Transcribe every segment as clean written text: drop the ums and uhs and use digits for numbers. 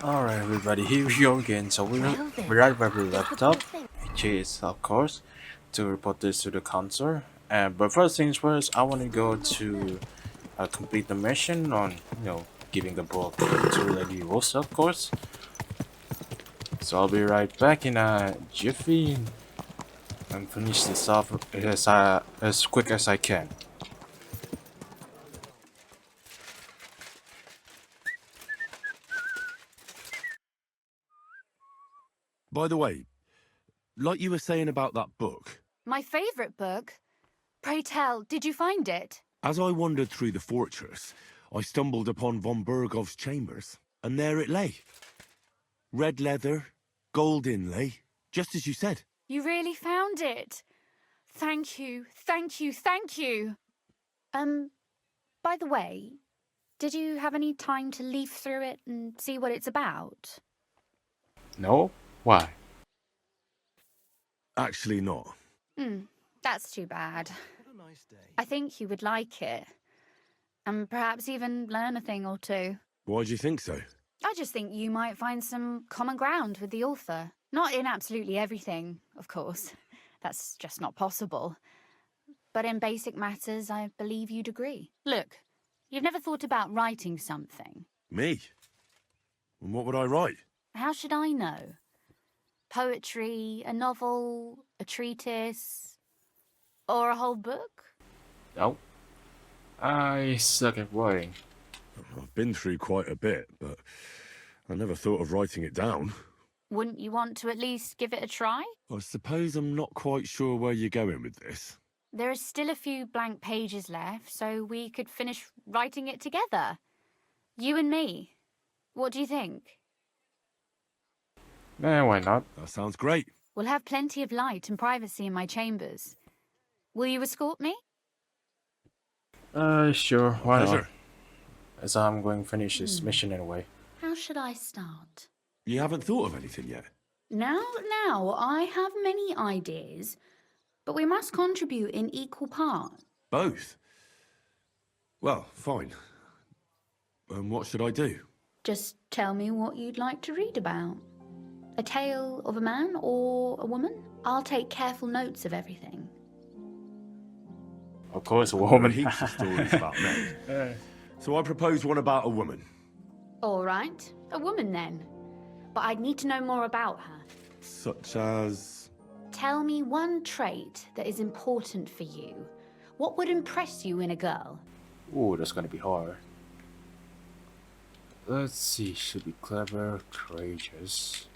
Alright everybody, here we go again. So we're Well right where we then, is the left poor up, thing. which is of course to report this to the council. But first things first, I want to go to complete the mission on giving the book to Lady Rosa, of course. So I'll be right back in a jiffy and finish this off as quick as I can. By the way, like you were saying about that book, My favourite book. Pray tell, did you find it? as I wandered through the fortress, I stumbled upon von Burgov's chambers, and there it lay. Red leather, gold inlay, just as you said. You really found it. Thank you, thank you, thank you. By the way, did you have any time to leaf through it and see what it's about? No? Why? Actually not. That's too bad. What a nice day. I think you would like it. And perhaps even learn a thing or two. Why do you think so? I just think you might find some common ground with the author. Not in absolutely everything, of course. That's just not possible. But in basic matters, I believe you'd agree. Look, you've never thought about writing something. Me? And what would I write? How should I know? Poetry, a novel, a treatise, or a whole book? No. I suck at writing. I've been through quite a bit, but I never thought of writing it down. Wouldn't you want to at least give it a try? I suppose I'm not quite sure where you're going with this. There are still a few blank pages left, so we could finish writing it together. You and me. What do you think? Why not? That sounds great. We'll have plenty of light and privacy in my chambers. Will you escort me? Sure, why not? Pleasure. As I'm going to finish this mission anyway. How should I start? You haven't thought of anything yet? Now, I have many ideas, but we must contribute in equal part. Both? Well, fine. And what should I do? Just tell me what you'd like to read about. A tale of a man or a woman? I'll take careful notes of everything. Of course, a There are woman. heaps of stories about men. So I propose one about a woman. All right, a woman then. But I'd need to know more about her. Such as... Tell me one trait that is important for you. What would impress you in a girl? Ooh, that's gonna be hard. Let's see, should be clever, courageous.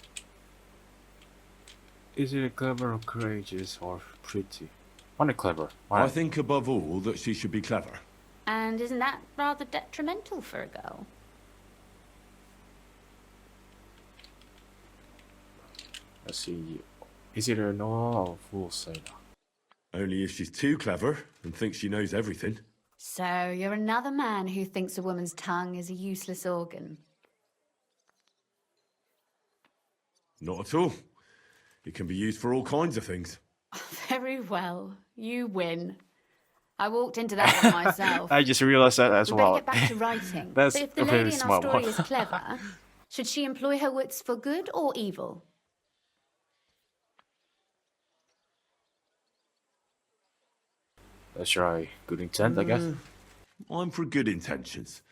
Is it clever or courageous or pretty? I want it clever. I think above all that she should be clever. And isn't that rather detrimental for a girl? Let's see. Is it a no or full sailor? Only if she's too clever and thinks she knows everything. So you're another man who thinks a woman's tongue is a useless organ. Not at all. It can be used for all kinds of things. Very well, you win. I walked into that one myself. I just realized that as We better well. get back to writing. That's But if the a very lady in our smart story one. is clever, should she employ her wits for good or evil? Let's try good intent, I guess. I'm for good intentions.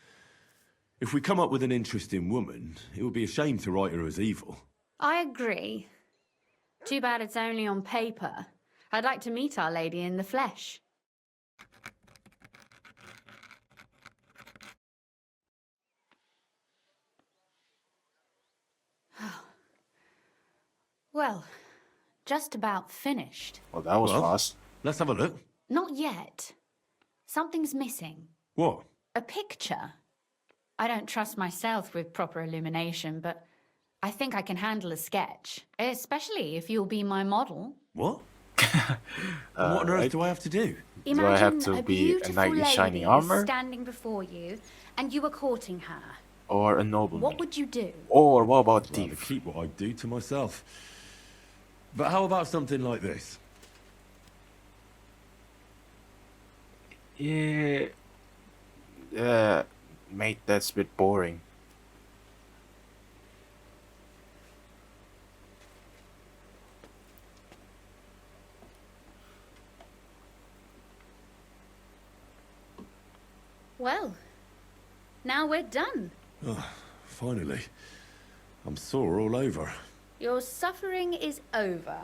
If we come up with an interesting woman, it would be a shame to write her as evil. I agree. Too bad it's only on paper. I'd like to meet Our Lady in the flesh. Well, just about finished. Well, that was Well, fast. Let's have a look. Not yet. Something's missing. What? A picture. I don't trust myself with proper illumination, but I think I can handle a sketch, especially if you'll be my model. What? And what on earth do I have to do? Do I have Imagine to a be a beautiful knight in lady shining is armor? standing before you, and you are courting her. Or a nobleman? What would you do? Or what about I'd rather thief? keep what I do to myself. But how about something like this? Yeah. Mate, that's a bit boring. Well, now we're done. Finally. I'm sore all over. Your suffering is over.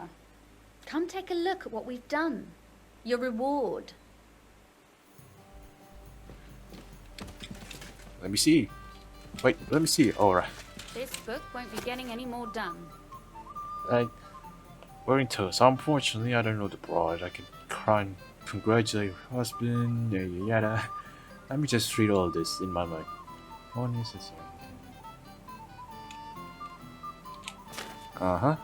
Come take a look at what we've done. Your reward. Let me see. Wait, let me see. Alright. This book won't be getting any more done. Wearing toast. Unfortunately, I don't know the bride. I can cry and congratulate your husband, yada yada. Let me just read all this in my mind. One is this. Wait,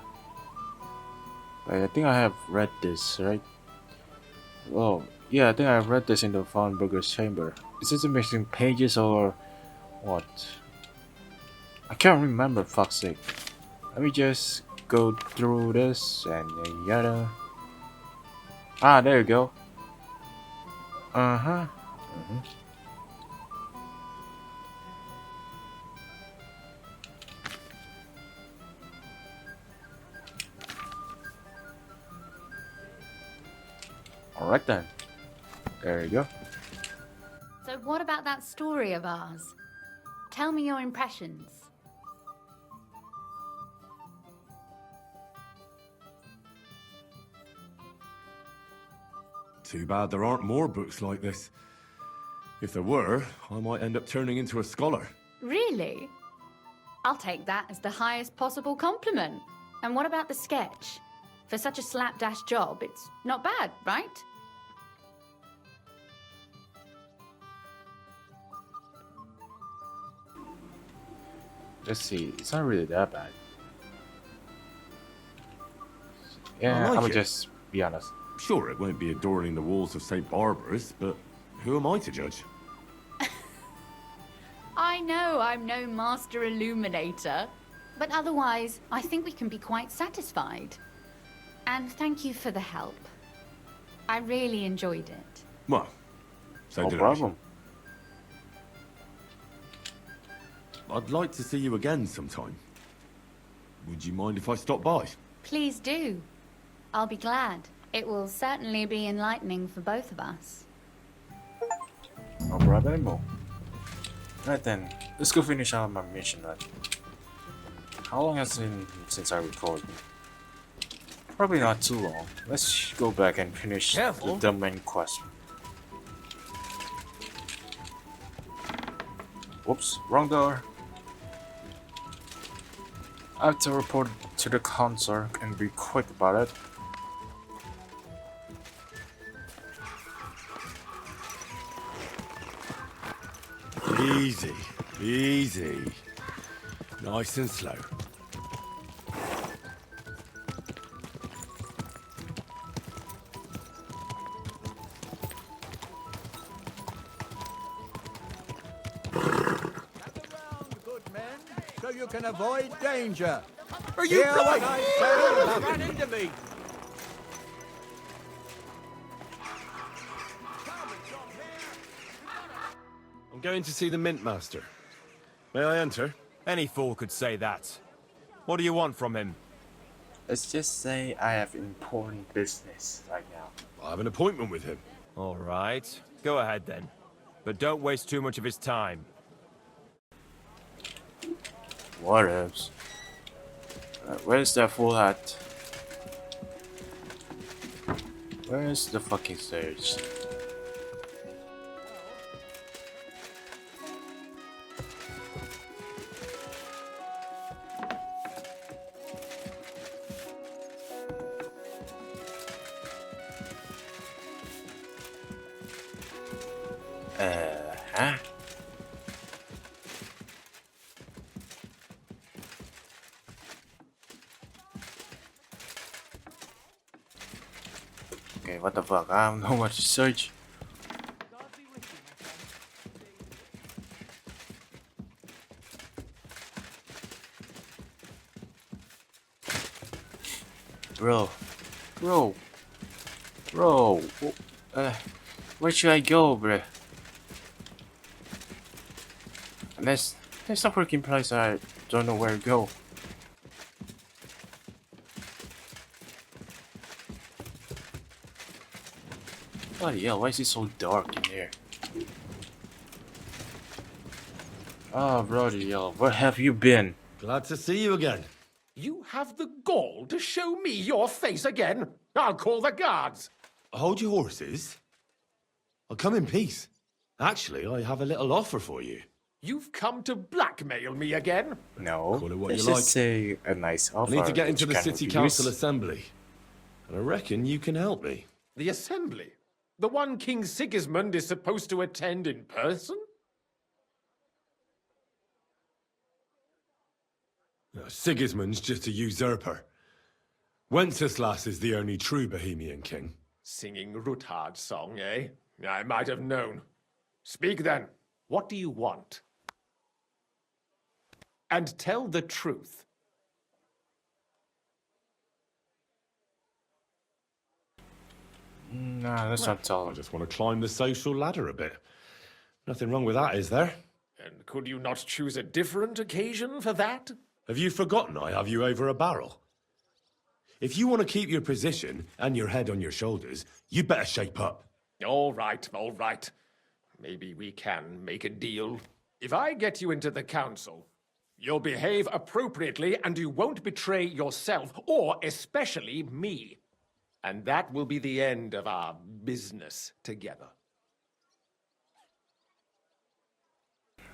I think I have read this, right? Oh, yeah, I think I've read this in the Von Burger's chamber. Is this missing pages or what? I can't remember, fuck's sake. Let me just go through this and yada. Ah, there you go. Alright then. There you go. So what about that story of ours? Tell me your impressions. Too bad there aren't more books like this. If there were, I might end up turning into a scholar. Really? I'll take that as the highest possible compliment. And what about the sketch? For such a slapdash job, it's not bad, right? Let's see. It's not really that bad. Yeah, I like I'm gonna it. just be honest. Sure, it won't be adorning the walls of St. Barbara's, but who am I to judge? I know I'm no master illuminator, but otherwise, I think we can be quite satisfied. And thank you for the help. I really enjoyed it. Well, so No did problem. I'd like to see you again sometime. Would you mind if I stop by? Please do. I'll be glad. It will certainly be enlightening for both of us. No problem. Right then, let's go finish out my mission. Right? How long has it been since I recorded? Probably not too long. Let's go back and finish the main quest. Whoops, wrong door. I have to report to the consul and be quick about it. Easy, easy. Nice and slow. So you can avoid danger. Are you Hear what I say? Run into me! I'm going to see the Mint Master. May I enter? Any fool could say that. What do you want from him? Let's just say I have important business right now. I have an appointment with him. All right, go ahead then. But don't waste too much of his time. What else? Where's that fool hat? Where's the fucking stairs? Huh? Okay, what the fuck? I don't know what to search. Bro, bro, bro, where should I go, bro? There's a freaking place I don't know where to go. Bloody hell, why is it so dark in here? Oh, Brody, yo, where have you been? Glad to see you again. You have the gall to show me your face again? I'll call the guards. Hold your horses. I'll come in peace. Actually, I have a little offer for you. You've come to blackmail me again? No, Call it what let's you just say a nice I offer. need to get into which the can city refuse. council assembly. And I reckon you can help me. The assembly? The one King Sigismund is supposed to attend in person? Sigismund's just a usurper. Wenceslas is the only true Bohemian king. Singing Ruthard's song, eh? I might have known. Speak then. What do you want? And tell the truth. Nah, that's not I all. just want to climb the social ladder a bit. Nothing wrong with that, is there? And could you not choose a different occasion for that? Have you forgotten I have you over a barrel? If you want to keep your position and your head on your shoulders, you better shape up. All right, all right. Maybe we can make a deal. If I get you into the council, you'll behave appropriately and you won't betray yourself, or especially me. And that will be the end of our business together.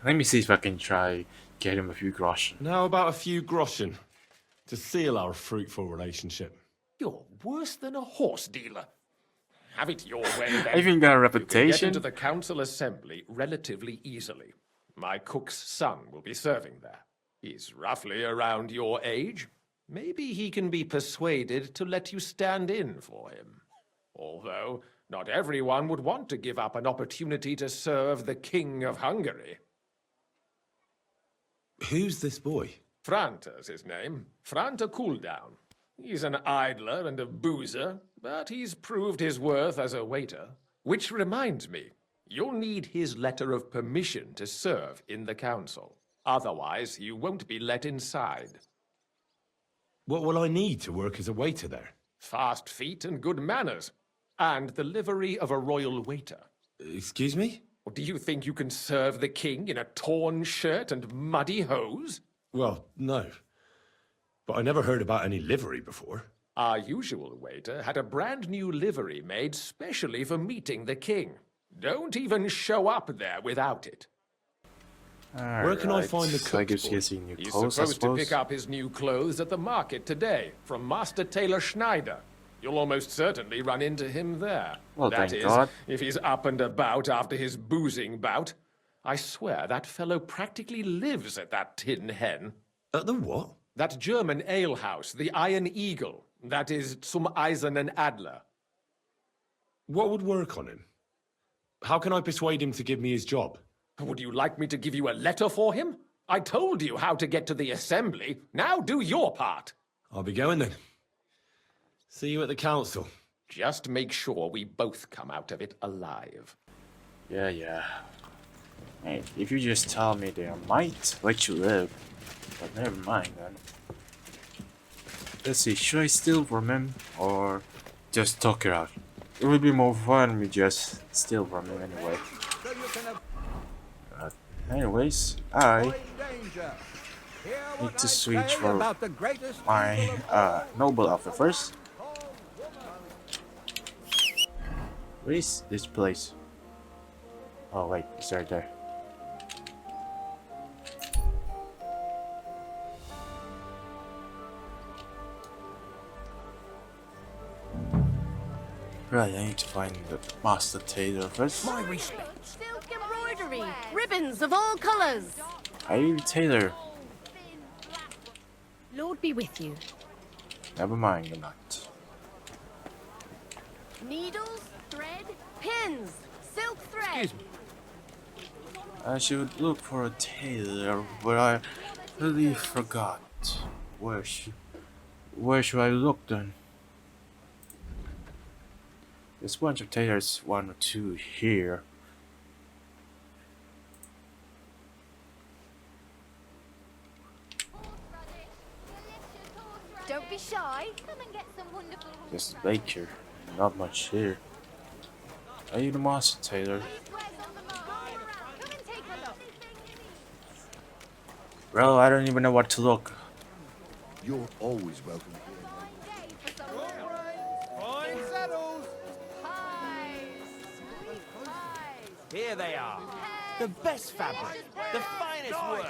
Let me see if I can try get him a few groschen. Now about a few groschen to seal our fruitful relationship. You're worse than a horse dealer. Have it your way, then. I even got a You can get reputation. into the council assembly relatively easily. My cook's son will be serving there. He's roughly around your age. Maybe he can be persuaded to let you stand in for him. Although, not everyone would want to give up an opportunity to serve the King of Hungary. Who's this boy? Franta's his name. Franta Cooldown. He's an idler and a boozer, but he's proved his worth as a waiter. Which reminds me, you'll need his letter of permission to serve in the council. Otherwise, you won't be let inside. What will I need to work as a waiter there? Fast feet and good manners. And the livery of a royal waiter. Excuse me? Or do you think you can serve the king in a torn shirt and muddy hose? Well, no. But I never heard about any livery before. Our usual waiter had a brand new livery made specially for meeting the king. Don't even show up there without it. Where can I find the I cook's guess boy? guessing new He's clothes, I supposed to suppose. pick up his new clothes at the market today from Master Tailor Schneider. You'll almost certainly run into him there. Well, That thank is, God. if he's up and about after his boozing bout. I swear that fellow practically lives at that Tin Hen. At the what? That German alehouse, the Iron Eagle. That is Zum Eisernen Adler. What would work on him? How can I persuade him to give me his job? Would you like me to give you a letter for him? I told you how to get to the assembly. Now do your part. I'll be going then. See you at the council. Just make sure we both come out of it alive. Yeah, yeah. Hey, if you just tell me they might let you live, but never mind then. Let's see, should I steal from him or just talk it out? It would be more fun with just steal from him anyway. So you can Anyways, I avoid danger. Hear what need to I switch say for about the greatest my people of all. noble outfit first. Where is this place? Oh wait, it's right there. Right, I need to find the Master Tailor first. My respect. Silk embroidery, ribbons of all colours. Hey, Tailor. Lord be with you. Never mind, you're not. Needles, thread, pins, silk thread. I should look for a tailor, but I really forgot. Where should I look then? There's a bunch of tailors, one or two here. Don't be shy. Come and get some wonderful. There's a baker, not much here. Are you the Master Tailor? Squares on the mark. Come and take a look. Bro, I don't even know what to look. You're always welcome. Here they are. The best fabric. The finest work.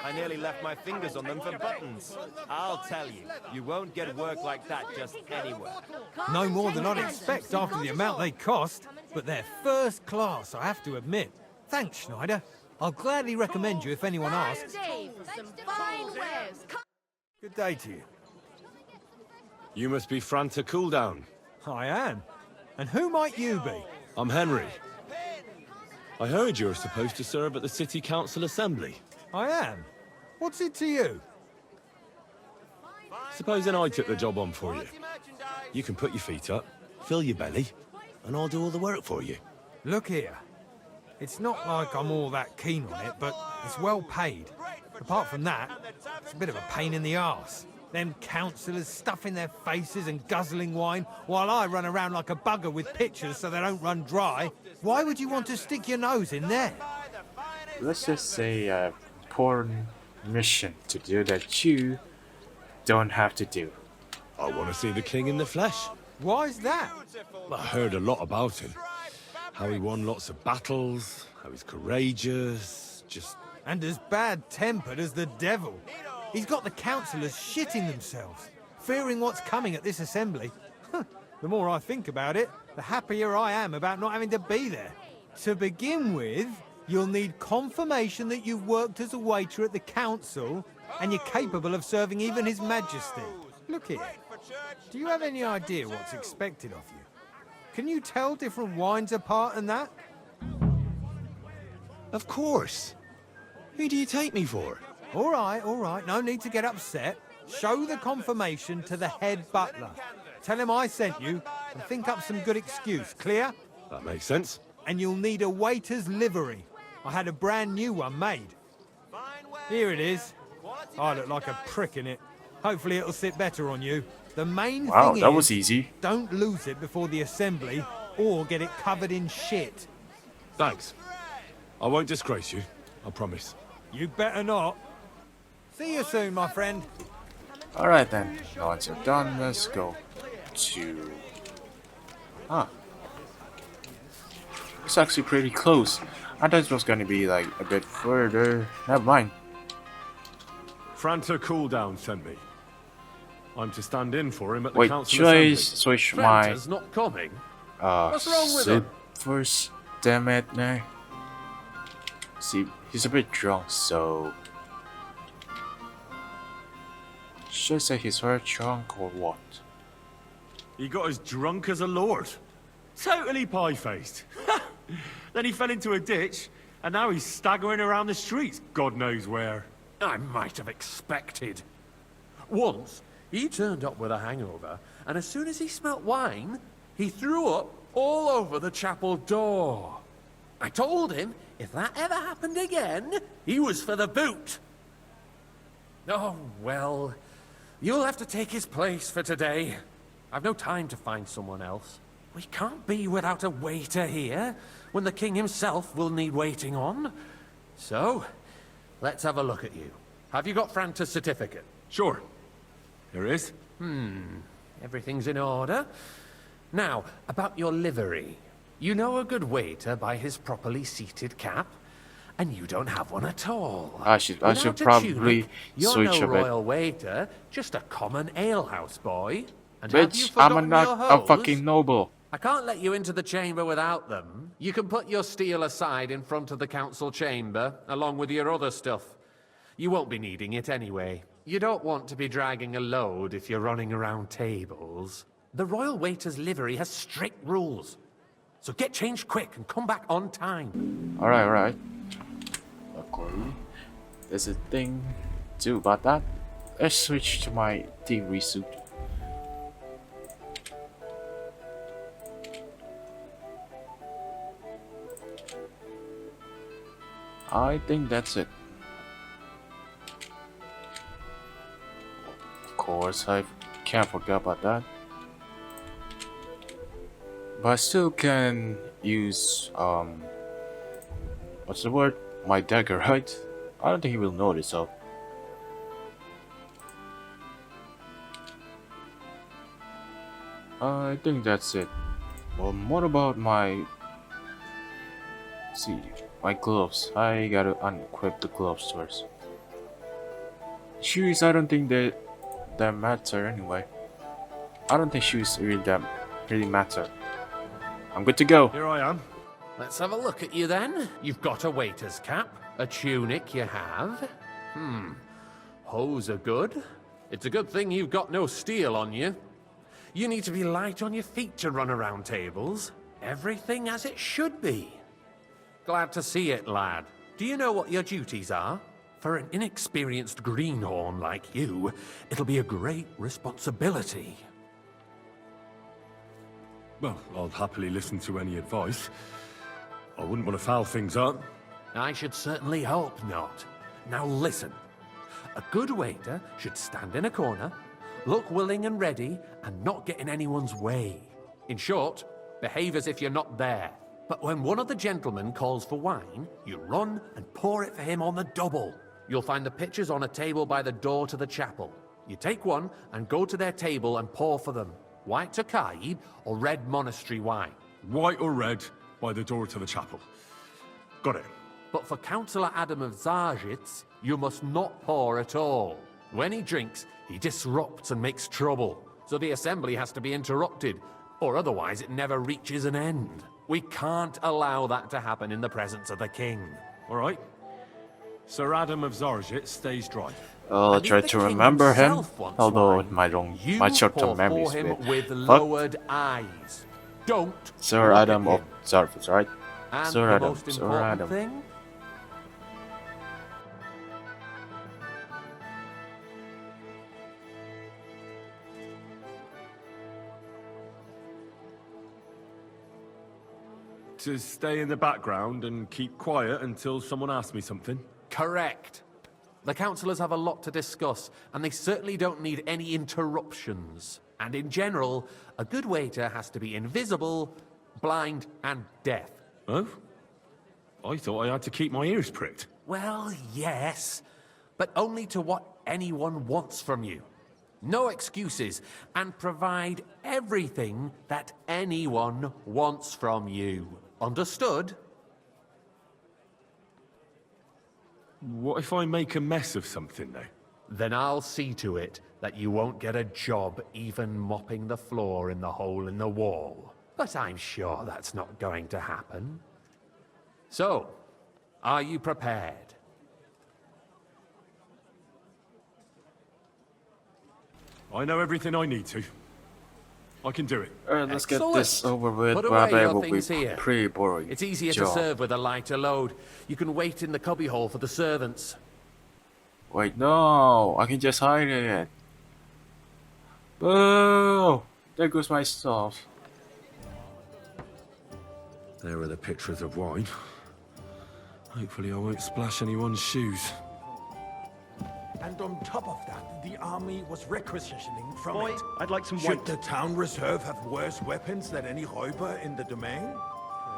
I nearly left my fingers on them for buttons. I'll tell you, you won't get work like that just anywhere. No more than I'd expect after the amount they cost, but they're first class, I have to admit. Thanks, Schneider. I'll gladly recommend you if anyone asks. Dave, some fine wares. Good day to you. You must be Franta Cooldown. I am. And who might you be? I'm Henry. I heard you're supposed to serve at the City Council Assembly. I am. What's it to you? Supposing I took the job on for you. You can put your feet up, fill your belly, and I'll do all the work for you. Look here. It's not like I'm all that keen on it, but it's well paid. Apart from that, it's a bit of a pain in the arse. Them councillors stuffing their faces and guzzling wine, while I run around like a bugger with pictures so they don't run dry. Why would you want to stick your nose in there? Let's just say a important mission to do that you don't have to do. I want to see the king in the flesh. Why's that? I heard a lot about him. How he won lots of battles, how he's courageous, just... And as bad-tempered as the devil. He's got the councillors shitting themselves, fearing what's coming at this assembly. The more I think about it, the happier I am about not having to be there. To begin with, you'll need confirmation that you've worked as a waiter at the council and you're capable of serving even His Majesty. Look here, do you have any idea what's expected of you? Can you tell different wines apart and that? Of course. Who do you take me for? All right, no need to get upset. Show the confirmation to the head butler. Tell him I sent you and think up some good excuse, clear? That makes sense. And you'll need a waiter's livery. I had a brand new one made. Here it is. I look like a prick in it. Hopefully it'll sit better on you. The main Wow, thing that is, was easy. don't lose it before the assembly or get it covered in shit. Thanks. I won't disgrace you, I promise. You better not. See you soon, my friend. Alright then, now once you're done, let's go to... It's actually pretty close. I thought it was gonna be like a bit further. Never mind. Franta Cooldown sent me. I'm to stand in for him at the Wait, council should I assembly. switch my Franta's not coming. What's wrong with suit him? first? Damn it, no. See, he's a bit drunk, so... Should I say he's very drunk or what? He got as drunk as a lord. Totally pie-faced. Then he fell into a ditch, and now he's staggering around the streets, God knows where. I might have expected. Once, he turned up with a hangover, and as soon as he smelt wine, he threw up all over the chapel door. I told him if that ever happened again, he was for the boot. Oh, well, you'll have to take his place for today. I've no time to find someone else. We can't be without a waiter here, when the king himself will need waiting on. So, let's have a look at you. Have you got Franta's certificate? Sure. Here it is. Everything's in order. Now, about your livery. You know a good waiter by his properly seated cap, and you don't have one at all. I should Without a probably tunic, you're switch no a bit. royal waiter, just a common alehouse boy. And have you Bitch, I'm forgotten not your a hose? fucking noble. I can't let you into the chamber without them. You can put your steel aside in front of the council chamber, along with your other stuff. You won't be needing it anyway. You don't want to be dragging a load if you're running around tables. The royal waiter's livery has strict rules. So get changed quick and come back on time. Alright. Okay. There's a thing to do about that. Let's switch to my thievery suit. I think that's it. Of course, I can't forget about that. But I still can use, what's the word? My dagger, right? I don't think he will notice, so I think that's it. Well, what about my... see, my gloves. I gotta unequip the gloves first. Shoes, I don't think that matter anyway. I don't think shoes really matter. I'm good to go. Here I am. Let's have a look at you then. You've got a waiter's cap, a tunic you have. Hose are good. It's a good thing you've got no steel on you. You need to be light on your feet to run around tables. Everything as it should be. Glad to see it, lad. Do you know what your duties are? For an inexperienced greenhorn like you, it'll be a great responsibility. Well, I'll happily listen to any advice. I wouldn't want to foul things up. I should certainly hope not. Now listen. A good waiter should stand in a corner, look willing and ready, and not get in anyone's way. In short, behave as if you're not there. But when one of the gentlemen calls for wine, you run and pour it for him on the double. You'll find the pitchers on a table by the door to the chapel. You take one and go to their table and pour for them. White Tokaid or red monastery wine. White or red, by the door to the chapel. Got it. But for Councillor Adam of Zarzhitz, you must not pour at all. When he drinks, he disrupts and makes trouble. So the assembly has to be interrupted, or otherwise it never reaches an end. We can't allow that to happen in the presence of the king. All right. Sir Adam of Zarzhit stays dry. I'll And if try the to king remember him, himself wants although wine, my you short-term pour memory for is him with fucked. lowered eyes. Don't Sir look at Adam of him. Zarfus, right? And Sir the Adam, most Sir important Adam. thing, To stay in the background and keep quiet until someone asks me something. correct. The councillors have a lot to discuss, and they certainly don't need any interruptions. And in general, a good waiter has to be invisible, blind, and deaf. Oh? I thought I had to keep my ears pricked. Well, yes, but only to what anyone wants from you. No excuses, and provide everything that anyone wants from you. Understood? What if I make a mess of something, though? Then I'll see to it that you won't get a job even mopping the floor in the hole in the wall. But I'm sure that's not going to happen. So, are you prepared? I know everything I need to. I can do it. Alright, let's get this Excellent. over with. Put But away that your will be things here. pretty boring. It's easier to job. serve with a lighter load. You can wait in the cubbyhole for the servants. Wait, no, I can just hide it. Boo! There goes my stuff. There are the pictures of wine. Hopefully I won't splash anyone's shoes. And on top of that, the army was requisitioning from Boy, it. I'd like some Should white. the town reserve have worse weapons than any räuber in the domain?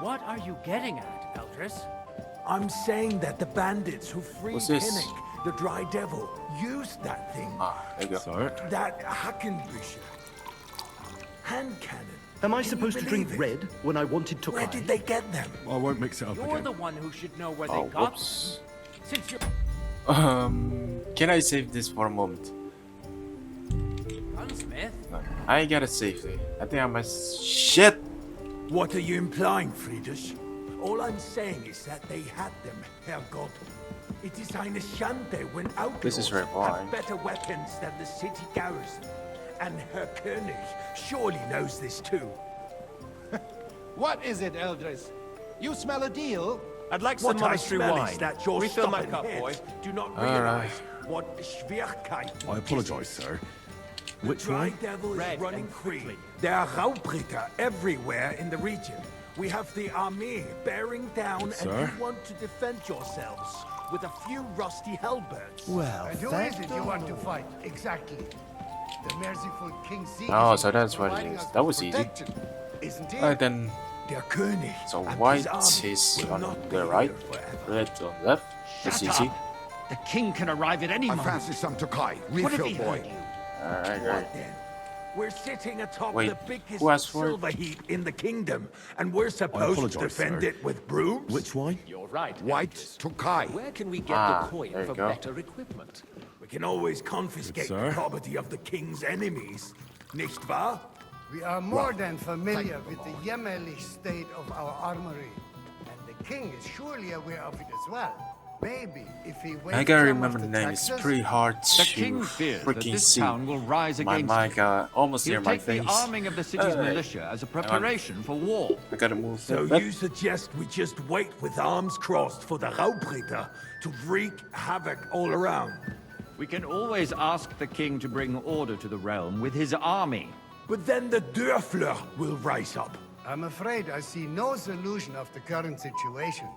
What are you getting at, Eldris? I'm saying that the bandits who freed What's this? Hinnick, the Dry Devil, used that thing. Ah, there you go. Sorry. That Hackenbücher. Hand cannon. Am I Can you supposed to drink believe it? red when I wanted to Where cry? did they get them? I won't mix it up You're again. the one who should know where Oh, they got whoops. them. Since you're... Can I save this for a moment? Gunsmith? No, I gotta save it. I think I must. Shit! What are you implying, Friedrich? All I'm saying is that they had them, Herrgott. It is eine Schande when outlaws This is red wine. have better weapons than the city garrison. And Herr König surely knows this too. What is it, Eldris? You smell a deal? I'd like some What I monastery smell wine. is that your Refill my stubborn cup, heads boy. do not All realize what Schwierigkeit I apologise, sir. The Which Dry one? Devil is Red running and free. quickly. There are Raubritter everywhere in the region. We have the army bearing down, Sir? and you want to defend yourselves with a few rusty halberds. Well, And who is it you want to fight, exactly? The merciful King Sigismund Oh, so that's what it providing is. us That with was easy. protection, isn't it? Alright then. Der König So and white his army is will on not be the right, here forever. red on left. That's Shut easy. up. The king can arrive at any I moment. fancy some Tokai. What have Refill, he boy. heard you? Alright, What alright. then? We're sitting atop Wait, the biggest who asked for it? silver heap in the kingdom, and we're supposed to defend it with brooms? Which wine? You're right. White Eldris. Tokai. Where can we get the coin there you for go. better equipment? We can always confiscate Good, the sir. property of the king's enemies. Nicht wahr? We are more than familiar with the jämmerlich state of our armory. And the king is surely aware of it as well. Maybe if he waived I gotta some remember of the the name. It's taxes, pretty hard The to king fears that freaking this see. town will rise My against mic him. almost near He'll my take the face. arming of the city's militia as a preparation for war. I gotta move. So that. you suggest we just wait with arms crossed for the Raubritter to wreak havoc all around? We can always ask the king to bring order to the realm with his army. But then the Dörfler will rise up. I'm afraid I see no solution of the current situation.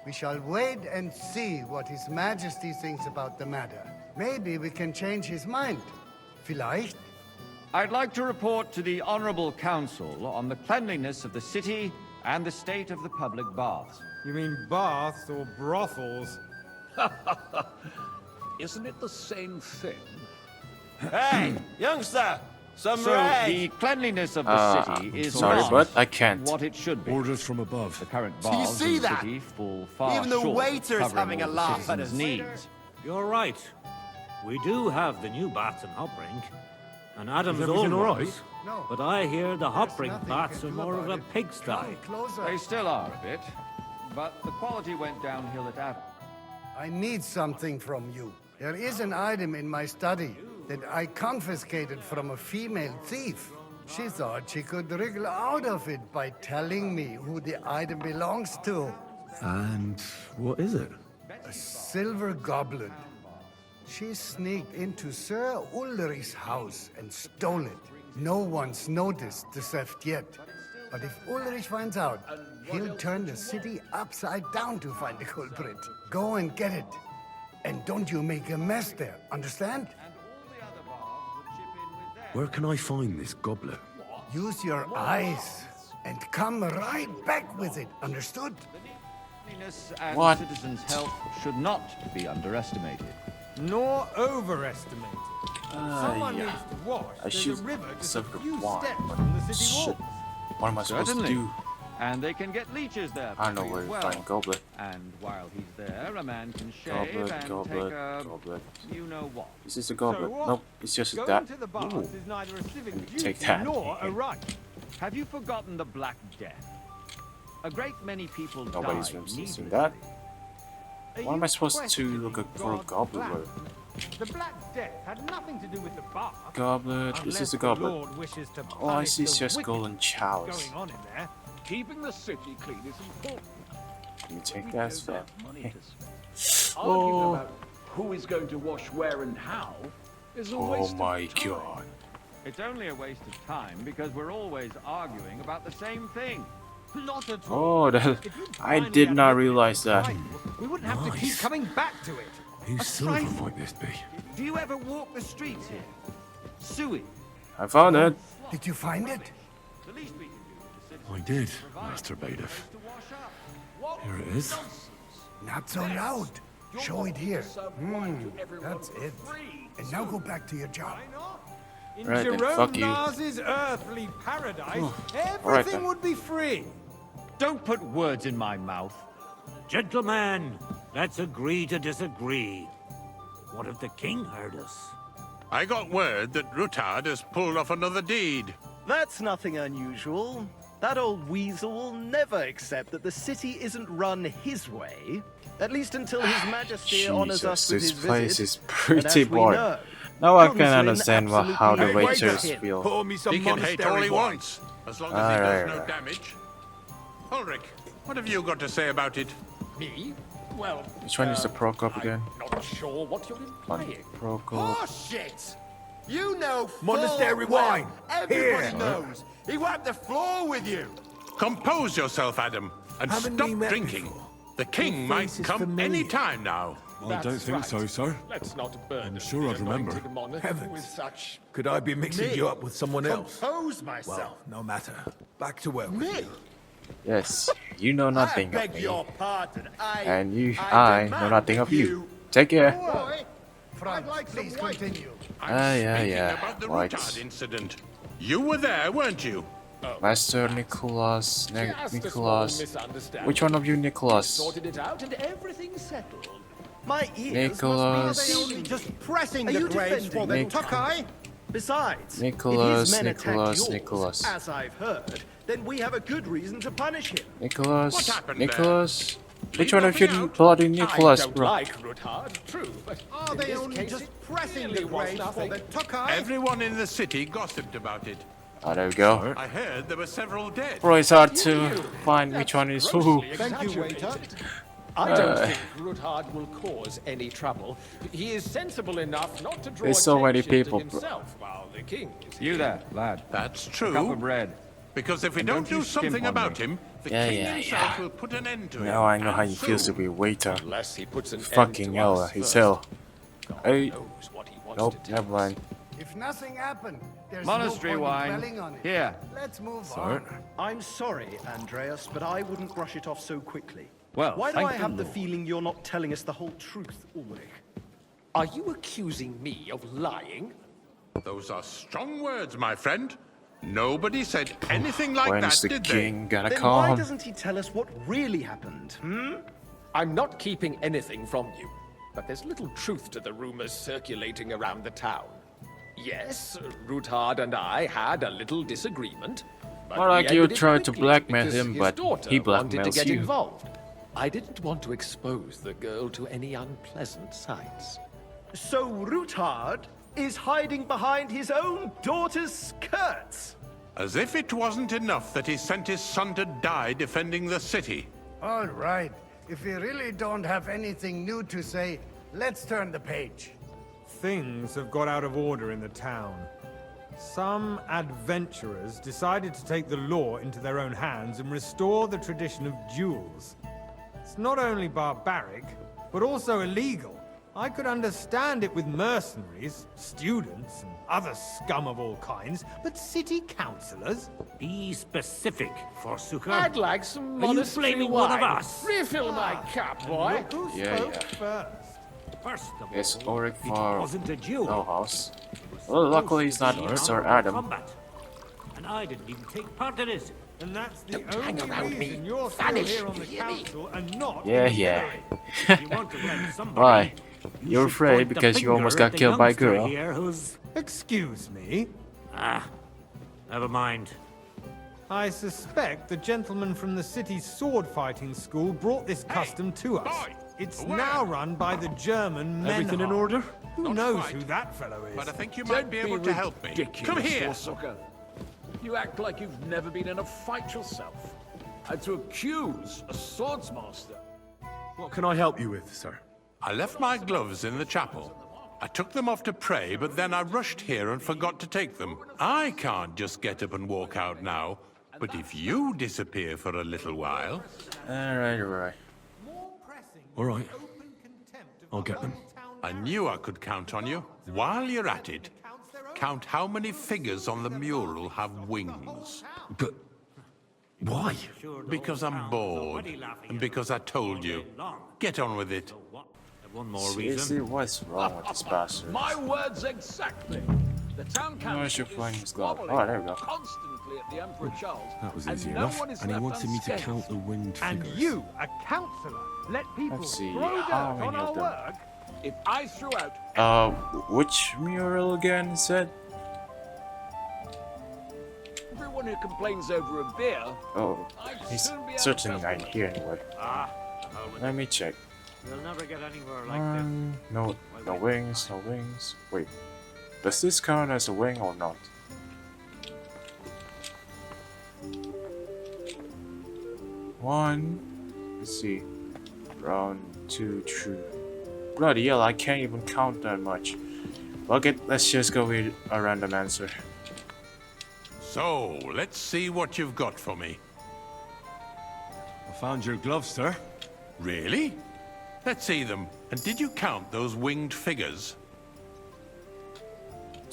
We shall wait and see what His Majesty thinks about the matter. Maybe we can change his mind. Vielleicht? I'd like to report to the Honorable Council on the cleanliness of the city and the state of the public baths. You mean baths or brothels? Isn't it the same thing? Hey, youngster! Some So rags! the cleanliness of the city is sorry, not but I can't. what it should be. Orders from above. The current Do you baths see in the that? city fall far Even the short of waiter is covering having all a the laugh at citizens' us. needs. You're right. We do have the new baths in Hopbrink. And Adam's everything own all ones. right? No. But I hear the There's Hopbrink nothing baths you are can do more of about a it. pigsty. Come closer. They still are a bit, but the quality went downhill at Adam. I need something from you. There is an item in my study that I confiscated from a female thief. She thought she could wriggle out of it by telling me who the item belongs to. And what is it? A silver goblet. She sneaked into Sir Ulrich's house and stole it. No one's noticed the theft yet. But if Ulrich finds out, he'll turn the city upside down to find the culprit. Go and get it. And don't you make a mess there, understand? Where can I find this goblet? Use your eyes and come right back with it, understood? Cleanliness and What? citizens' health should not be underestimated. Nor overestimated. Someone yeah. needs to wash. I There's should a river just a serve the few wine, steps but from the city shit. wall. What am I supposed to Certainly. do? And they can get leeches there. I don't know free where as to well. find goblet. And while he's there, a man can shave Goblet, and goblet, take a goblet. you know what. Is this a goblet? what? Nope, it's just Going that. to the baths Ooh. is neither a civic Take duty that. nor a right. Have you forgotten the Black Death? A great many people Nobody's died resisting needlessly. that. Are Why am you I supposed to questioning look for a God's goblet? plan? The Black Death had nothing to do with the bath. Goblet. This Unless is a the goblet. Lord wishes to All I punish see is the just wicked golden chalice. going on in there. Keeping the city clean is important. Let me take that as that. Arguing Oh. about who is going to wash where and how is a Oh waste my of time. god. It's only a waste of time because we're always arguing about the same thing. Not at all. Oh, that, If you'd I finally did not admitted realize that. right, we wouldn't have to keep Nice. coming back to it. Whose silver might this be? Do you ever walk the streets here? Suey. I found it. Did you find it? The least we can do for the I citizens did, provide Master Bailiff. to wash up. Here it is. Not so loud. Show it here. That's it. And now go back to your job. In Right, then, Jerome fuck you. Nas's earthly paradise, Alright, everything then. would be free. Don't put words in my mouth. Gentlemen, let's agree to disagree. What if the king heard us? I got word that Rutard has pulled off another deed. That's nothing unusual. That old weasel will never accept that the city isn't run his way. At least until His Majesty honors us Jesus, with this his place visit. is And pretty as we boring. know, Now I Gilden's can been understand how the absolutely waiters him. feel. Pour me some He can hate all he monastery wine. wants, as long as he does Alright, no alright. damage. Ulrich, what have you got to say about it? Me? Well, Which one is the Prokop again? not sure what you're implying. Prokop. Shit! You know Monastery wine. Everybody Here. knows. He wiped the floor with you. Compose yourself, Adam, and Haven't stop we met drinking. before? The king Your might face is come familiar. any time now. I don't think so, sir. Let's not burn. I'm sure I'd remember. Heavens. With such. Could I be mixing Me? you up with someone else? Compose myself. Well, no matter. Back to work. Me? Yes, you know nothing I of beg me. your pardon. And I know demand nothing of you. Take care. Boy, Franz. Please continue. Yeah. About the Right. Rutard incident. You were there, weren't you? Master Nicholas, Just a small Nicholas. misunderstanding. Which one of you, We Nicholas? sorted it out and everything's settled. My ears Nicholas. must be only just pressing Are the you graves for the Nic- Tokai. Besides, Nicholas, if his men Nicholas, attacked yours, Nicholas. as I've heard, then we have a good reason to punish him. Nicholas, What happened Nicholas. Which Leave one of you, nothing out. bloody Nicholas, I don't bro? like Rutard, true, but Are in they this only case, just it pressing really the was graves for nothing. the Tokai? Everyone in the city gossiped about it. Oh, there we go. I heard there were several dead. Bro, it's hard to find which one is who. Thank you, waiter. I don't think Rutard will cause any trouble. He is sensible enough not to draw There's so many attention people, to bro. himself while the king is You there, lad. That's A cup true. of bread. Because if we And don't don't you do skimp something on about me. him, the Yeah, king yeah, himself yeah. will put an end to it. Now I know how And you feel to soon. be a waiter. unless he puts an Fucking end to hell, us he's first. hell. God Hey. knows what he wants Nope, to do. never mind. If nothing happened, there's Monastery no point wine. in dwelling on it. Here. Let's move on. I'm sorry, Andreas, but I wouldn't brush it off so quickly. Well, Why do thank I have the Lord. feeling you're not telling us the whole truth, Ulrich? Are you accusing me of lying? Those are strong words, my friend. Nobody said anything like When's that, the did king gonna Then why come? doesn't he tell us what really happened, I'm not keeping anything from you, but there's little truth to the rumors circulating around the town. Yes, Rutard and I had a little disagreement. But More like we you ended it tried to quickly blackmail because him, his but daughter he wanted to blackmails get you. involved. I didn't want to expose the girl to any unpleasant sights. So Rutard is hiding behind his own daughter's skirts. As if it wasn't enough that he sent his son to die defending the city. All right. If we really don't have anything new to say, let's turn the page. Things have got out of order in the town. Some adventurers decided to take the law into their own hands and restore the tradition of duels. It's not only barbaric, but also illegal. I could understand it with mercenaries, students, and other scum of all kinds, but city councillors? Be specific, Forsucher. I'd like some Are you monastery blaming wine. one of us? Refill my cup, boy. Who Yeah, spoke yeah. first? First of It's all, Ulrich it for wasn't a duel. no house. Well, luckily he's not Sir Adam. Combat. And I didn't even take part in it. And that's the hang only around reason me. you're still Vanish, here on the you hear me? council and not Yeah, in yeah. Hillary. You want to blame somebody. Why? You You're should afraid point the because you almost finger got at the killed by a youngster girl. Here who's... Excuse me? Ah, never mind. I suspect the gentleman from the city's sword fighting school brought this custom to us. boy, It's aware. now run by the German men. Everything in order? Who Not knows quite. who that fellow is? But I think you might be able to help me. Come here. Forsucker. You act like you've never been in a fight yourself. And to accuse a swordsmaster. What can I help you with, sir? I left my gloves in the chapel. I took them off to pray, but then I rushed here and forgot to take them. I can't just get up and walk out now. But if you disappear for a little while... Alright. All right. I'll get them. I knew I could count on you. While you're at it, count how many figures on the mural have wings. But why? Because I'm bored, and because I told you. Get on with it. One more Seriously, reason. what's wrong with this bastard? My words exactly. The town Why is council your flying is his glove? squabbling Oh, there we go. constantly at the Emperor Charles. That was and easy no enough. one is And he left wanted me to unscathed. count the winged And figures. you, a councillor, let people Let's see, throw how dirt many on of our them? work? If I threw out Which mural again is it? everyone who complains over a beer, Oh, I'd he's soon be out of certainly business. not here anyway. Ah, the hell with Let it. me check. We'll never get anywhere like this. No wings, no wings. Wait, does this count as a wing or not? One, let's see, round 2, 3. Bloody hell, I can't even count that much. Fuck it, let's just go with a random answer. So, let's see what you've got for me. I found your gloves, sir. Really? Let's see them. And did you count those winged figures?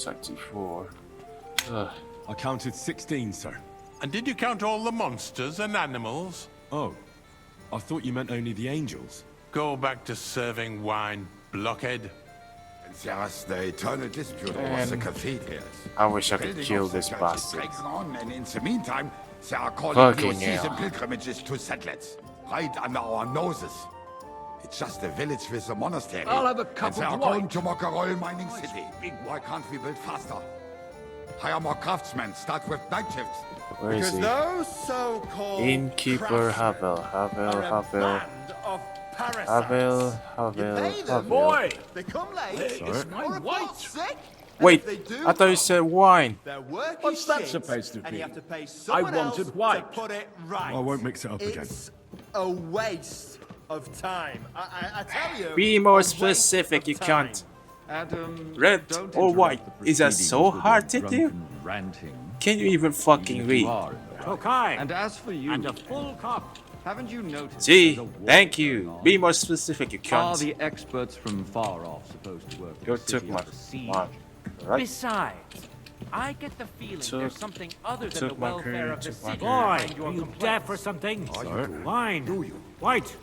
24. Ugh. I counted 16, sir. And did you count all the monsters and animals? Oh, I thought you meant only the angels. Go back to serving wine, blockhead. There's the eternal dispute over the cathedrals. I wish I The could building kill of the this church is bastard. dragging on, and in the meantime, they are calling Fucking POCs hell. and pilgrimages to settlers, right under our noses. It's just a village with a monastery. I'll have a cup and they of are wine. going to mock a royal mining city. Why can't we build faster? Hire more craftsmen, start with night shifts. Where is Because he? those so-called Innkeeper Havel. Boy, they come late. Sorry. It's my wife sick. Wait, I thought you said wine. Their work What's is that shit, supposed to and be? you have to pay I someone wanted else white. to put it right. I won't mix it up again. It's a waste of time. I tell you. Be more specific, you can't. Adam, Red don't or interrupt white? the Is that proceedings so with your hard to do? drunken ranting. Can you even fucking read? Okay. And as for you, And a full cup. haven't you noticed? See? there's a war Thank you. going on? Be more specific, you Are can't. the experts from far off supposed to work You the took city my under siege? wine. Right? Besides, I get the feeling Took- there's something other than took the my welfare cream, of the took my city cream. Boy, behind your are you complaints. deaf or something? Sorry. Wine. White.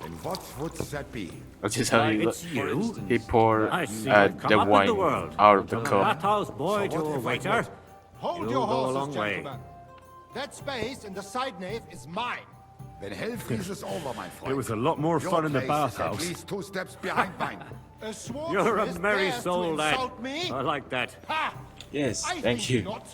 And what would that be? I'll just tell you. It's you? He poured I see you've come the up in wine the world. out of the From a cup. bathhouse boy to a waiter. Hold You'll your go a horses, long way. gentlemen. That space in the side nave is mine. When hell freezes over, my friend. It was a lot more your fun in the place is bathhouse. At least 2 steps behind mine. A swartz You're a is merry dares soul, to lad. insult me? I like that. Ha! Yes, I thank think you. not.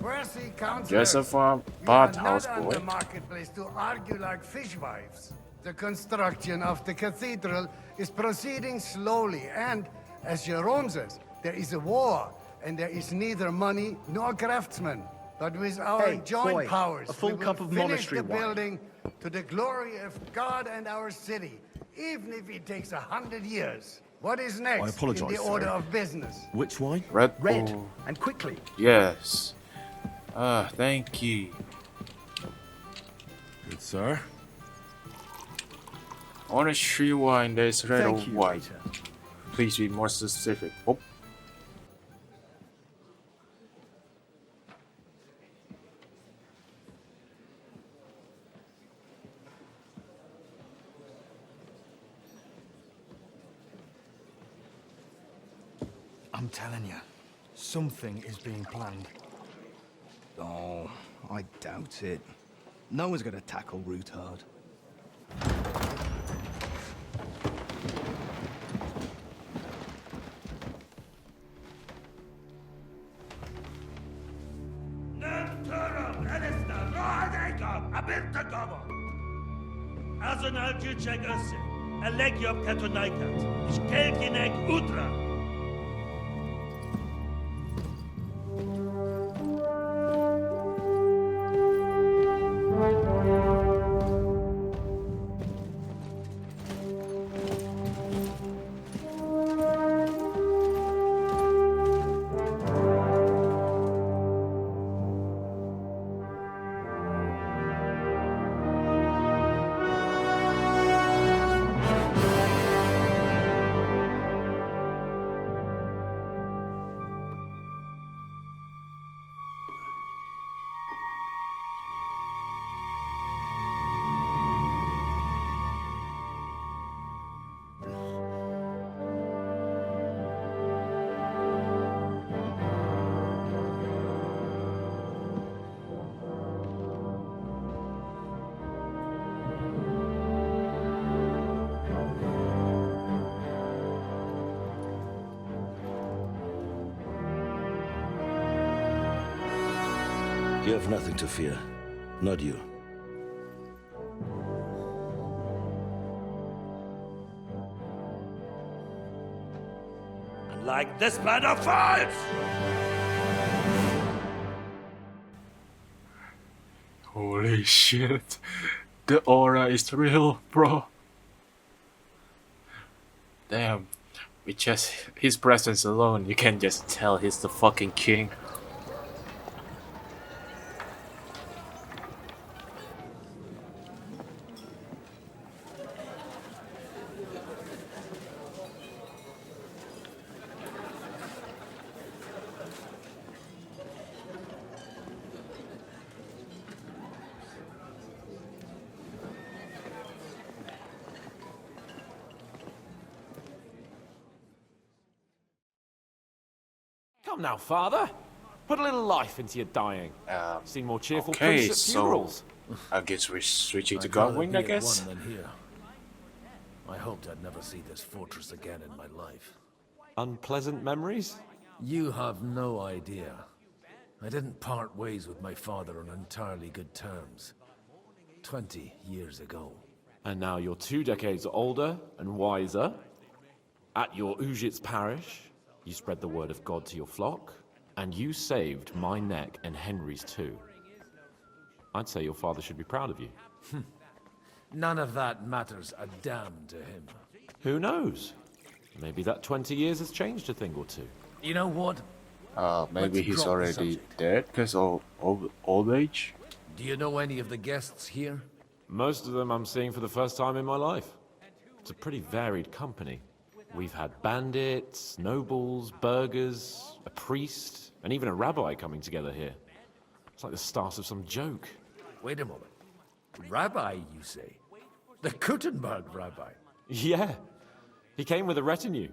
Percy, councillors, Just a farm you are bathhouse not on boy. the marketplace to argue like fishwives. The construction of the cathedral is proceeding slowly, and, as Jerome says, there is a war, and there is neither money nor craftsmen. But with our Hey, joint boy, powers, a full we will cup of finish monastery the wine. building to the glory of God and our city, even if it takes 100 years. What is next in apologise, the order sir. of business? Which wine? Red Red, Bull. and quickly. Yes. Thank you. Good, sir. Monastery wine, there's red or Thank you, white. waiter. Please be more specific. Oh. I'm telling you, something is being planned. Oh, I doubt it. No one's gonna tackle Rootard. Azon algyűjtseg össze. A legjobb katonáikat, és keljenek útra! You have nothing to fear. Not you. And like this plan of fights! Holy shit. The aura is real, bro. Damn. With just his presence alone, you can just tell he's the fucking king. Come now, father. Put a little life into your dying. Seen more cheerful Okay, priests at so funerals. I guess we're switching to I'd rather Godwin, be I at guess. one than here. I hoped I'd never see this fortress again in my life. Unpleasant memories? You have no idea. I didn't part ways with my father on entirely good terms. 20 years ago. And now you're 2 decades older and wiser. At your Ujit's parish, you spread the word of God to your flock, and you saved my neck and Henry's too. I'd say your father should be proud of you. None of that matters a damn to him. Who knows? Maybe that 20 years has changed a thing or two. You know what? Maybe Let's he's drop the already subject. dead because of old age. Do you know any of the guests here? Most of them I'm seeing for the first time in my life. It's a pretty varied company. We've had bandits, nobles, burghers, a priest, and even a rabbi coming together here. It's like the start of some joke. Wait a moment. Rabbi, you say? The Kuttenberg rabbi? Yeah. He came with a retinue.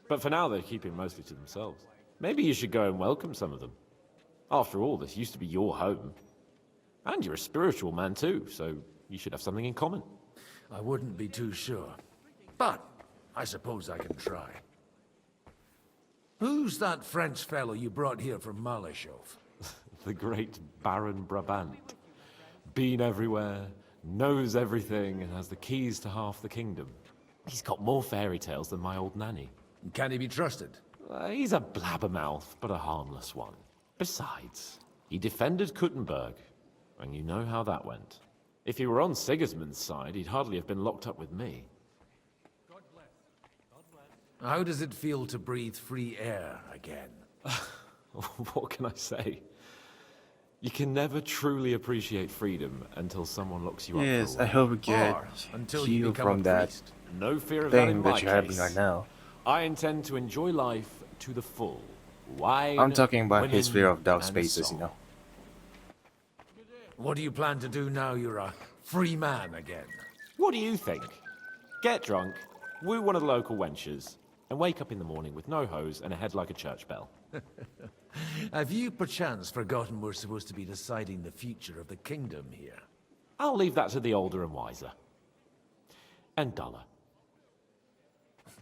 But for now, they're keeping mostly to themselves. Maybe you should go and welcome some of them. After all, this used to be your home. And you're a spiritual man too, so you should have something in common. I wouldn't be too sure. But I suppose I can try. Who's that French fellow you brought here from Malashov? The great Baron Brabant. Been everywhere, knows everything, and has the keys to half the kingdom. He's got more fairy tales than my old nanny. Can he be trusted? He's a blabbermouth, but a harmless one. Besides, he defended Kuttenberg, and you know how that went. If he were on Sigismund's side, he'd hardly have been locked up with me. How does it feel to breathe free air again? What can I say? You can never truly appreciate freedom until someone locks you up. Yes, for a I while. hope we get Or until you healed become a from that priest. No fear of that in thing my that you're having case. right now. I intend to enjoy life to the full. Wine, I'm talking about his women, fear of dark and spaces, song. you know. What do you plan to do now you're a free man again? What do you think? Get drunk, woo one of the local wenches, and wake up in the morning with no hose and a head like a church bell. Have you perchance forgotten we're supposed to be deciding the future of the kingdom here? I'll leave that to the older and wiser. And duller.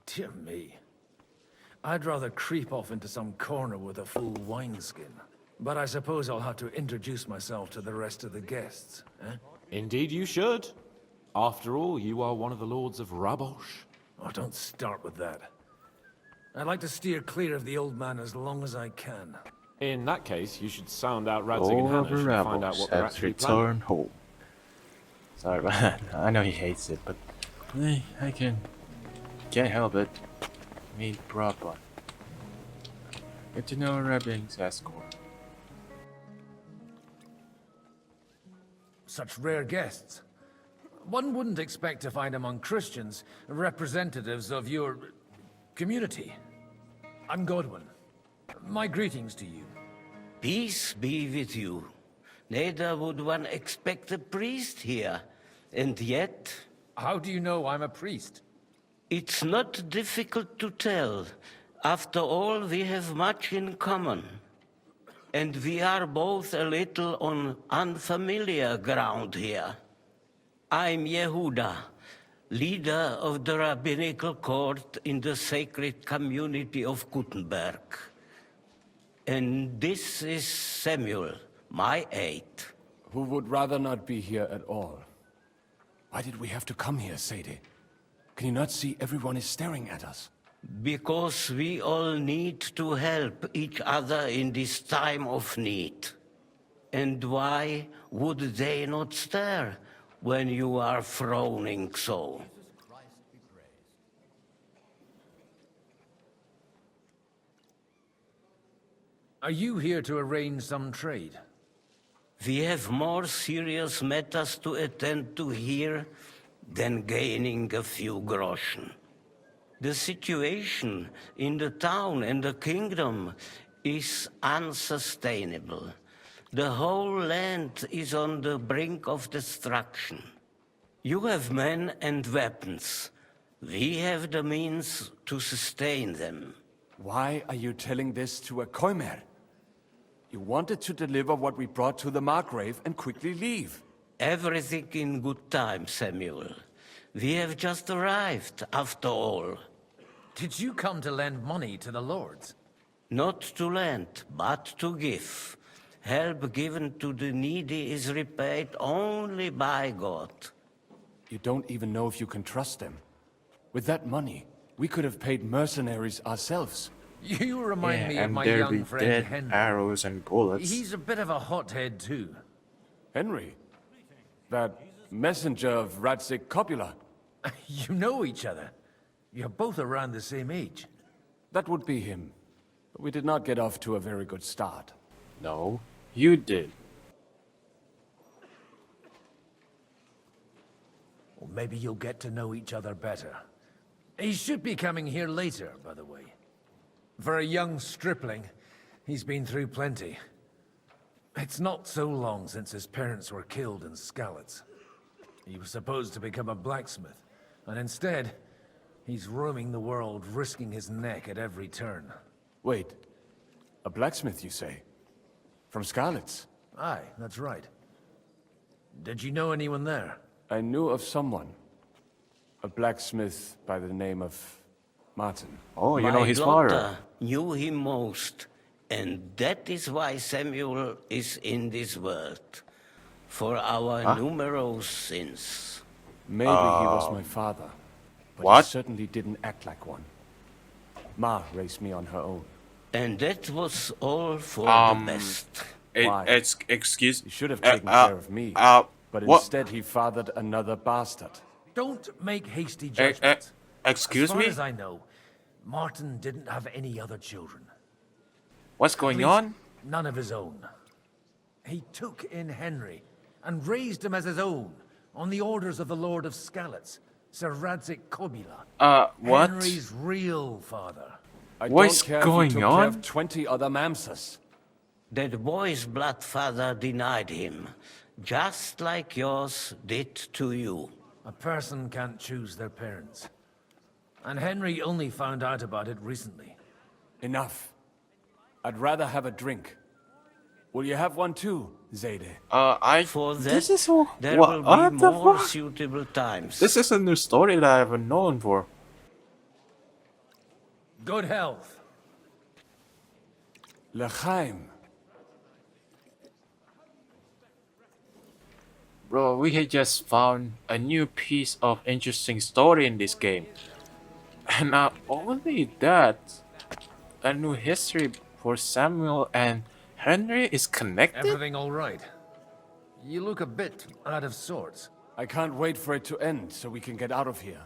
Dear me. I'd rather creep off into some corner with a full wineskin. But I suppose I'll have to introduce myself to the rest of the guests, eh? Indeed you should. After all, you are one of the lords of Rabosh. Oh, don't start with that. I'd like to steer clear of the old man as long as I can. In that case, you should sound out Radzig and All of the Hanush and find out rebels what they're have actually planning. returned home. Sorry about that. I know he hates it, but I can't help it. Meet Brabant. Get to know Rabbing's escort. Such rare guests. One wouldn't expect to find among Christians representatives of your community. I'm Godwin. My greetings to you. Peace be with you. Neither would one expect a priest here. And yet... How do you know I'm a priest? It's not difficult to tell. After all, we have much in common. And we are both a little on unfamiliar ground here. I'm Yehuda, leader of the rabbinical court in the sacred community of Kuttenberg. And this is Samuel, my aide. Who would rather not be here at all. Why did we have to come here, Sadie? Can you not see everyone is staring at us? Because we all need to help each other in this time of need. And why would they not stare when you are frowning so? Are you here to arrange some trade? We have more serious matters to attend to here than gaining a few groschen. The situation in the town and the kingdom is unsustainable. The whole land is on the brink of destruction. You have men and weapons. We have the means to sustain them. Why are you telling this to a Koimer? You wanted to deliver what we brought to the Margrave and quickly leave. Everything in good time, Samuel. We have just arrived, after all. Did you come to lend money to the lords? Not to lend, but to give. Help given to the needy is repaid only by God. You don't even know if you can trust them. With that money, we could have paid mercenaries ourselves. You remind me of and my there young be friend dead Henry. arrows and bullets. He's a bit of a hothead too. Henry? That messenger of Radzik Copula? You know each other. You're both around the same age. That would be him. But we did not get off to a very good start. No, you did. Well, maybe you'll get to know each other better. He should be coming here later, by the way. For a young stripling, he's been through plenty. It's not so long since his parents were killed in Skalitz. He was supposed to become a blacksmith, and instead, he's roaming the world, risking his neck at every turn. Wait, a blacksmith, you say? From Skalitz? Aye, that's right. Did you know anyone there? I knew of someone. A blacksmith by the name of Martin. Oh, you My know his daughter father. knew him most, and that is why Samuel is in this world. For our numerous sins. Maybe he was my father. But what? he certainly didn't act like one. Ma raised me on her own. And that was all for the best. Why? Excuse. He should have taken care of me. But what? instead he fathered another bastard. Don't make hasty judgments. Excuse as me? far as I know, Martin didn't have any other children. What's going on? None of his own. He took in Henry and raised him as his own on the orders of the Lord of Skalitz, Sir Radzik Kobila. What? Henry's real father. I What's don't care if going he took care on? of 20 other Mamsas. That boy's blood father denied him, just like yours did to you. A person can't choose their parents. And Henry only found out about it recently. Enough. I'd rather have a drink. Will you have one too, Zayde? For that, This is there what will be the more fuck? suitable times. This is a new story that I haven't known for. Good health. L'chaim. Bro, we had just found a new piece of interesting story in this game. And not only that, a new history for Samuel and Henry is connected? Everything all right? You look a bit out of sorts. I can't wait for it to end so we can get out of here.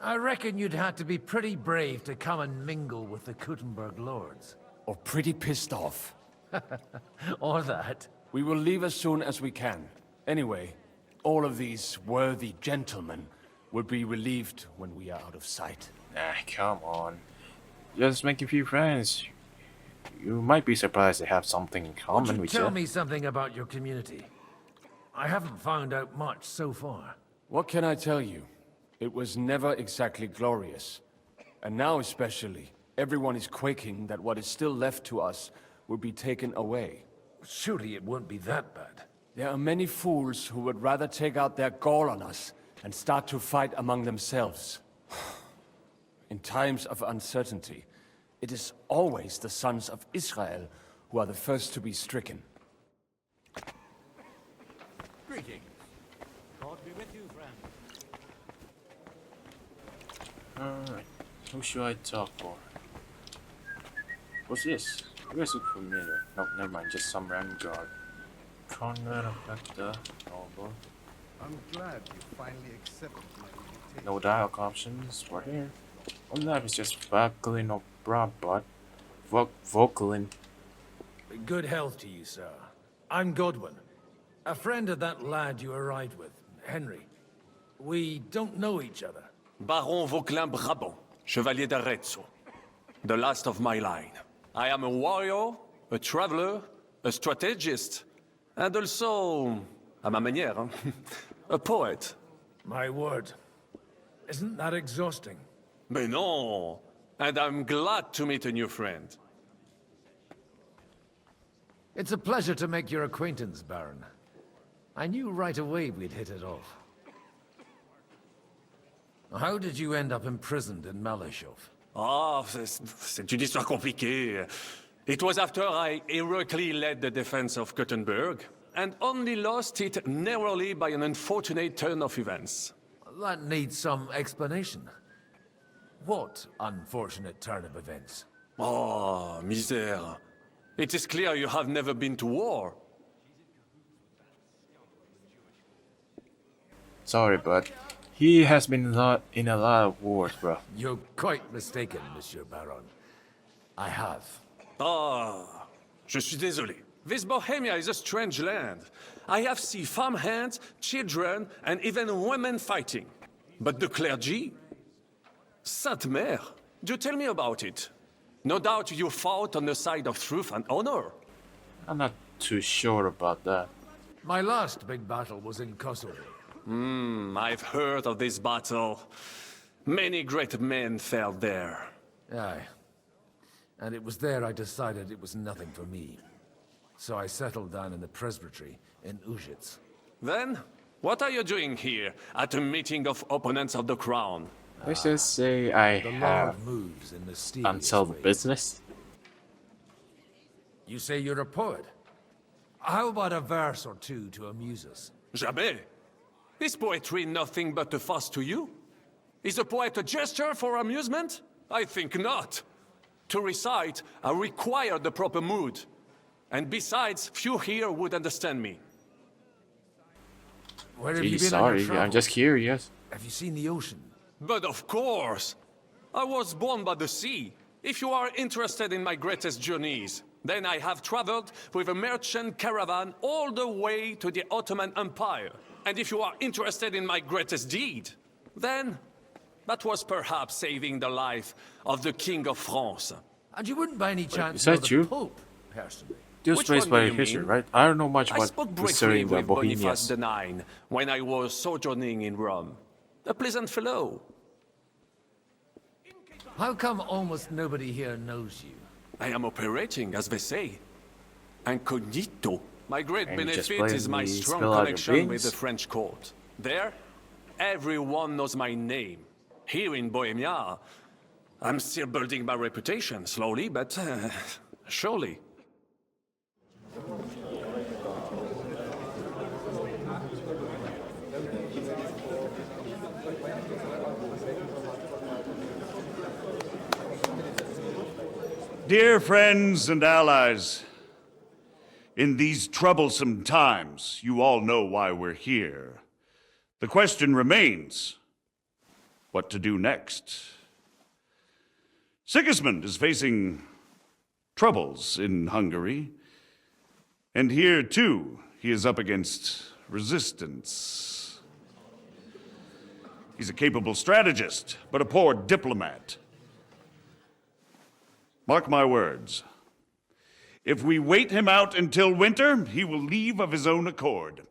I reckon you'd have to be pretty brave to come and mingle with the Kuttenberg lords. Or pretty pissed off. Or that. We will leave as soon as we can. Anyway, all of these worthy gentlemen will be relieved when we are out of sight. Nah, come on. Just make a few friends. You might be surprised they have something in common with you. Tell me something about your community. I haven't found out much so far. What can I tell you? It was never exactly glorious. And now especially, everyone is quaking that what is still left to us will be taken away. Surely it won't be that bad. There are many fools who would rather take out their gall on us and start to fight among themselves. In times of uncertainty, it is always the sons of Israel who are the first to be stricken. Greetings. God be with you, friend. Alright, who should I talk for? What's this? You guys look familiar. No, never mind, just some random guard. Conrad of Vector, Noble. I'm glad you finally accepted my invitation. No dialogue options, we're here. One life is just Vocalin or Brabant. Vocalin. Good health to you, sir. I'm Godwin. A friend of that lad you arrived with, Henry. We don't know each other. Baron Vauquelin Brabant, Chevalier d'Arezzo. The last of my line. I am a warrior, a traveler, a strategist, and also, à ma manière, a poet. My word. Isn't that exhausting? Mais non! And I'm glad to meet a new friend. It's a pleasure to make your acquaintance, Baron. I knew right away we'd hit it off. How did you end up imprisoned in Malashov? Ah, c'est une histoire compliquée. It was after I heroically led the defense of Gothenburg, and only lost it narrowly by an unfortunate turn of events. That needs some explanation. What unfortunate turn of events? Oh, misère. It is clear you have never been to war. Sorry, but he has been in a lot of wars, bro. You're quite mistaken, Monsieur Baron. I have. Ah, je suis désolé. This Bohemia is a strange land. I have seen farmhands, children, and even women fighting. But the clergy? Sainte Mère, do tell me about it. No doubt you fought on the side of truth and honor. I'm not too sure about that. My last big battle was in Kosovo. I've heard of this battle. Many great men fell there. Aye. And it was there I decided it was nothing for me. So I settled down in the presbytery in Ujits. Then, what are you doing here at a meeting of opponents of the crown? Let's just say I The have Lord moves in mysterious unsolved ways. business. You say you're a poet? How about a verse or two to amuse us? Jamais. Is poetry nothing but a fuss to you? Is a poet a gesture for amusement? I think not. To recite, I require the proper mood. And besides, few here would understand me. Where have Gee, you been on sorry, your travels? I'm just curious. Have you seen the ocean? But of course! I was born by the sea. If you are interested in my greatest journeys, then I have traveled with a merchant caravan all the way to the Ottoman Empire. And if you are interested in my greatest deed, then that was perhaps saving the life of the King of France. And you wouldn't by any chance is know that the you? Pope, personally? Just Which raised one by do you history, mean? right? I don't know much I about spoke concerning briefly the with Boniface Bohemians. IX when I was sojourning in Rome. A pleasant fellow. How come almost nobody here knows you? I am operating, as they say. Incognito. My great Can you just benefit is my plainly strong spell out your connection with wings? the French court. There, everyone knows my name. Here in Bohemia, I'm still building my reputation, slowly, but surely. Dear friends and allies, in these troublesome times, you all know why we're here. The question remains, what to do next? Sigismund is facing troubles in Hungary, and here, too, he is up against resistance. He's a capable strategist, but a poor diplomat. Mark my words. If we wait him out until winter, he will leave of his own accord.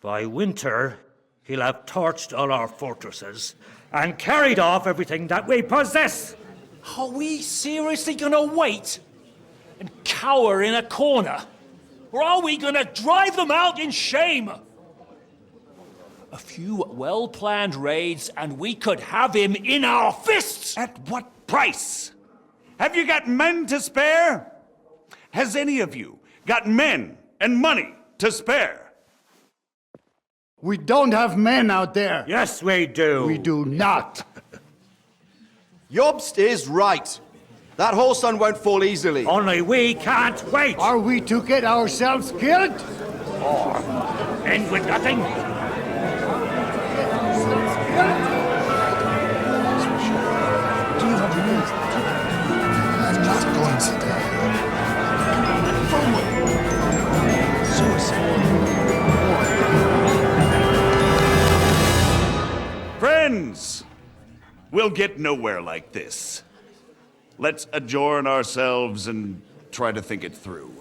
By winter, he'll have torched all our fortresses and carried off everything that we possess. Are we seriously gonna wait and cower in a corner? Or are we gonna drive them out in shame? A few well-planned raids and we could have him in our fists! At what price? Have you got men to spare? Has any of you got men and money to spare? We don't have men out there. Yes, we do. We do not. Jobst is right. That whole sun won't fall easily. Only we can't wait. Are we to get ourselves killed? Or end with nothing? I'm not going to die. Friends, we'll get nowhere like this. Let's adjourn ourselves and try to think it through.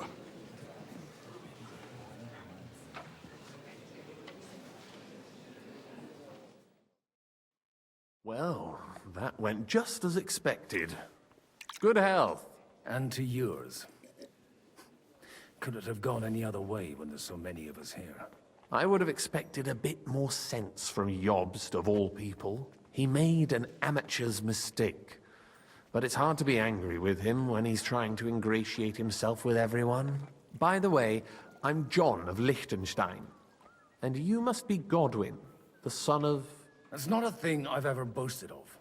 Well, that went just as expected. Good health. And to yours. Could it have gone any other way when there's so many of us here? I would have expected a bit more sense from Jobst, of all people. He made an amateur's mistake. But it's hard to be angry with him when he's trying to ingratiate himself with everyone. By the way, I'm John of Liechtenstein. And you must be Godwin, the son of... That's not a thing I've ever boasted of.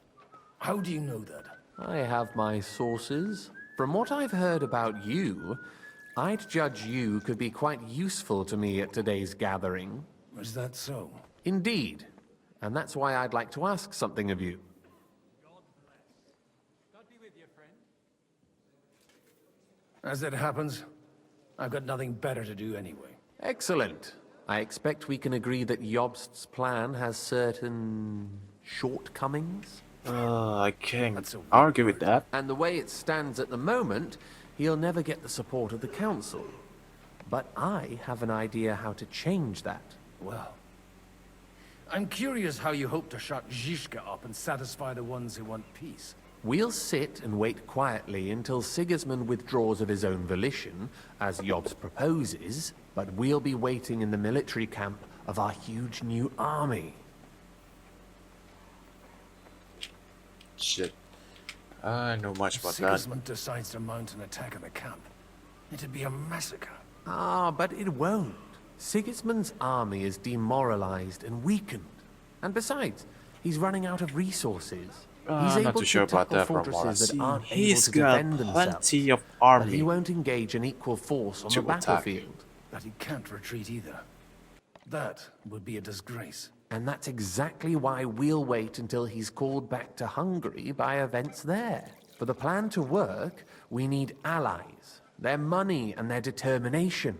How do you know that? I have my sources. From what I've heard about you, I'd judge you could be quite useful to me at today's gathering. Is that so? Indeed. And that's why I'd like to ask something of you. As it happens, I've got nothing better to do anyway. Excellent. I expect we can agree that Jobst's plan has certain shortcomings? I can't argue with that. And the way it stands at the moment, he'll never get the support of the council. But I have an idea how to change that. Well, I'm curious how you hope to shut Zizka up and satisfy the ones who want peace. We'll sit and wait quietly until Sigismund withdraws of his own volition, as Jobst proposes, but we'll be waiting in the military camp of our huge new army. Shit. I know much about that. Sigismund decides to mount an attack on the camp. It'd be a massacre. Ah, but it won't. Sigismund's army is demoralized and weakened. And besides, he's running out of resources. He's I'm able not too sure to about tackle that from what I fortresses that see. aren't He's able to got defend plenty themselves. of army But he won't engage an equal force on to the attack. battlefield. But he can't retreat either. That would be a disgrace. And that's exactly why we'll wait until he's called back to Hungary by events there. For the plan to work, we need allies, their money and their determination.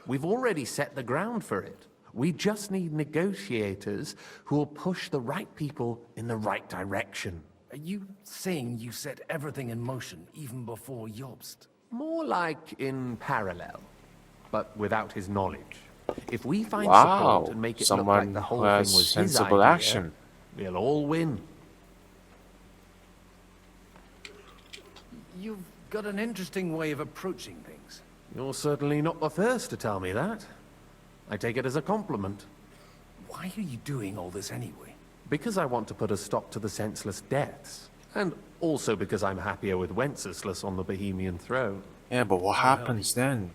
We've already set the ground for it. We just need negotiators who will push the right people in the right direction. Are you saying you set everything in motion even before Jobst? More like in parallel, but without his knowledge. If we find Wow, support and make it someone look like the whole who thing has was his sensible idea, action. we'll all win. You've got an interesting way of approaching things. You're certainly not the first to tell me that. I take it as a compliment. Why are you doing all this anyway? Because I want to put a stop to the senseless deaths. And also because I'm happier with Wenceslas on the Bohemian throne. Yeah, but what happens then?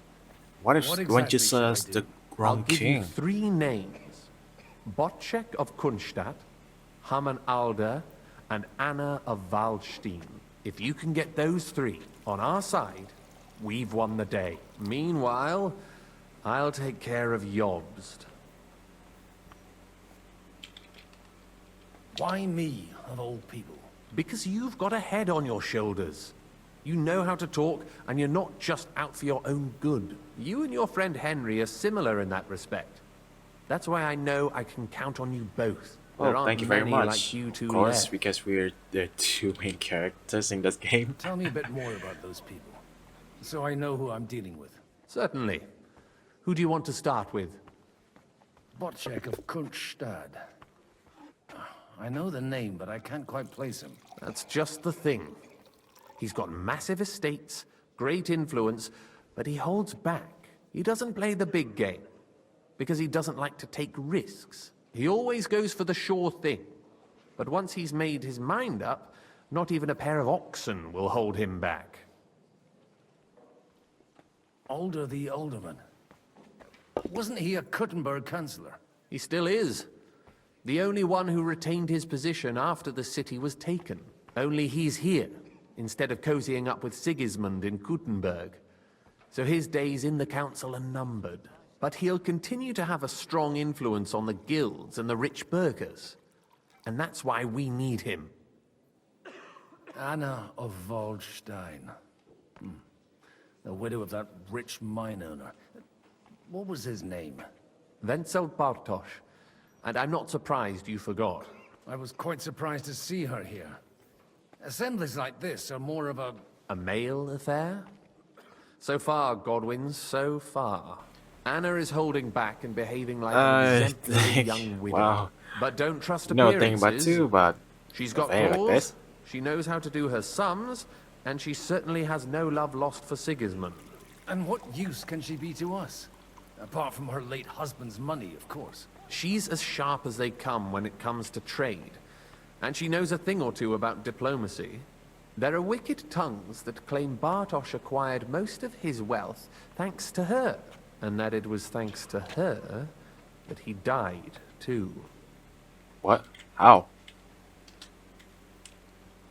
What if What Wenceslas exactly the I'll wrong give you king? 3 names. Botchek of Kunstadt, Haman Alder, and Anna of Waldstein. If you can get those 3 on our side, we've won the day. Meanwhile, I'll take care of Jobst. Why me, of all people? Because you've got a head on your shoulders. You know how to talk, and you're not just out for your own good. You and your friend Henry are similar in that respect. That's why I know I can count on you both. There Well, aren't thank you very many much. like you two Of course, left. because we're the 2 main characters in this game. Tell me a bit more about those people, so I know who I'm dealing with. Certainly. Who do you want to start with? Botchek of Kunststadt. I know the name, but I can't quite place him. That's just the thing. He's got massive estates, great influence, but he holds back. He doesn't play the big game, because he doesn't like to take risks. He always goes for the sure thing. But once he's made his mind up, not even a pair of oxen will hold him back. Alder the Alderman. Wasn't he a Kuttenberg councillor? He still is. The only one who retained his position after the city was taken. Only he's here, instead of cozying up with Sigismund in Kuttenberg. So his days in the council are numbered. But he'll continue to have a strong influence on the guilds and the rich burghers. And that's why we need him. Anna of Waldstein. The widow of that rich mine owner. What was his name? Wenzel Bartosz. And I'm not surprised you forgot. I was quite surprised to see her here. Assemblies like this are more of a male affair? So far, Godwin, so far. Anna is holding back and behaving like an exemplary young widow. Wow. But don't trust No appearances. thing but 2, but She's got Hey, like claws, this. she knows how to do her sums, and she certainly has no love lost for Sigismund. And what use can she be to us? Apart from her late husband's money, of course. She's as sharp as they come when it comes to trade, and she knows a thing or two about diplomacy. There are wicked tongues that claim Bartosz acquired most of his wealth thanks to her, and that it was thanks to her that he died, too. What? How?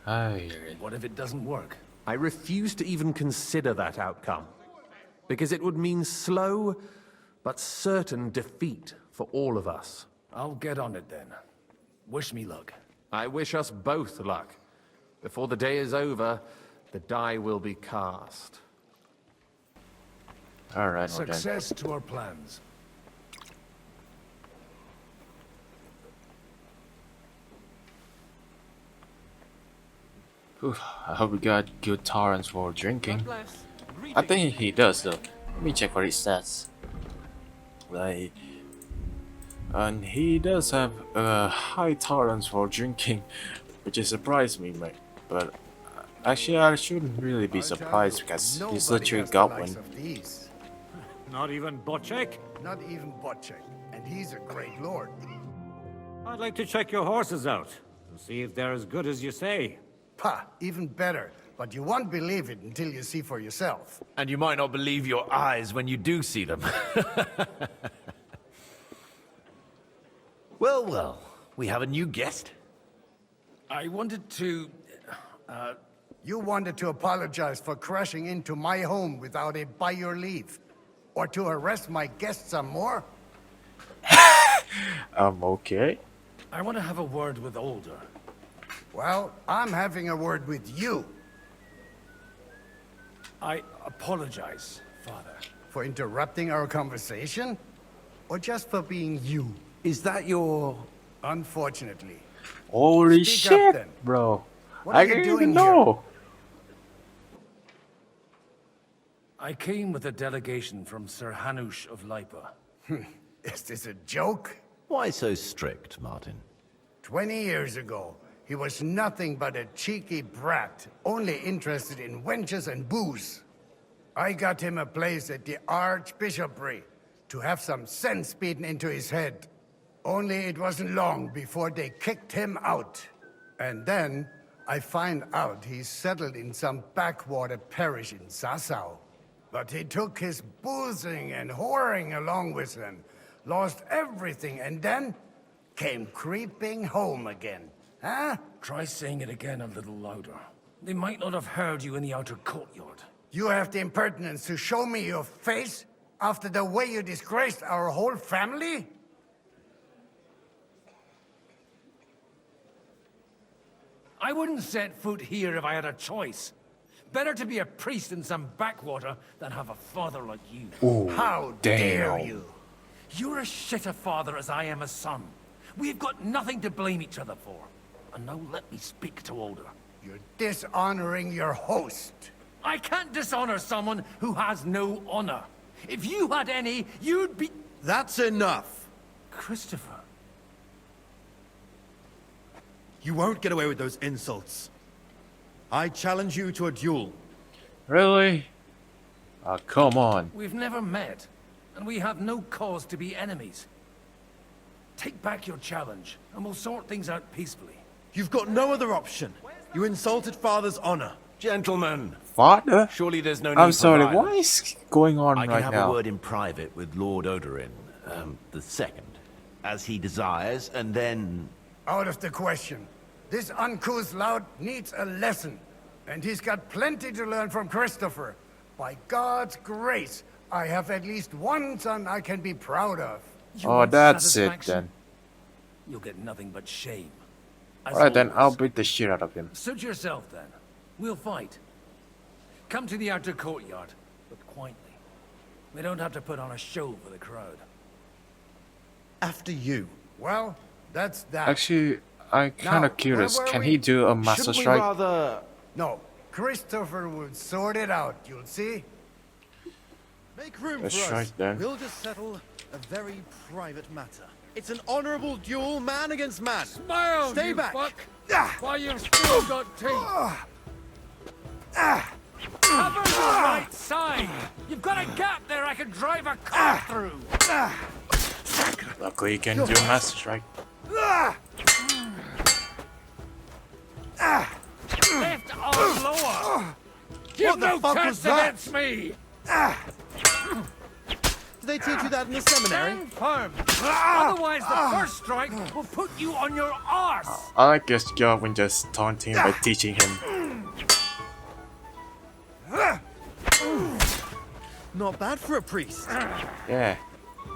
Aye. What if it doesn't work? I refuse to even consider that outcome, because it would mean slow but certain defeat for all of us. I'll get on it then. Wish me luck. I wish us both luck. Before the day is over, the die will be cast. All right. Well then. Success to our plans. Oof, I hope we got good torrents for drinking. I think he does though. Let me check what it says. Like, and he does have a high tolerance for drinking, which is surprised me, mate. But actually, I shouldn't really be surprised because he's literally got one. Not even Bocek? Not even Bocek, and he's a great lord. I'd like to check your horses out and see if they're as good as you say. Pah, even better. But you won't believe it until you see for yourself. And you might not believe your eyes when you do see them. Well, well, we have a new guest. I wanted to... You wanted to apologize for crashing into my home without it by your leave. Or to arrest my guests some more? Okay. I want to have a word with Older. Well, I'm having a word with you. I apologize, Father. For interrupting our conversation? Or just for being you? Is that your... Unfortunately. Holy Speak up, shit, then. bro. What I are you didn't doing even know. I came with a delegation from Sir Hanush of Lipa. Is this a joke? Why so strict, Martin? 20 years ago, he was nothing but a cheeky brat, only interested in wenches and booze. I got him a place at the Archbishopry to have some sense beaten into his head. Only it wasn't long before they kicked him out. And then I find out he's settled in some backwater parish in Sassau. But he took his boozing and whoring along with him, lost everything, and then came creeping home again. Huh? Try saying it again a little louder. They might not have heard you in the outer courtyard. You have the impertinence to show me your face after the way you disgraced our whole family? I wouldn't set foot here if I had a choice. Better to be a priest in some backwater than have a father like you. Ooh, How damn. dare you? You're as shit a father as I am a son. We've got nothing to blame each other for. And now let me speak to Older. You're dishonoring your host. I can't dishonor someone who has no honor. If you had any, you'd be... That's enough. Christopher. You won't get away with those insults. I challenge you to a duel. Really? Come on. We've never met, and we have no cause to be enemies. Take back your challenge, and we'll sort things out peacefully. You've got no other option. You insulted Father's honor. Gentlemen. Father? Surely there's no need I'm for sorry, violence. what is going on I can right have now? a word in private with Lord Odorin, the second, as he desires, and then... Out of the question. This uncouth lout needs a lesson. And he's got plenty to learn from Christopher. By God's grace, I have at least one son I can be proud of. Oh, that's it then. You'll get nothing but shame. Alright then, I'll beat the shit out of him. Suit yourself then. We'll fight. Come to the outer courtyard, but quietly. We don't have to put on a show for the crowd. After you. Well, that's that. Actually, I'm kind Now, of curious. where were Can we? he do a master Shouldn't we strike? rather... No, Christopher will sort it out, you'll see. Make room Let's for try us. it then. We'll just settle a very private matter. It's an honorable duel, man against man. Smile, Stay you back. fuck! While you've still got teeth. Cover the right side! You've got a gap there I can drive a car through! Luckily, you can do Master Strike. Left arm lower! You've no chance against me! Did they teach you that in the seminary? Stand firm! Otherwise the first strike will put you on your arse! I like this job when just taunting by teaching him. Not bad for a priest. Yeah,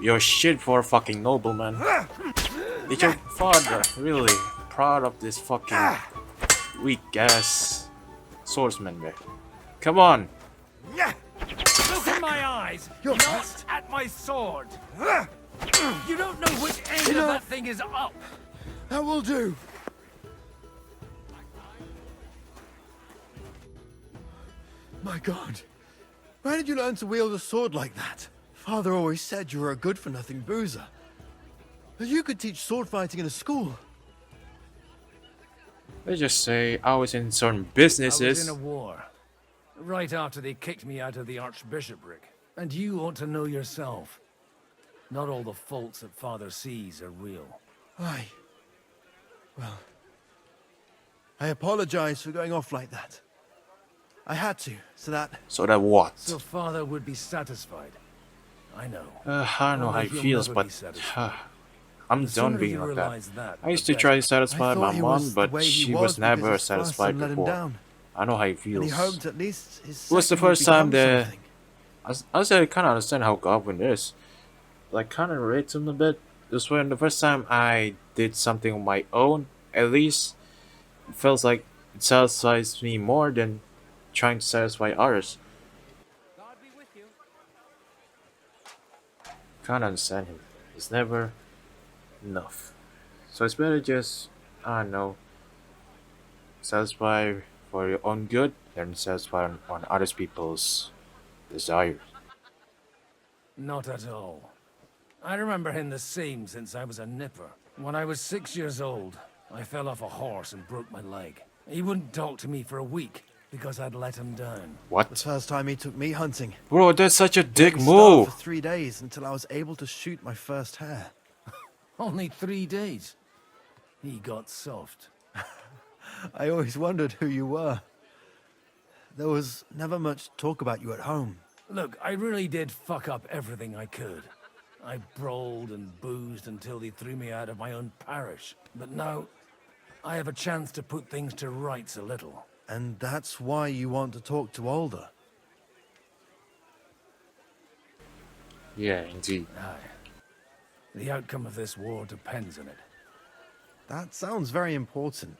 you're shit for a fucking nobleman. Is your father really proud of this fucking weak ass swordsman there? Come on! Look in my eyes! You're not at my sword! You don't know which end of that thing is up! That will do. My God. Where did you learn to wield a sword like that? Father always said you were a good-for-nothing boozer. That you could teach sword fighting in a school. Let's just say I was in certain I was businesses. in a war. Right after they kicked me out of the archbishopric. And you ought to know yourself. Not all the faults that Father sees are real. Aye. Well, I apologize for going off like that. I had to, so that... So that what? So Father would be satisfied. I know. I don't know how he He'll feels, never be but satisfied. I'm The done sooner being you like realize that. that, I used the to try to better. satisfy I my thought he mom, was the but way he she was was because never his fuss satisfied and let him before. down. I know how he And feels. he hoped at least his It was the second would first time become that something. I said I kind of understand how Goblin is. Like, kind of relate to him a bit. This when the first time I did something on my own, at least it feels like it satisfies me more than trying to satisfy others. Can't understand him. It's never enough. So it's better just, I don't know, satisfy for your own good than satisfy on other people's desires. Not at all. I remember him the same since I was a nipper. When I was 6 years old, I fell off a horse and broke my leg. He wouldn't talk to me for a week because I'd let him down. What? The first time he took me hunting. Bro, that's such a dick We starved move. for 3 days until I was able to shoot my first hare. Only 3 days. He got soft. I always wondered who you were. There was never much talk about you at home. Look, I really did fuck up everything I could. I brawled and boozed until they threw me out of my own parish. But now, I have a chance to put things to rights a little. And that's why you want to talk to Alder. Yeah, indeed. Aye. The outcome of this war depends on it. That sounds very important,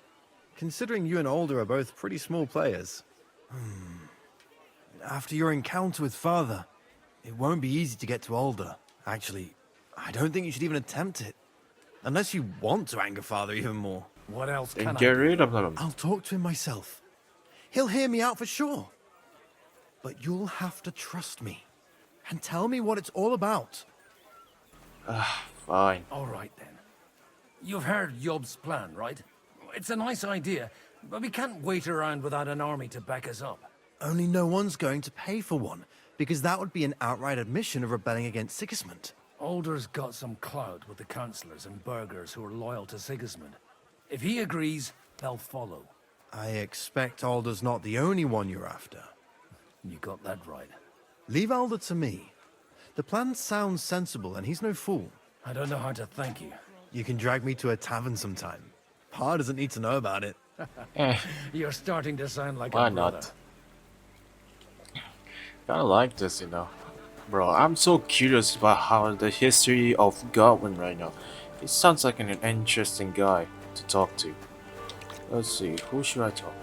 considering you and Alder are both pretty small players. After your encounter with Father, it won't be easy to get to Alder. Actually, I don't think you should even attempt it. Unless you want to anger Father even more. What else Then can I get do? rid of them. I'll talk to him myself. He'll hear me out for sure. But you'll have to trust me. And tell me what it's all about. Fine. All right, then. You've heard Yob's plan, right? It's a nice idea, but we can't wait around without an army to back us up. Only no one's going to pay for one, because that would be an outright admission of rebelling against Sigismund. Alder's got some clout with the councillors and burghers who are loyal to Sigismund. If he agrees, they'll follow. I expect Alder's not the only one you're after. You got that right. Leave Alder to me. The plan sounds sensible, and he's no fool. I don't know how to thank you. You can drag me to a tavern sometime. Pa doesn't need to know about it. You're starting to sound like Why a brother. not? Kinda like this, you know. Bro, I'm so curious about how the history of Godwin right now. He sounds like an interesting guy to talk to. Let's see, who should I talk?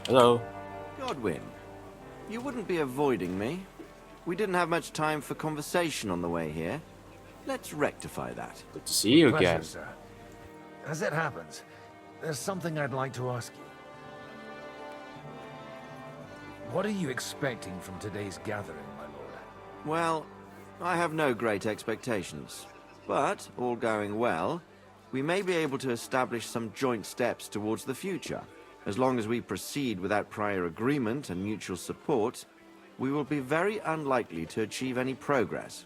Hello? Godwin, you wouldn't be avoiding me. We didn't have much time for conversation on the way here. Let's rectify that. Good to see you Pleasure, again. sir. As it happens, there's something I'd like to ask you. What are you expecting from today's gathering, my lord? Well, I have no great expectations. But, all going well, we may be able to establish some joint steps towards the future. As long as we proceed without prior agreement and mutual support, we will be very unlikely to achieve any progress.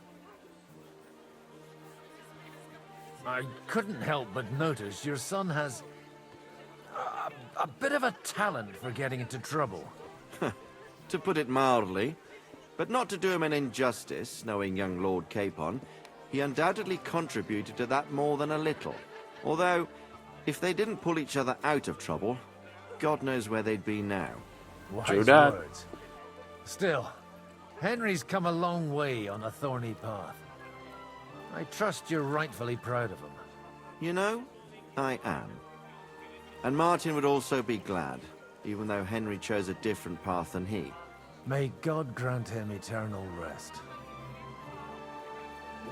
I couldn't help but notice your son has a bit of a talent for getting into trouble. To put it mildly, but not to do him an injustice, knowing young Lord Capon, he undoubtedly contributed to that more than a little. Although, if they didn't pull each other out of trouble, God knows where they'd be now. Wise words. Still, Henry's come a long way on a thorny path. I trust you're rightfully proud of him. You know, I am. And Martin would also be glad, even though Henry chose a different path than he. May God grant him eternal rest.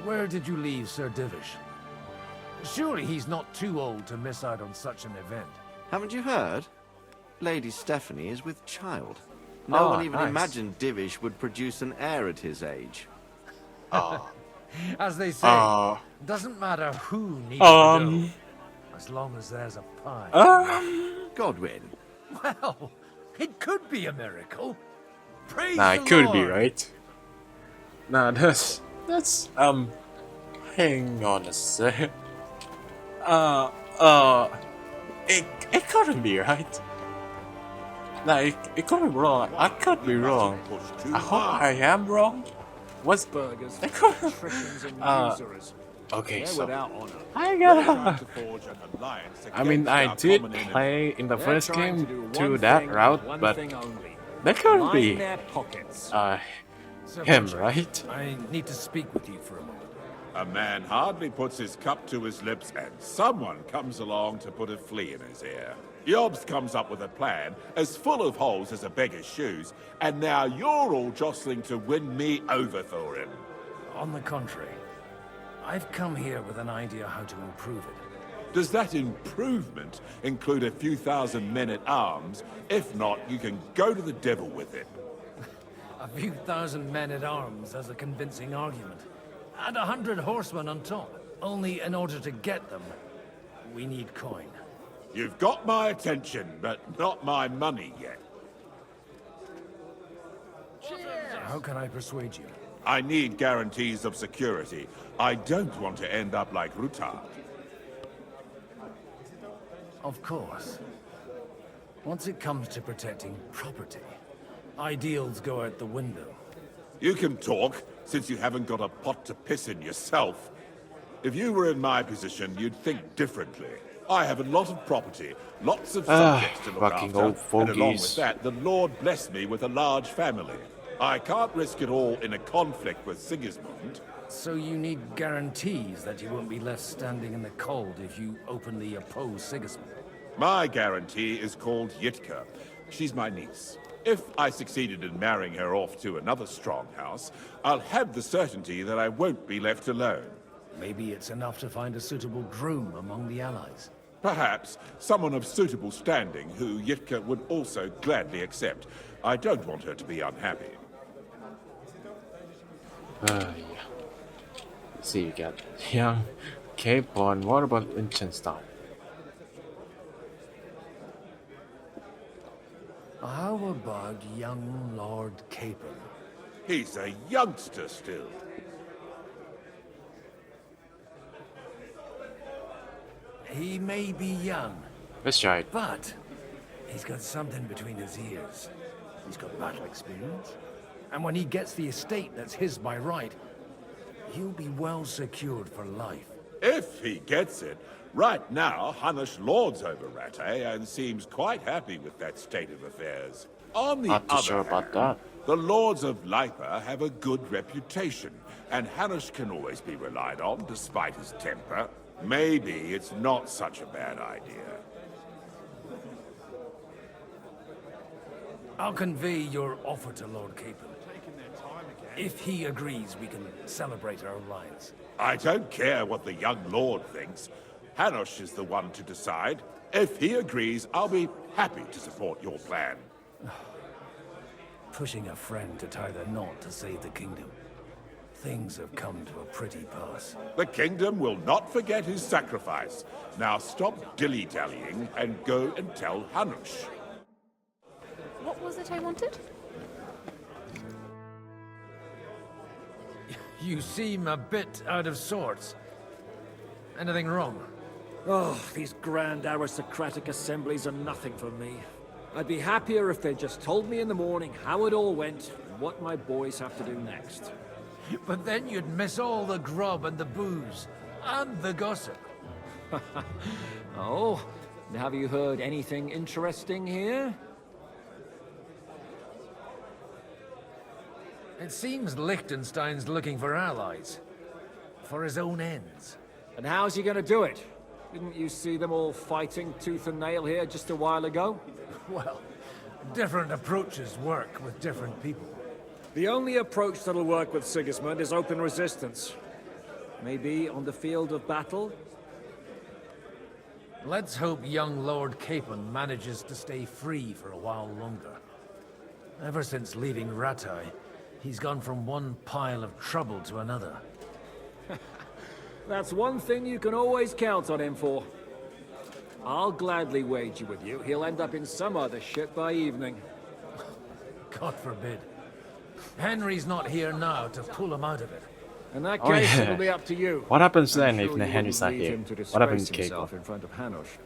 Where did you leave Sir Divish? Surely he's not too old to miss out on such an event. Haven't you heard? Lady Stephanie is with child. No one even imagined Divish would produce an heir at his age. As they say, doesn't matter who needs the dough, as long as there's a pie. Godwin. Well, it could be a miracle. Praise Nah, the it could Lord. be, right? Nah, that's hang on a sec. It couldn't be, right? Nah, it could be wrong. I could be wrong. I hope I am wrong. What's burgers, it could, okay, so I gotta. I mean, I did play in the first game to that route, but that could be him, right? I need to speak with you for a moment. A man hardly puts his cup to his lips and someone comes along to put a flea in his ear. Yobs comes up with a plan as full of holes as a beggar's shoes, and now you're all jostling to win me over for him. On the contrary, I've come here with an idea how to improve it. Does that improvement include a few thousand men-at-arms? If not, you can go to the devil with it. A few thousand men-at-arms as a convincing argument. And 100 horsemen on top. Only in order to get them, we need coin. You've got my attention, but not my money yet. How can I persuade you? I need guarantees of security. I don't want to end up like Rutard. Of course. Once it comes to protecting property, ideals go out the window. You can talk, since you haven't got a pot to piss in yourself. If you were in my position, you'd think differently. I have a lot of property, lots of subjects to look fucking after, old and along fogies. with that, the Lord blessed me with a large family. I can't risk it all in a conflict with Sigismund. So you need guarantees that you won't be left standing in the cold if you openly oppose Sigismund. My guarantee is called Yitka. She's my niece. If I succeeded in marrying her off to another strong house, I'll have the certainty that I won't be left alone. Maybe it's enough to find a suitable groom among the allies. Perhaps someone of suitable standing who Yitka would also gladly accept. I don't want her to be unhappy. Yeah. See, you got young Capon. What about Liechtenstein? How about young Lord Capon? He's a youngster still. He may be young, That's right. but he's got something between his ears. He's got battle experience. And when he gets the estate that's his by right, he'll be well secured for life. If he gets it. Right now, Hanush lords over Rattay and seems quite happy with that state of affairs. On the Not too other sure about hand, that. the lords of Lipa have a good reputation, and Hanush can always be relied on despite his temper. Maybe it's not such a bad idea. I'll convey your offer to Lord Capon. If he agrees, we can celebrate our alliance. I don't care what the young lord thinks. Hanush is the one to decide. If he agrees, I'll be happy to support your plan. Pushing a friend to tie the knot to save the kingdom. Things have come to a pretty pass. The kingdom will not forget his sacrifice. Now stop dilly-dallying and go and tell Hanush. What was it I wanted? You seem a bit out of sorts. Anything wrong? Oh, these grand aristocratic assemblies are nothing for me. I'd be happier if they just told me in the morning how it all went and what my boys have to do next. But then you'd miss all the grub and the booze, and the gossip. Oh, have you heard anything interesting here? It seems Liechtenstein's looking for allies. For his own ends. And how's he gonna do it? Didn't you see them all fighting tooth and nail here just a while ago? Well, different approaches work with different people. The only approach that'll work with Sigismund is open resistance. Maybe on the field of battle? Let's hope young Lord Capon manages to stay free for a while longer. Ever since leaving Rattay, he's gone from one pile of trouble to another. That's one thing you can always count on him for. I'll gladly wager with you he'll end up in some other shit by evening. God forbid. Henry's not here now to pull him out of it. In that Oh, case, yeah. it'll be up to you. What happens I'm then sure if you Henry's not wouldn't leave here? him to What happens to disgrace himself Capon? in front of Hanush?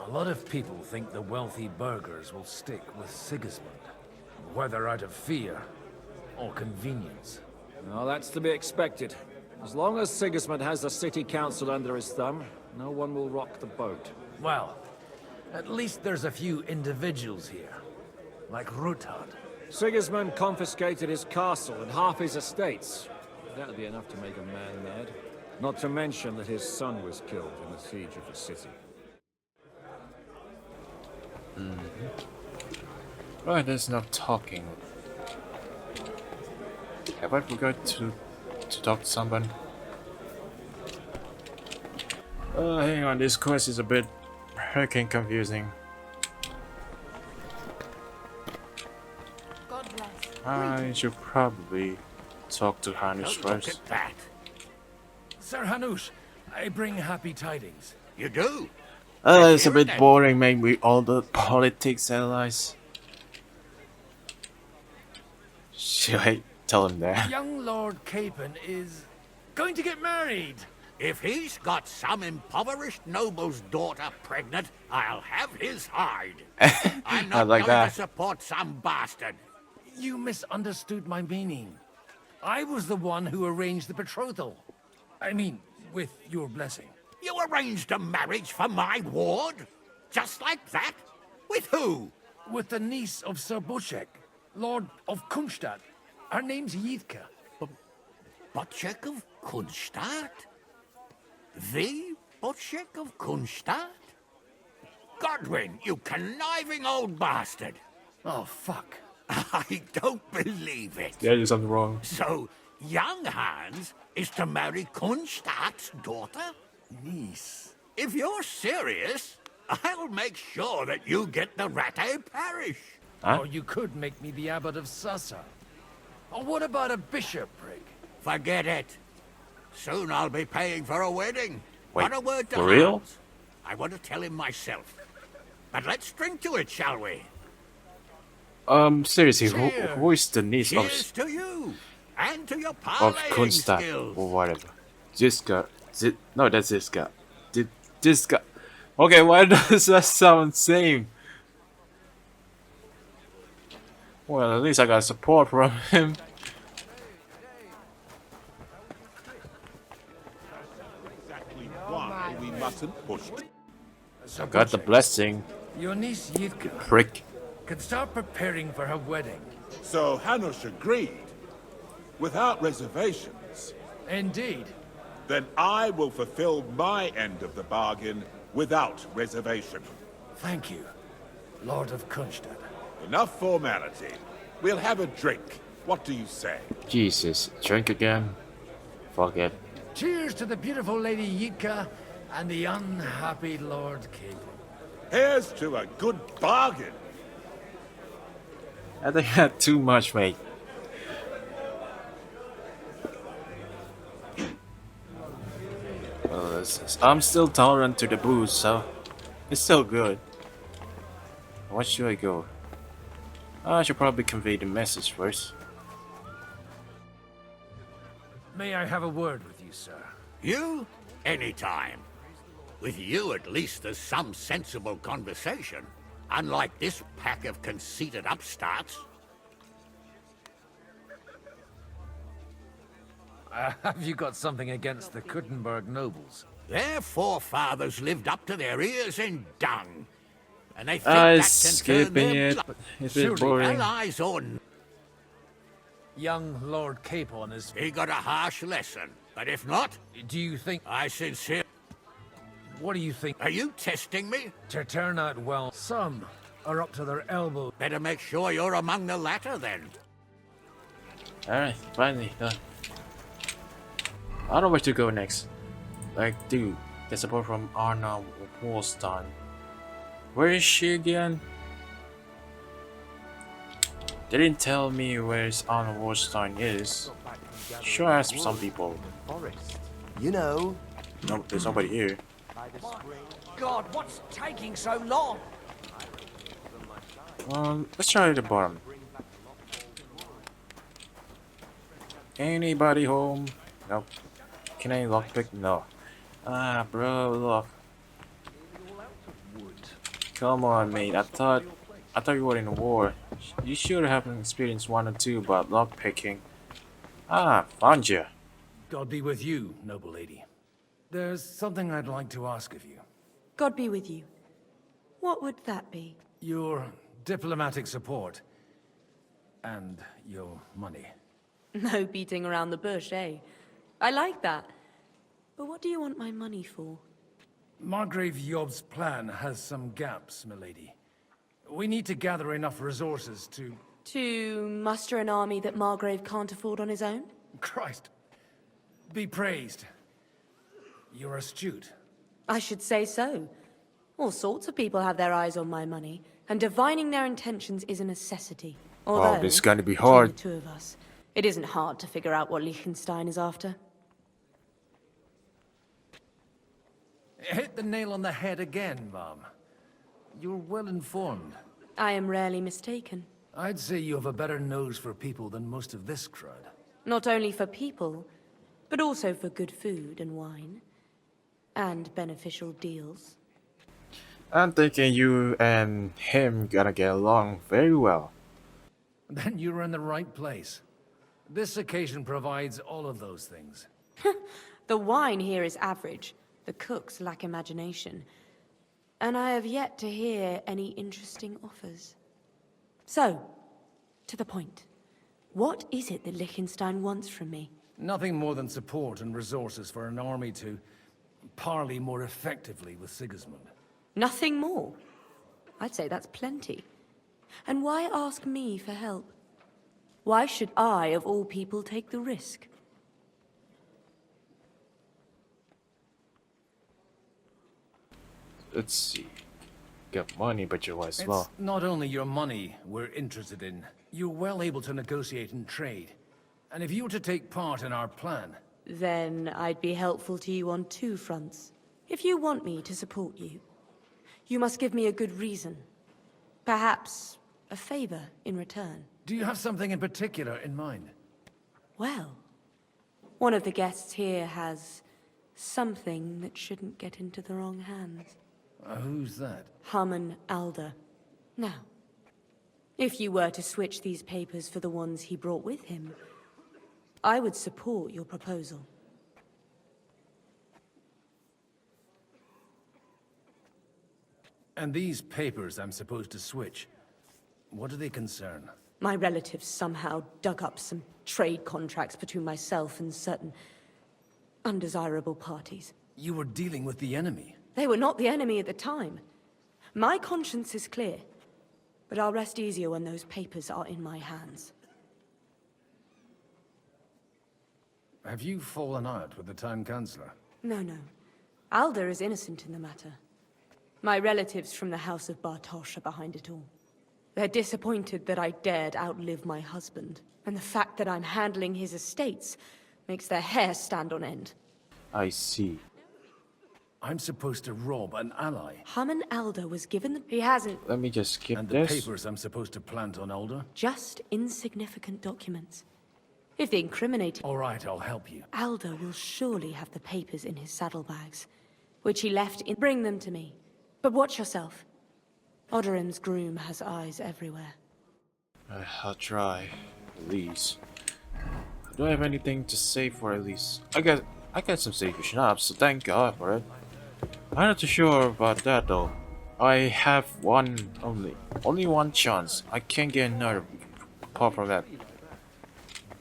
A lot of people think the wealthy burghers will stick with Sigismund, whether out of fear or convenience. No, that's to be expected. As long as Sigismund has the city council under his thumb, no one will rock the boat. Well, at least there's a few individuals here, like Ruthard. Sigismund confiscated his castle and half his estates. That'll be enough to make a man mad. Not to mention that his son was killed in the siege of the city. Right, there's no talking. Have I forgot to talk to someone? Hang on, this quest is a bit freaking confusing. God bless. I should probably talk to Hanush first. that. Sir Hanush, I bring happy tidings. You do? It's a bit boring, man, with all the politics analyzed. Should I tell him that? Young Lord Capon is going to get married. If he's got some impoverished noble's daughter pregnant, I'll have his hide. I'm not like going that. to support some bastard. You misunderstood my meaning. I was the one who arranged the betrothal. I mean, with your blessing. You arranged a marriage for my ward? Just like that? With who? With the niece of Sir Boschek, Lord of Kunstadt. Her name's Yiedke. Boschek of Kunstadt? The Boschek of Kunstadt? Godwin, you conniving old bastard! Oh, fuck. I don't believe it. Yeah, there's something wrong. So, young Hans is to marry Kunstadt's daughter? Niece. If you're serious, I'll make sure that you get the Rattay parish. Huh? Or you could make me the abbot of Sassa. Or what about a bishopric? Forget it. Soon I'll be paying for a wedding. Wait, Not a word to for real? Hans. I want to tell him myself. But let's drink to it, shall we? Seriously, Cheers. who is the niece Cheers to you and to your of parlaying Kunstadt skills. or whatever? Ziska. No, that's Ziska. Ziska. Okay, why does that sound same? Well, at least I got support from him. Exactly why we mustn't push. Sir Got the Boschek, blessing. your niece Yiedke Prick. can start preparing for her wedding. So Hanush agreed, without reservations. Indeed. Then I will fulfill my end of the bargain without reservation. Thank you, Lord of Kunstadt. Enough formality. We'll have a drink. What do you say? Jesus, drink again? Fuck it. Cheers to the beautiful Lady Yiedke and the unhappy Lord Capon. Here's to a good bargain. I think I had too much, mate. I'm still tolerant to the booze, so it's still good. Where should I go? I should probably convey the message first. May I have a word with you, sir? You? Anytime. With you, at least, there's some sensible conversation. Unlike this pack of conceited upstarts. Have you got something against the Kuttenberg nobles? Their forefathers lived up to their ears in dung. And they think that can turn Skipping their it. blood. It's a bit Surely boring. allies or Young Lord Capon is... He got a harsh lesson. But if not... Do you think... I sincerely... What do you think? Are you testing me? To turn out well, some are up to their elbow. Better make sure you're among the latter, then. Alright, finally done. I don't know where to go next. Like, dude, get support from Arna Wolstein. Where is she again? They didn't tell me where Arna Wolstein is. Sure asked some people. You know. No, there's nobody here. God, what's taking so long? Let's try the bottom. Anybody home? Nope. Can I lockpick? No. Ah, bro, look. Come on, mate. I thought you were in a war. You should have experienced one or two about lockpicking. Ah, found you. God be with you, noble lady. There's something I'd like to ask of you. God be with you. What would that be? Your diplomatic support. And your money. No beating around the bush, eh? I like that. But what do you want my money for? Margrave Yob's plan has some gaps, milady. We need to gather enough resources to... To muster an army that Margrave can't afford on his own? Christ. Be praised. You're astute. I should say so. All sorts of people have their eyes on my money, and divining their intentions is a necessity. Although, this is gonna be between hard. the two of us, it isn't hard to figure out what Liechtenstein is after. Hit the nail on the head again, Mom. You're well informed. I am rarely mistaken. I'd say you have a better nose for people than most of this crowd. Not only for people, but also for good food and wine. And beneficial deals. I'm thinking you and him gonna get along very well. Then you're in the right place. This occasion provides all of those things. The wine here is average. The cooks lack imagination. And I have yet to hear any interesting offers. So, to the point. What is it that Liechtenstein wants from me? Nothing more than support and resources for an army to parley more effectively with Sigismund. Nothing more? I'd say that's plenty. And why ask me for help? Why should I, of all people, take the risk? Let's see. Got money, but you're wise as It's well. not only your money we're interested in. You're well able to negotiate and trade. And if you were to take part in our plan... Then I'd be helpful to you on two fronts. If you want me to support you, you must give me a good reason. Perhaps a favor in return. Do you have something in particular in mind? Well, one of the guests here has something that shouldn't get into the wrong hands. Who's that? Harmon Alder. Now, if you were to switch these papers for the ones he brought with him, I would support your proposal. And these papers I'm supposed to switch, what do they concern? My relatives somehow dug up some trade contracts between myself and certain undesirable parties. You were dealing with the enemy. They were not the enemy at the time. My conscience is clear, but I'll rest easier when those papers are in my hands. Have you fallen out with the town councillor? No. Alder is innocent in the matter. My relatives from the House of Bartosz are behind it all. They're disappointed that I dared outlive my husband, and the fact that I'm handling his estates makes their hair stand on end. I see. I'm supposed to rob an ally. Haman Elder was given the... He hasn't. Let me just skip And the this. papers I'm supposed to plant on Elder? Just insignificant documents. If they incriminate... All right, I'll help you. Aldo will surely have the papers in his saddlebags, which he left in... Bring them to me. But watch yourself. Odorin's groom has eyes everywhere. I'll try. Elise. Do I have anything to say for Elise? I got some savory schnapps, so thank God for it. I'm not too sure about that though. I have only one chance. I can't get another apart from that.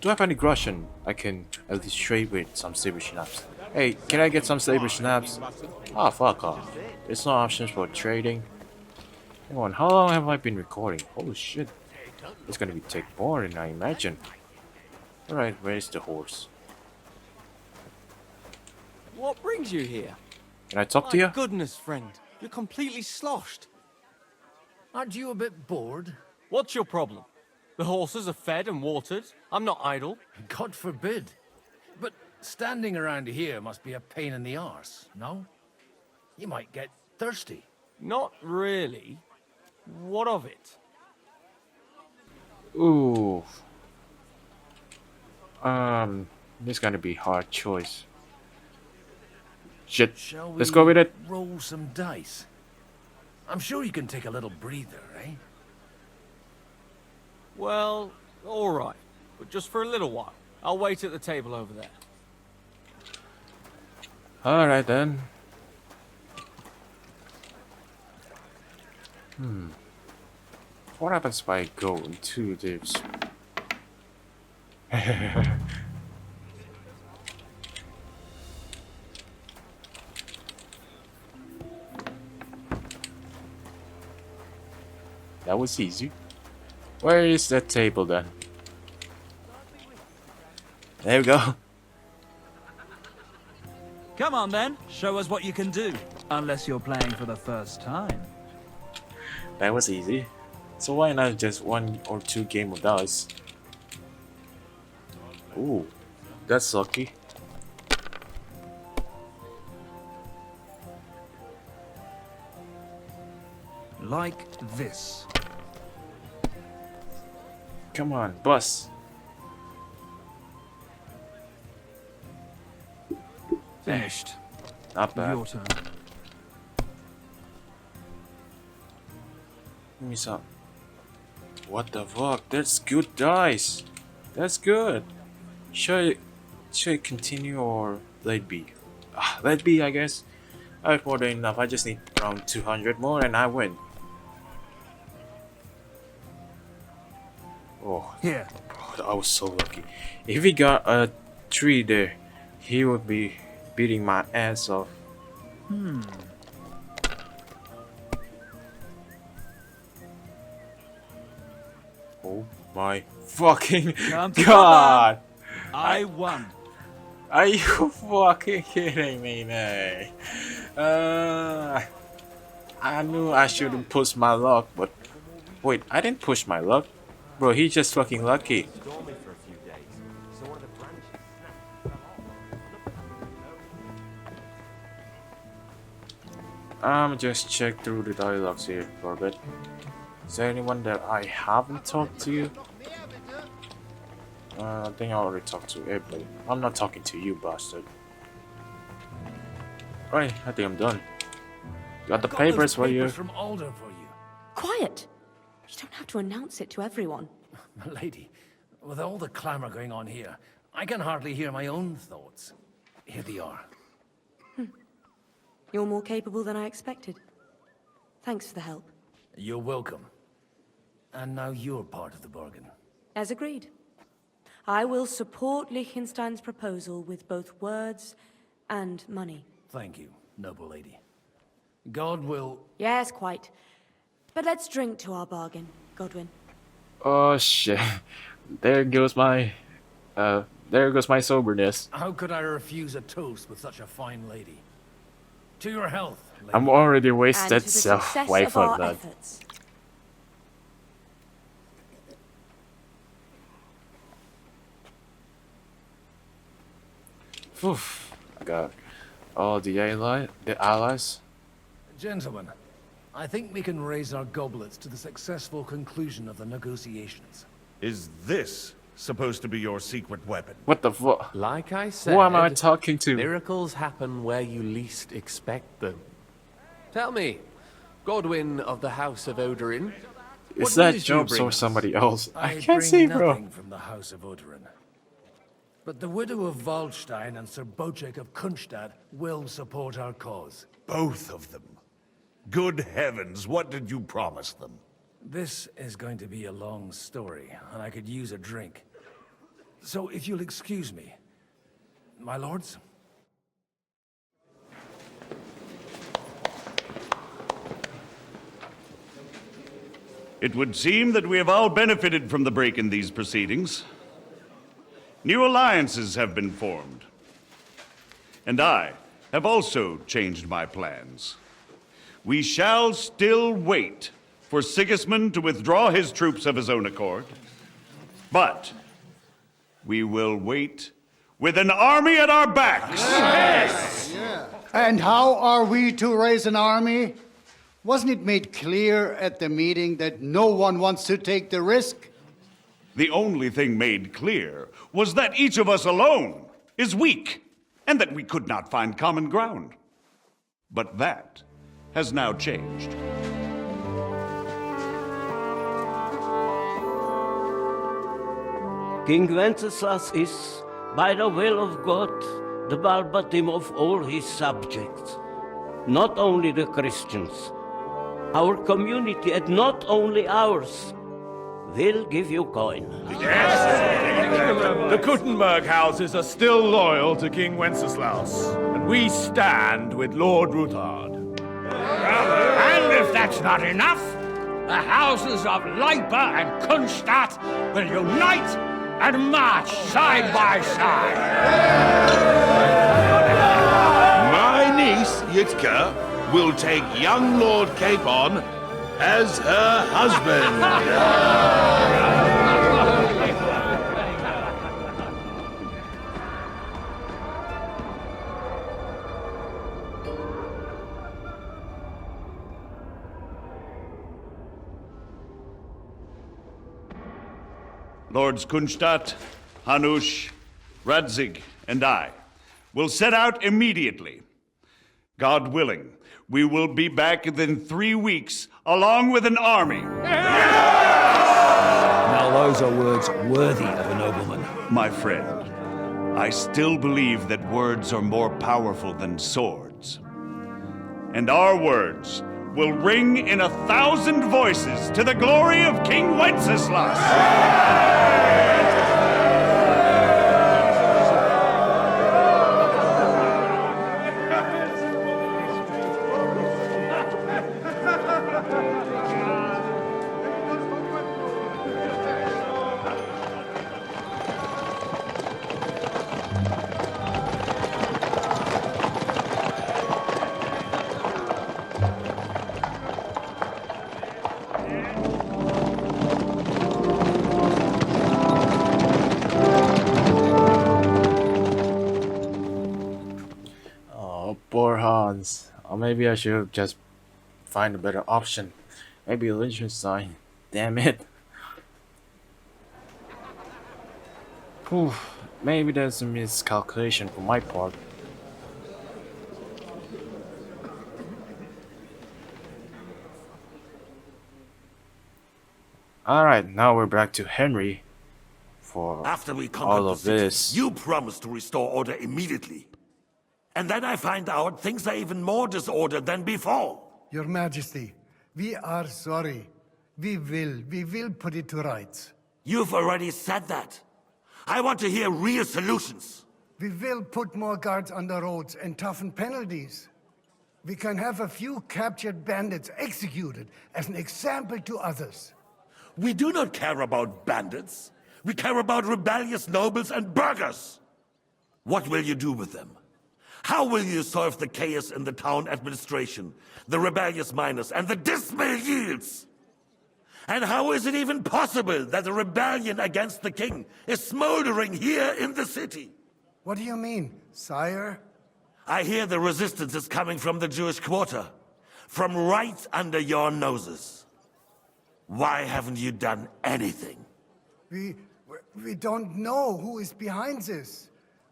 Do I have any Russian I can at least trade with some savory schnapps? Hey, can I get some savory schnapps? Ah, fuck off. There's no options for trading. Hang on, how long have I been recording? Holy shit. It's gonna take more than I imagined. Alright, where's the horse? What brings you here? Can I talk to you? My goodness, friend. You're completely sloshed. Aren't you a bit bored? What's your problem? The horses are fed and watered. I'm not idle. God forbid. But standing around here must be a pain in the arse, no? You might get thirsty. Not really. What of it? Ooh. This is gonna be a hard choice. Shit. Let's go with it. Roll some dice. I'm sure you can take a little breather, eh? Well, all right. But just for a little while. I'll wait at the table over there. Alright then. What happens if I go into this? That was easy. Where is that table then? There we go. Come on then, show us what you can do. Unless you're playing for the first time. That was easy. So why not just 1 or 2 game of dice? Ooh, that's lucky. Like this. Come on, bus. Finished. Not bad. Your turn. Give me some. What the fuck? That's good dice. That's good. Should I continue or let it be? Let it be, I guess. I have more than enough. I just need around 200 more and I win. Oh, here. I was so lucky. If he got a 3 there, he would be beating my ass off. Oh my fucking god! I won. Are you fucking kidding me, man? I knew I shouldn't push my luck, but wait, I didn't push my luck. Bro, he's just fucking lucky. I'm just check through the dialogues here for a bit. Is there anyone that I haven't talked to? I think I already talked to everybody. I'm not talking to you, bastard. Right, I think I'm done. Got the papers for you. From Alder for you. Quiet! You don't have to announce it to everyone. My lady, with all the clamor going on here, I can hardly hear my own thoughts. Here they are. You're more capable than I expected. Thanks for the help. You're welcome. And now you're part of the bargain. As agreed. I will support Liechtenstein's proposal with both words and money. Thank you, noble lady. God will... Yes, quite. But let's drink to our bargain, Godwin. Oh shit. There goes my soberness. How could I refuse a toast with such a fine lady? To your health, lady. I'm already And wasted, to the so success wait of for our that. efforts. Oof. God. Oh, the allies? Gentlemen, I think we can raise our goblets to the successful conclusion of the negotiations. Is this supposed to be your secret weapon? What the fuck? Like I said, Who am I talking to? miracles happen where you least expect them. Tell me, Godwin of the House of Odorin, Is what that news do you Jobs bring or us? somebody else? I can't bring see, bro. nothing from the House of Odorin. But the widow of Waldstein and Sir Bocek of Kunstadt will support our cause. Both of them. Good heavens, what did you promise them? This is going to be a long story, and I could use a drink. So if you'll excuse me, my lords? It would seem that we have all benefited from the break in these proceedings. New alliances have been formed. And I have also changed my plans. We shall still wait for Sigismund to withdraw his troops of his own accord. But we will wait with an army at our backs. Yes! And how are we to raise an army? Wasn't it made clear at the meeting that no one wants to take the risk? The only thing made clear was that each of us alone is weak, and that we could not find common ground. But that has now changed. King Wenceslas is, by the will of God, the Balbatim of all his subjects. Not only the Christians, our community, and not only ours, will give you coin. The Kuttenberg houses are still loyal to King Wenceslaus, and we stand with Lord Ruthard. And if that's not enough, the houses of Leipa and Kunstadt will unite and march side by side. My niece, Yitka, will take young Lord Capon as her husband. Lords Kunstadt, Hanush, Radzig, and I will set out immediately. God willing, we will be back within 3 weeks, along with an army. Now those are words worthy of a nobleman. My friend, I still believe that words are more powerful than swords. And our words will ring in 1,000 voices to the glory of King Wenceslas. Poor Hans. Or maybe I should just find a better option. Maybe Liechtenstein. Damn it. Whew. Maybe there's a miscalculation for my part. Alright, now we're back to Henry for After we all conquered the of city, this. you promised to restore order immediately. And then I find out things are even more disordered than before. Your Majesty, we are sorry. We will put it to rights. You've already said that. I want to hear real solutions. We will put more guards on the roads and toughen penalties. We can have a few captured bandits executed as an example to others. We do not care about bandits. We care about rebellious nobles and burghers. What will you do with them? How will you solve the chaos in the town administration, the rebellious miners, and the dismal yields? And how is it even possible that a rebellion against the king is smoldering here in the city? What do you mean, sire? I hear the resistance is coming from the Jewish quarter, from right under your noses. Why haven't you done anything? We don't know who is behind this.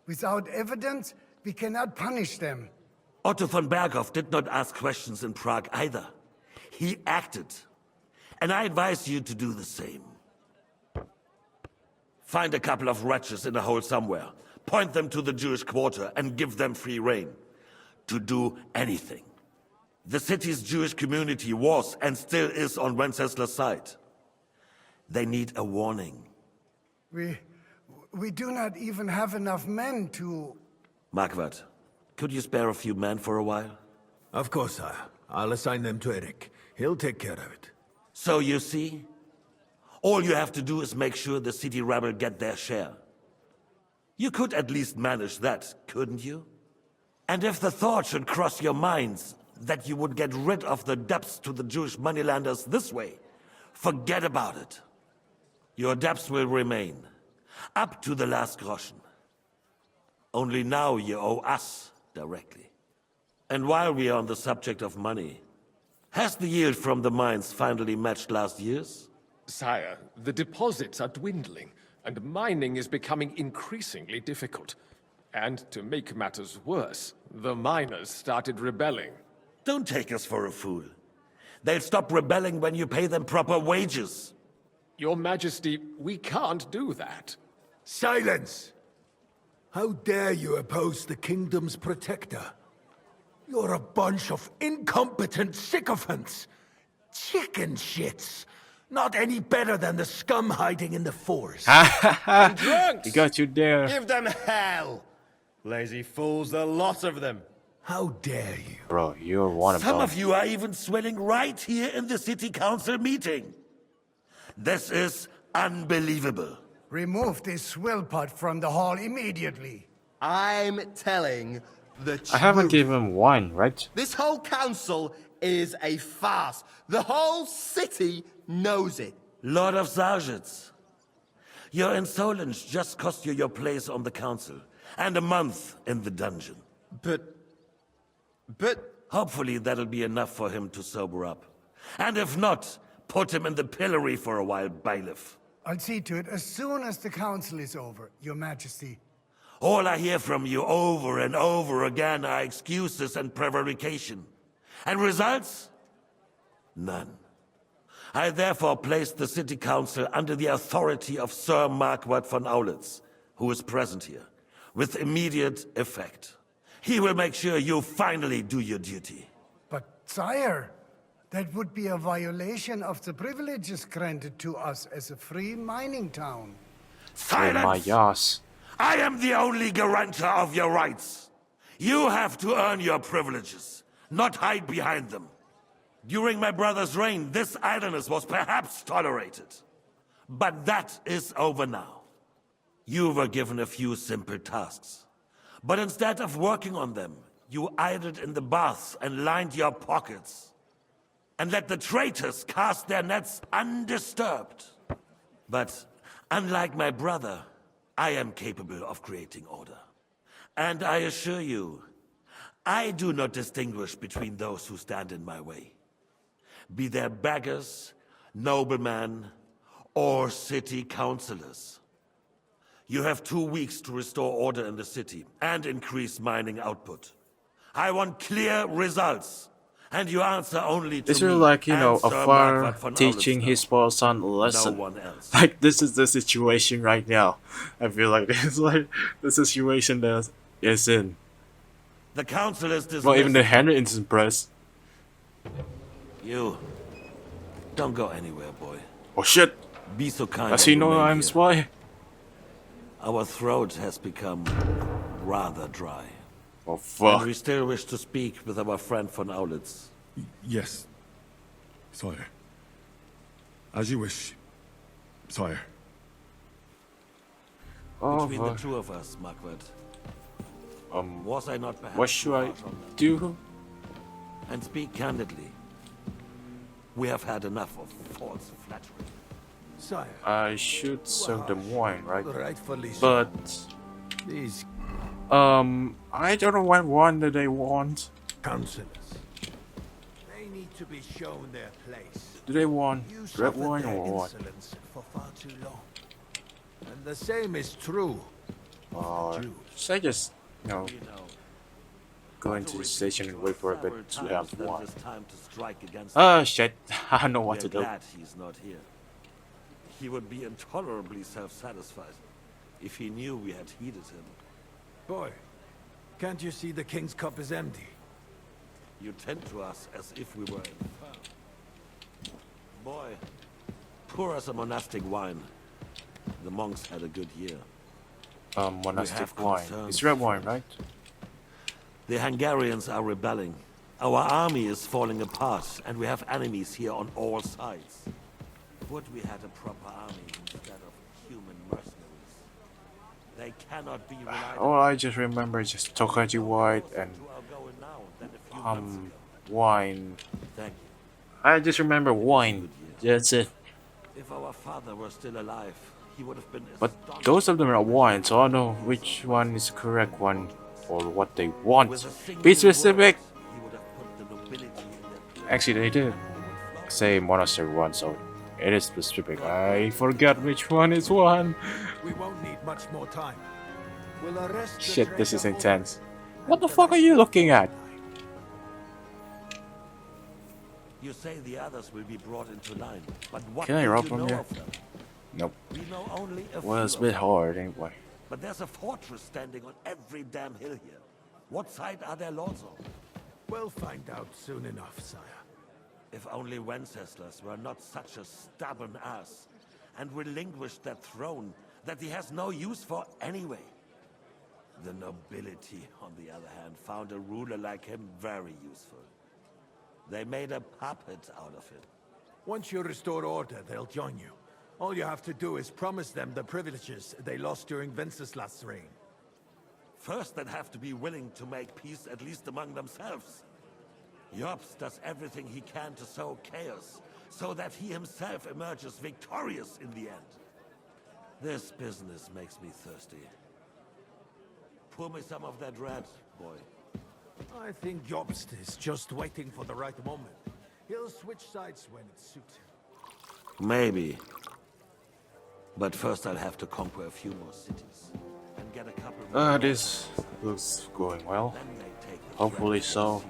Without evidence, we cannot punish them. Otto von Berghoff did not ask questions in Prague either. He acted. And I advise you to do the same. Find a couple of wretches in a hole somewhere, point them to the Jewish quarter, and give them free rein to do anything. The city's Jewish community was and still is on Wencesla's side. They need a warning. We do not even have enough men to... Marquardt, could you spare a few men for a while? Of course, sire. I'll assign them to Eric. He'll take care of it. So you see, all you have to do is make sure the city rebel get their share. You could at least manage that, couldn't you? And if the thought should cross your minds that you would get rid of the debts to the Jewish moneylenders this way, forget about it. Your debts will remain, up to the last groschen. Only now you owe us directly. And while we are on the subject of money, has the yield from the mines finally matched last year's? Sire, the deposits are dwindling, and mining is becoming increasingly difficult. And to make matters worse, the miners started rebelling. Don't take us for a fool. They'll stop rebelling when you pay them proper wages. Your Majesty, we can't do that. Silence! How dare you oppose the kingdom's protector? You're a bunch of incompetent sycophants! Chicken shits! Not any better than the scum hiding in the forest. He got you there. Give them hell! Lazy fools, the lot of them. How dare you? Bro, you're one of them. Some of you are even swelling right here in the city council meeting. This is unbelievable. Remove this swill pot from the hall immediately. I'm telling the truth. I haven't given him wine, right? This whole council is a farce. The whole city knows it. Lord of Sargits, your insolence just cost you your place on the council, and a month in the dungeon. But... Hopefully that'll be enough for him to sober up. And if not, put him in the pillory for a while, bailiff. I'll see to it as soon as the council is over, Your Majesty. All I hear from you over and over again are excuses and prevarication. And results? None. I therefore place the city council under the authority of Sir Marquardt von Aulitz, who is present here, with immediate effect. He will make sure you finally do your duty. But, sire, that would be a violation of the privileges granted to us as a free mining town. Silence! Oh my gosh. I am the only guarantor of your rights. You have to earn your privileges, not hide behind them. During my brother's reign, this idleness was perhaps tolerated. But that is over now. You were given a few simple tasks. But instead of working on them, you idled in the baths and lined your pockets. And let the traitors cast their nets undisturbed. But unlike my brother, I am capable of creating order. And I assure you, I do not distinguish between those who stand in my way. Be they beggars, noblemen, or city councillors. You have 2 weeks to restore order in the city and increase mining output. I want clear results, and you answer only to This me is like, you know, and a Sir father Marquardt von teaching Aulitz his spoiled son a lesson. No one else. Like, this is the situation right now. I feel like it's like the situation that is in. The council is dismissed. Well, even the Henry is impressed. You don't go anywhere, boy. Oh shit! Be so kind. Does and he know remain I'm here. spy? Our throat has become rather dry. Oh fuck! And we still wish to speak with our friend von Aulitz. Yes, sire. As you wish, sire. Oh, Between the fuck. two of us, Marquardt. Was I not perhaps What should too I harsh on them? do? And speak candidly. We have had enough of false flattery. Sire. I should serve them wine, right? Rightfully so. But These I don't know what one that they want. Councillors. They need to be shown their place. Do they want You red suffered wine their or what? insolence for far too long. And the same is true. Or should I just, go into the station and wait for a bit to have wine? Oh shit, I don't know what to do. Glad he's not here. He would be intolerably self-satisfied if he knew we had heeded him. Boy, can't you see the king's cup is empty? You tend to us as if we were infirm. Boy, pour us a monastic wine. The monks had a good year. Monastic wine. It's red wine, right? The Hungarians are rebelling. Our army is falling apart, and we have enemies here on all sides. Would we had a proper army instead of human mercenaries? They cannot be relied Oh, I just remember just Tokaji White and wine. Thank you. I just remember wine. That's it. If our father were still alive, he would have been But those of them are wine, so I don't know which one is the correct one or what they want. Be specific. Actually, they did say monastery one, so it is specific. I forgot which one is one. We won't need much more time. We'll arrest the Shit, this is traitor intense. What the fuck are you looking at? You say the others will be brought into line, but what Can I do rob you from know here? of them? Nope. We know only a Well, it's a few bit of hard anyway. But there's a fortress standing on every damn hill here. What side are their lords on? We'll find out soon enough, sire. If only Wenceslas were not such a stubborn ass, and relinquished that throne that he has no use for anyway. The nobility, on the other hand, found a ruler like him very useful. They made a puppet out of him. Once you restore order, they'll join you. All you have to do is promise them the privileges they lost during Wenceslas' reign. First, they'd have to be willing to make peace at least among themselves. Jobst does everything he can to sow chaos, so that he himself emerges victorious in the end. This business makes me thirsty. Pour me some of that red, boy. I think Jobst is just waiting for the right moment. He'll switch sides when it suits him. Maybe. But first I'll have to conquer a few more cities. And get a couple This looks going well. Hopefully so.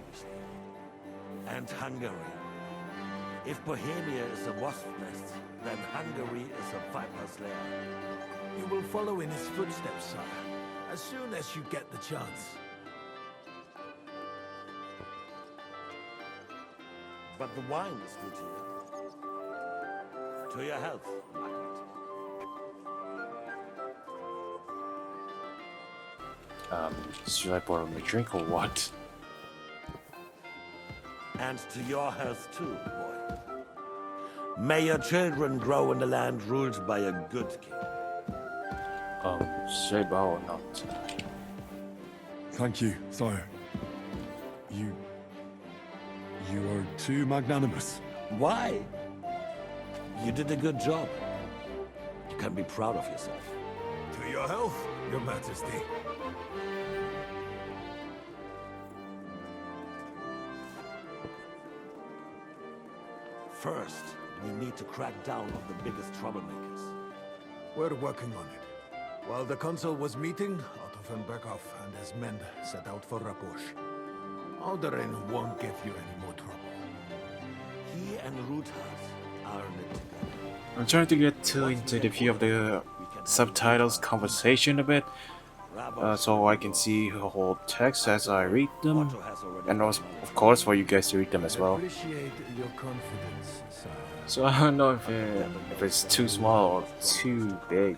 And Hungary. If Bohemia is a wasp nest, then Hungary is a viper's lair. You will follow in his footsteps, sire, as soon as you get the chance. But the wine is good here. To your health, Should I pour him a drink or what? and to your health too, boy. May your children grow in a land ruled by a good king. Should I bow or not? Thank you, sire. You are too magnanimous. Why? You did a good job. You can be proud of yourself. To your health, your majesty. First, we need to crack down on the biggest troublemakers. We're working on it. While the consul was meeting, Otto von Berghoff and his men set out for Raposh. Alderin won't give you any more trouble. He and Ruthard are in it together. I'm trying to get into the view of the subtitles conversation a bit, so I can see the whole text as I read them, and also, of course, for you guys to read them as well. Appreciate your confidence, sire. So I don't know if it's too small or too big.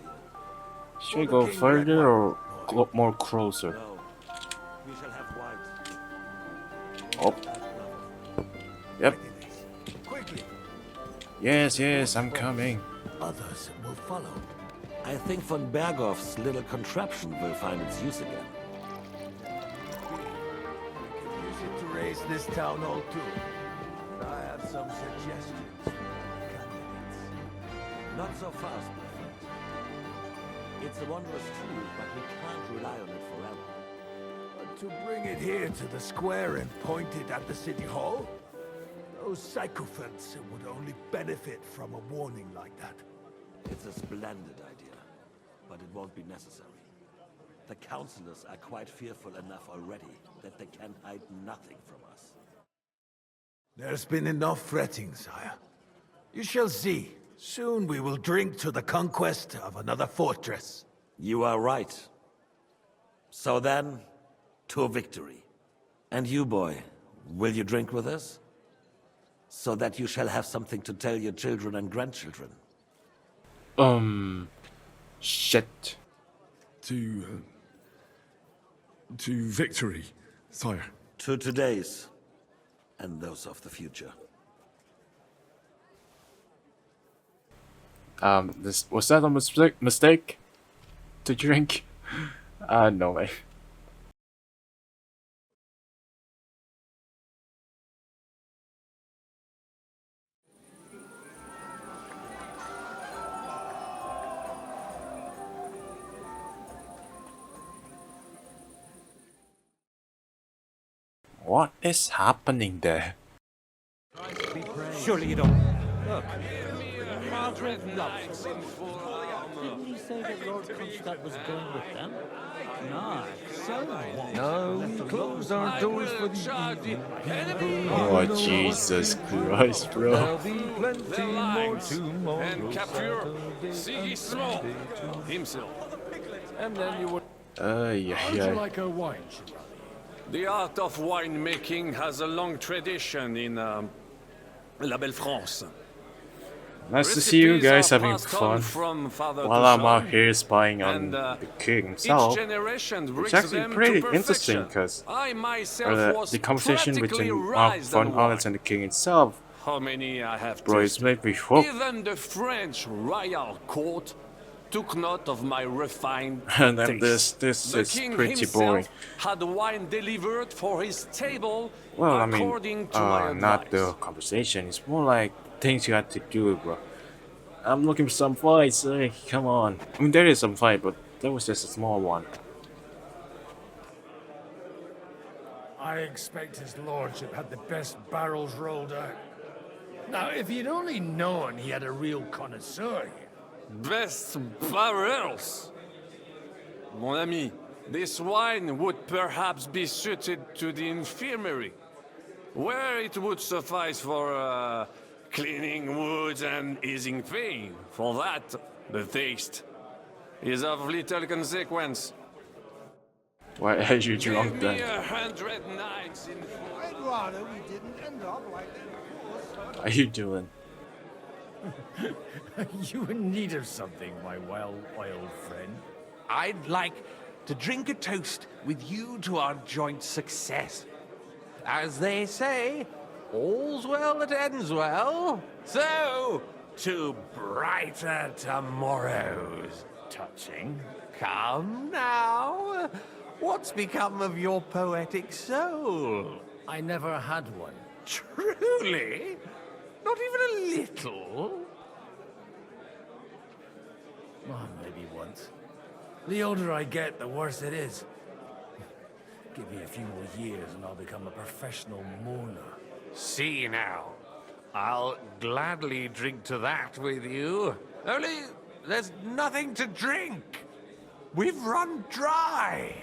Should I go further or more closer? We shall have white. Oh. Yep. Quickly. Yes, I'm coming. Others will follow. I think von Berghoff's little contraption will find its use again. Use it to raise this town hall too. I have some suggestions for candidates. Not so fast, my friend. It's a wondrous tool, but we can't rely on it forever. To bring it here to the square and point it at the city hall? Those sycophants would only benefit from a warning like that. It's a splendid idea, but it won't be necessary. The councillors are quite fearful enough already that they can hide nothing from us. There's been enough fretting, sire. You shall see. Soon we will drink to the conquest of another fortress. You are right. So then, to victory. And you, boy, will you drink with us? So that you shall have something to tell your children and grandchildren. Shit. To victory, sire. To today's, and those of the future. This was that a mistake to drink? No way. What is happening there? Surely you don't. Look, Margaret loves him. Didn't he say that Lord Kronstadt was going with them? No, so what? No, we closed our doors for the evening. Oh Jesus Christ, bro. There'll be plenty more tomorrow. And capture Sigismund himself. And then you would... Yeah. Like a wine, The art of winemaking has a long tradition in La Belle France. Nice to see you guys Recipes are having passed on fun from father while to I'm out son. here spying on And, the king Each himself. generation It's brings actually them pretty to interesting perfection. because I myself was the conversation practically between raised Von on Holland and the king himself, How many I have bro, it's tasted. made me hooked. Even the French royal court took note of my refined And then taste. this The is king pretty himself boring. had wine delivered for his table Well, I mean, according to my not advice. the conversation. It's more like things you have to do, bro. I'm looking for some fights. Come on. I mean, there is some fight, but that was just a small one. I expect his lordship had the best barrels rolled out. Now, if you'd only known he had a real connoisseur here. Best barrels. Mon ami, this wine would perhaps be suited to the infirmary, where it would suffice for cleaning wounds and easing pain. For that, the taste is of little consequence. Why are you drunk Give me then? 100 nights in full. I'd rather we didn't end up like that. What are you doing? You in need of something, my well-oiled friend. I'd like to drink a toast with you to our joint success. As they say, all's well that ends well. So, to brighter tomorrows. Touching. Come now. What's become of your poetic soul? I never had one. Truly? Not even a little? Oh, maybe once. The older I get, the worse it is. Give me a few more years and I'll become a professional mourner. See now. I'll gladly drink to that with you. Only, there's nothing to drink. We've run dry.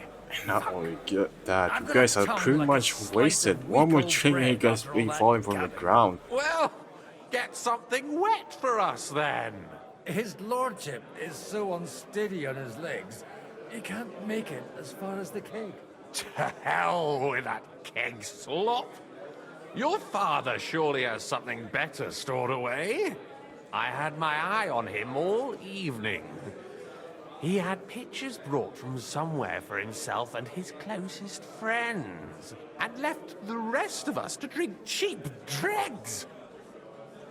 Not only get that, I've you got guys a are tongue pretty like a much slice wasted. of One more week-old drink and you bread guys after all being that falling from the gathering. ground. Well, get something wet for us then. His lordship is so unsteady on his legs, he can't make it as far as the keg. To hell with that keg slop. Your father surely has something better stored away. I had my eye on him all evening. He had pictures brought from somewhere for himself and his closest friends, and left the rest of us to drink cheap dregs.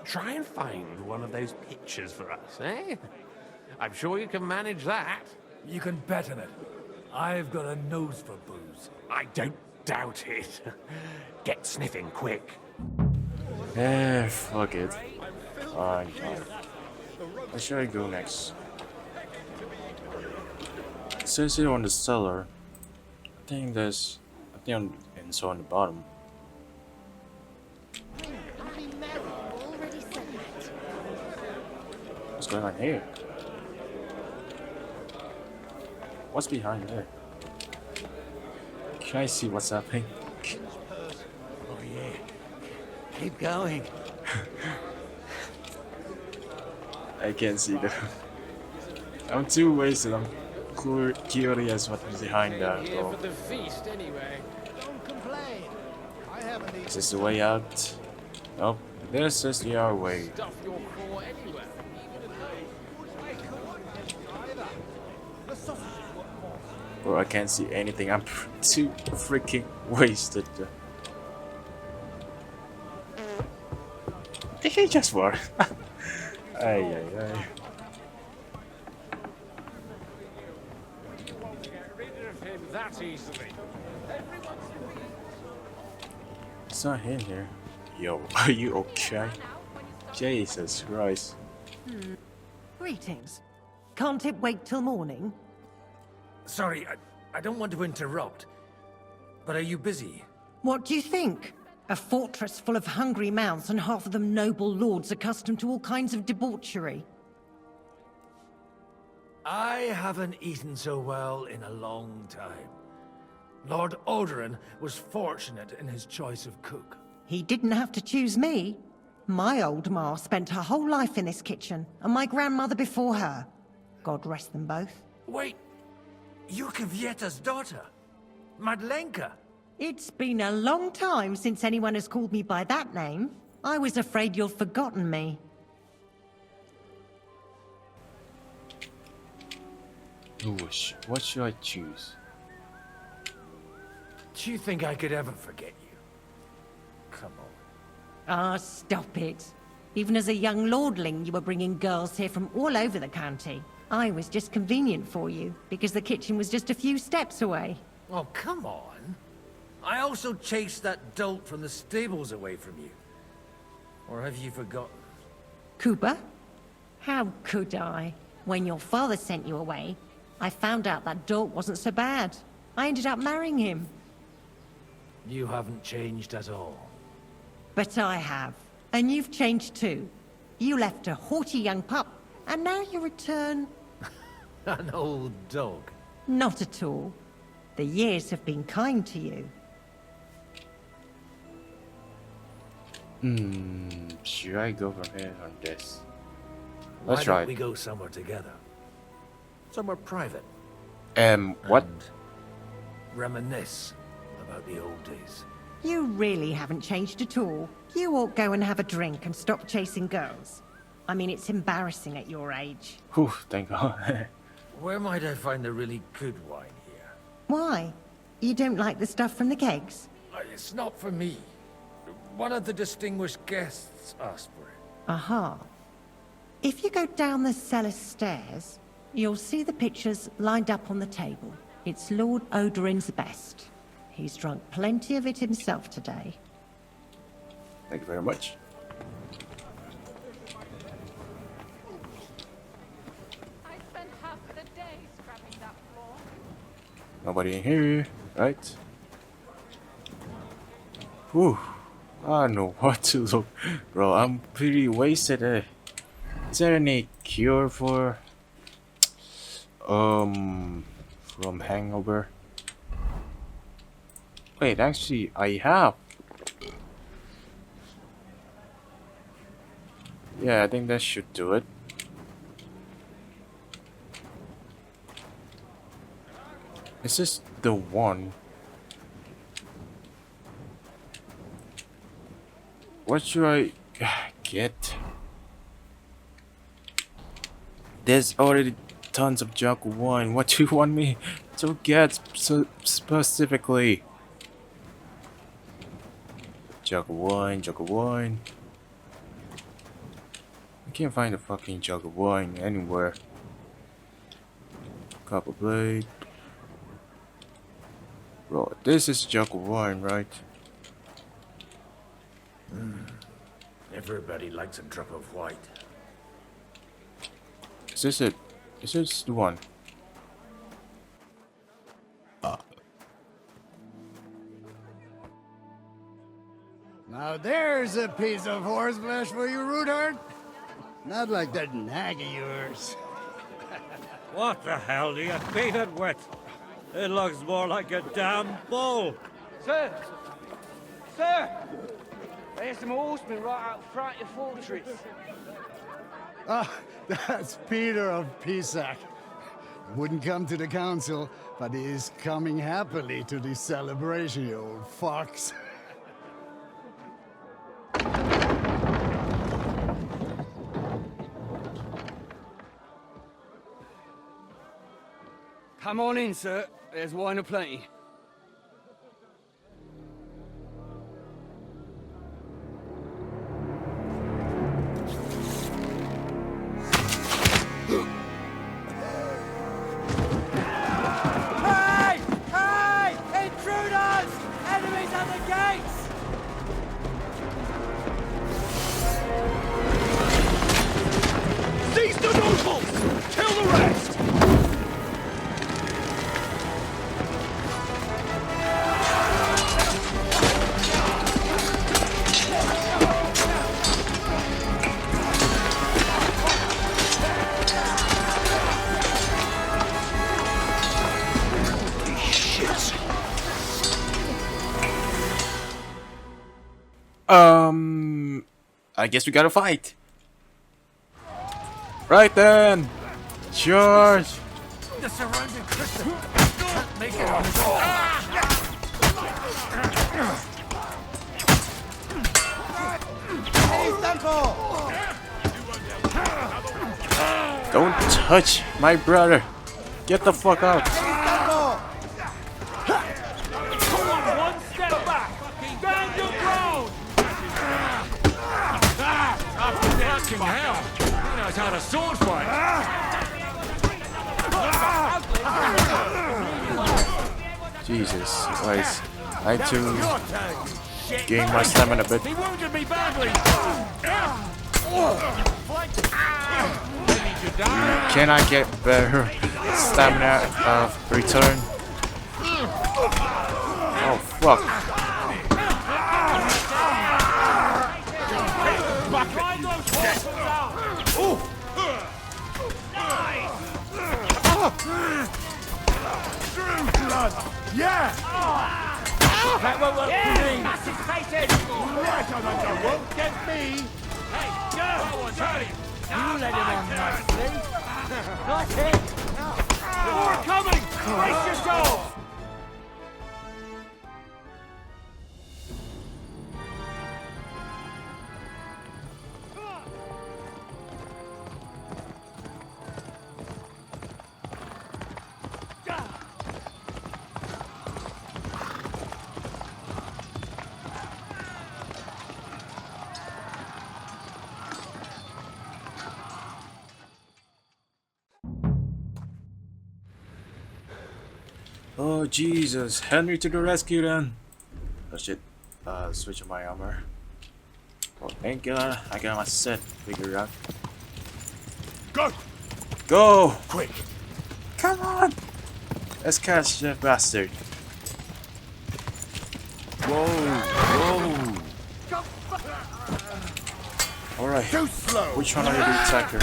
Try and find one of those pictures for us, eh? I'm sure you can manage that. You can bet on it. I've got a nose for booze. I don't doubt it. Get sniffing quick. Fuck it. Fine. Where should I go next? It says here on the cellar. I think there's nothing on inside on the bottom. What's going on here? What's behind there? Can I see what's happening? Oh yeah. Keep going. I can't see them. I'm too wasted. I'm curious what's behind that Here door. for the feast, anyway. Don't complain. I haven't Is this the way out? Nope. This is the other way. Stuff your craw anywhere. Bro, I can't see anything. I'm too freaking wasted. Did he just work? Ay, ay, ay. Get rid of him that easily. It's not him here. Yo, are you okay? Jesus Christ. Greetings. Can't it wait till morning? Sorry, I don't want to interrupt. But are you busy? What do you think? A fortress full of hungry mouths and half of them noble lords accustomed to all kinds of debauchery. I haven't eaten so well in a long time. Lord Odoran was fortunate in his choice of cook. He didn't have to choose me. My old ma spent her whole life in this kitchen, and my grandmother before her. God rest them both. Wait, you're Kvieta's daughter, Madlenka. It's been a long time since anyone has called me by that name. I was afraid you'd forgotten me. What should I choose? Do you think I could ever forget you? Come on. Ah, stop it. Even as a young lordling, you were bringing girls here from all over the county. I was just convenient for you, because the kitchen was just a few steps away. Oh, come on. I also chased that dolt from the stables away from you. Or have you forgotten? Cooper? How could I? When your father sent you away, I found out that dolt wasn't so bad. I ended up marrying him. You haven't changed at all. But I have. And you've changed too. You left a haughty young pup, and now you return... An old dog. Not at all. The years have been kind to you. Should I go from here on this? Why Let's try. don't we go somewhere together? Somewhere private. What? And reminisce about the old days. You really haven't changed at all. You ought go and have a drink and stop chasing girls. I mean, it's embarrassing at your age. Whew, thank God. Where might I find the really good wine here? Why? You don't like the stuff from the kegs? It's not for me. One of the distinguished guests asked for it. Aha. If you go down the cellar stairs, you'll see the pictures lined up on the table. It's Lord Odorin's best. He's drunk plenty of it himself today. Thank you very much. I spent half the day scrubbing that floor. Nobody in here, right? Whew. I don't know what to look. Bro, I'm pretty wasted. Is there any cure for from hangover? Wait, actually I have. Yeah, I think that should do it. Is this the one? What should I get? There's already tons of jug wine. What do you want me to get so specifically? Jug of wine, jug of wine. I can't find a fucking jug of wine anywhere. Copper blade. Bro, this is jug of wine, right? Everybody likes a drop of white. Is this it? Is this the one? There's a piece of horseflesh for you, Rudart. Not like that nag of yours. What the hell do you feed it with? It looks more like a damn bull. Sir! Sir! There's some horsemen right out front of the fortress. Ah, that's Peter of Pisac. Wouldn't come to the council, but he is coming happily to this celebration, you old fox. Come on in, sir. There's wine aplenty. Hey! Hey! Intruders! Enemies at the gates! Seize the nobles! Kill the rest! I guess we gotta fight. Right then. Charge. The surrounding crystal can't make it on its own. Don't touch my brother. Get the fuck out. Come on, one step back! Stand your ground! Fucking hell! He knows how to sword fight! Jesus Christ. I need to gain my stamina a bit. He wounded me badly! Can I get better stamina return? Oh fuck. Yeah! That won't work for me! Right on the go, won't get me! Hey, go! You let him on nicely. Nice hit! More coming! Brace yourself! Oh Jesus, Henry to the rescue then. Oh shit, switch my armor. Oh thank God, I got my set figured out. Go! Go! Quick! Come on! Let's catch that bastard. Whoa! Whoa! Alright, Too slow! which one are you the attacker?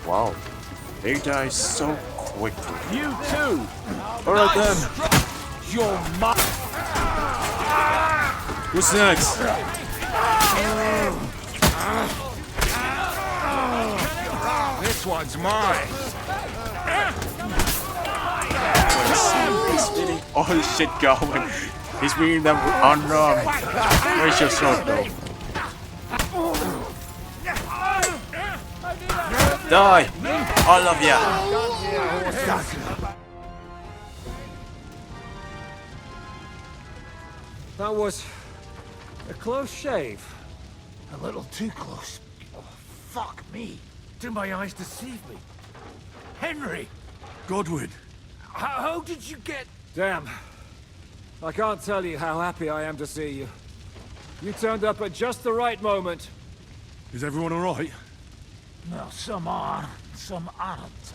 Wow, they die so quickly. You too! Alright then. Your mother! Who's next? This one's mine! He's feeling all this shit going. He's beating them unarmed. Where's your sword though? Die! All of ya! That was a close shave. A little too close. Oh, fuck me. Do my eyes deceive me? Henry! Godwin. How did you get... Damn. I can't tell you how happy I am to see you. You turned up at just the right moment. Is everyone alright? No, some are, some aren't.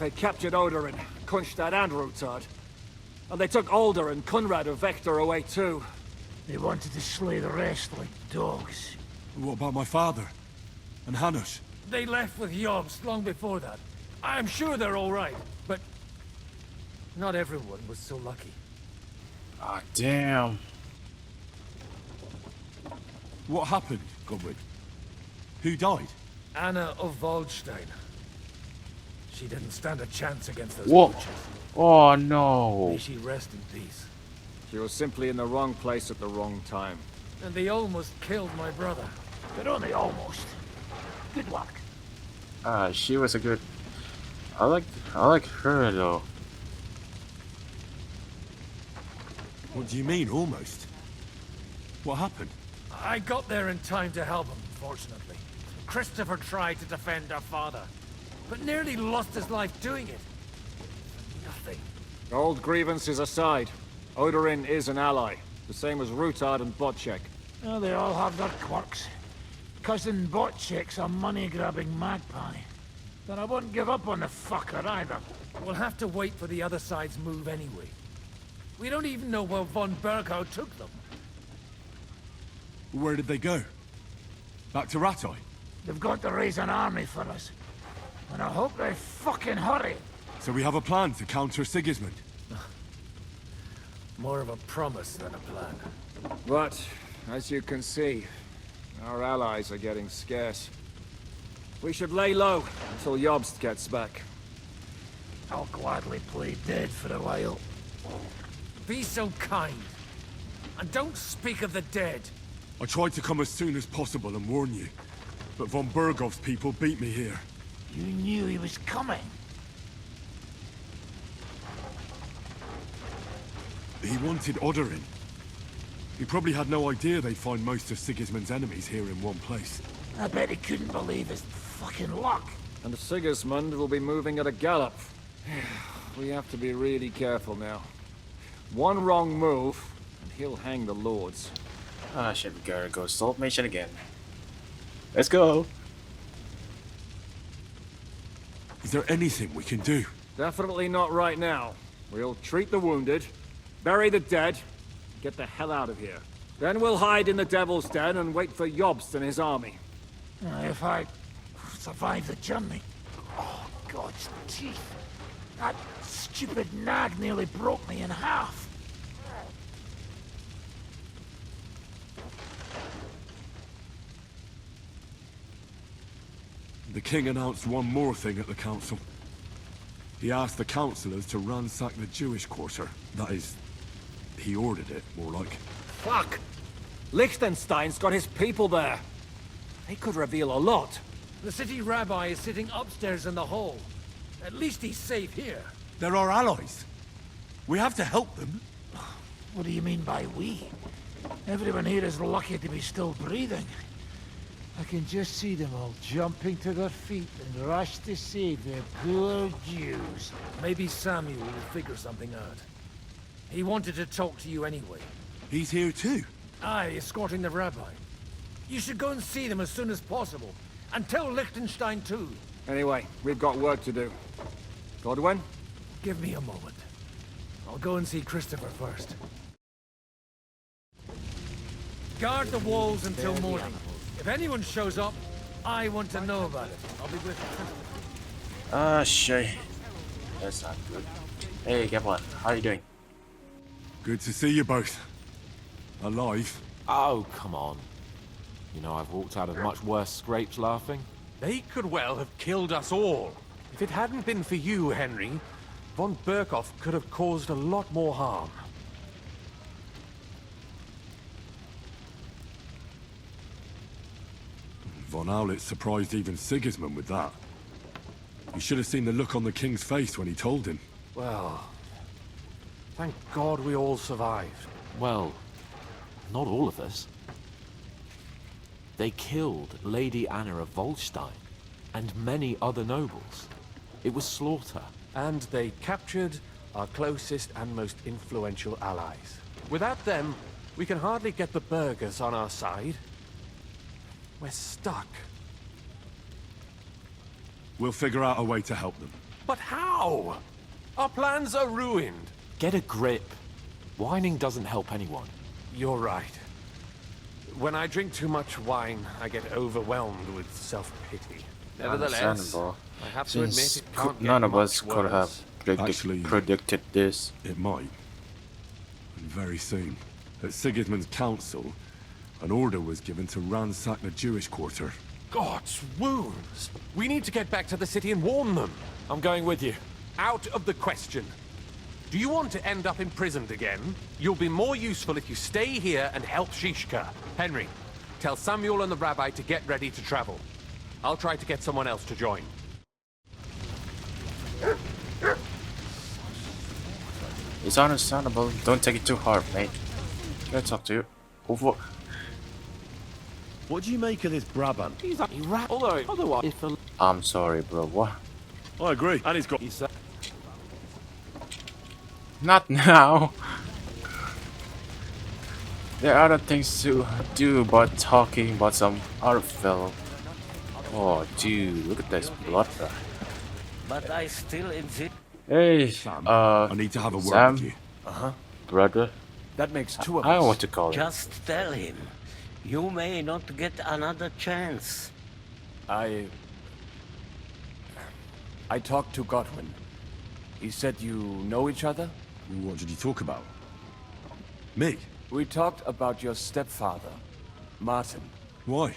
They captured Odorin, Kunstad and Rutard. And they took Alder and Conrad of Vector away too. They wanted to slay the rest like dogs. What about my father? And Hanush? They left with Jobst long before that. I'm sure they're all right, but not everyone was so lucky. Ah, damn. What happened, Godwin? Who died? Anna of Waldstein. She didn't stand a chance against those Whoa. butchers. Oh no. May she rest in peace. She was simply in the wrong place at the wrong time. And they almost killed my brother. But only almost. Good luck. She was a good. I like her though. What do you mean, almost? What happened? I got there in time to help him, fortunately. Christopher tried to defend our father, but nearly lost his life doing it. Nothing. Old grievances aside, Odorin is an ally, the same as Rutard and Botchek. Oh, they all have their quirks. Cousin Botchek's a money-grabbing magpie. But I wouldn't give up on the fucker either. We'll have to wait for the other side's move anyway. We don't even know where von Bergau took them. Where did they go? Back to Rattay? They've got to raise an army for us. And I hope they fucking hurry. So we have a plan to counter Sigismund? More of a promise than a plan. But, as you can see, our allies are getting scarce. We should lay low until Jobst gets back. I'll gladly play dead for a while. Be so kind. And don't speak of the dead. I tried to come as soon as possible and warn you, but von Bergov's people beat me here. You knew he was coming. He wanted Odorin. He probably had no idea they'd find most of Sigismund's enemies here in one place. I bet he couldn't believe his fucking luck. And Sigismund will be moving at a gallop. We have to be really careful now. One wrong move, and he'll hang the lords. Ah, shit, we gotta go salt mission again. Let's go. Is there anything we can do? Definitely not right now. We'll treat the wounded, bury the dead, get the hell out of here. Then we'll hide in the Devil's Den and wait for Jobst and his army. If I survive the journey. Oh, God's teeth. That stupid nag nearly broke me in half. The king announced one more thing at the council. He asked the councillors to ransack the Jewish quarter. That is, he ordered it, more like. Fuck! Liechtenstein's got his people there. They could reveal a lot. The city rabbi is sitting upstairs in the hall. At least he's safe here. They're our allies. We have to help them. What do you mean by we? Everyone here is lucky to be still breathing. I can just see them all jumping to their feet and rush to save their poor Jews. Maybe Samuel will figure something out. He wanted to talk to you anyway. He's here too? Aye, escorting the rabbi. You should go and see them as soon as possible. And tell Liechtenstein too. Anyway, we've got work to do. Godwin? Give me a moment. I'll go and see Christopher first. Guard the walls until morning. If anyone shows up, I want to know about it. I'll be with you. Ah, shit. That's not good. Hey, Gavin, how you doing? Good to see you both. Alive. Oh, come on. You know I've walked out of much worse scrapes laughing. They could well have killed us all. If it hadn't been for you, Henry, von Berkhoff could have caused a lot more harm. Von Aulitz surprised even Sigismund with that. You should have seen the look on the king's face when he told him. Well, thank God we all survived. Well, not all of us. They killed Lady Anna of Waldstein and many other nobles. It was slaughter. And they captured our closest and most influential allies. Without them, we can hardly get the burghers on our side. We're stuck. We'll figure out a way to help them. But how? Our plans are ruined. Get a grip. Whining doesn't help anyone. You're right. When I drink too much wine, I get overwhelmed with self-pity. Nevertheless, Understandable. I have to admit Since it can't get none of much us could have worse. predicted this. It might. And very soon. At Sigismund's council, an order was given to ransack the Jewish quarter. God's wounds! We need to get back to the city and warn them. I'm going with you. Out of the question. Do you want to end up imprisoned again? You'll be more useful if you stay here and help Shishka. Henry, tell Samuel and the rabbi to get ready to travel. I'll try to get someone else to join. It's understandable. Don't take it too hard, mate. Can I talk to you? Over. What do you make of this Brabant? He's a rat. Although, otherwise, if a... I'm sorry, bro. What? I agree. And he's got... Not now. There are other things to do but talking about some other fellow. Oh, dude, look at this blood. But I still insist. Hey, I need to have a word Sam, with you. brother. That makes two of I us. don't want to call him. Just tell him. You may not get another chance. I talked to Godwin. He said you know each other? What did you talk about? Me? We talked about your stepfather, Martin. Why?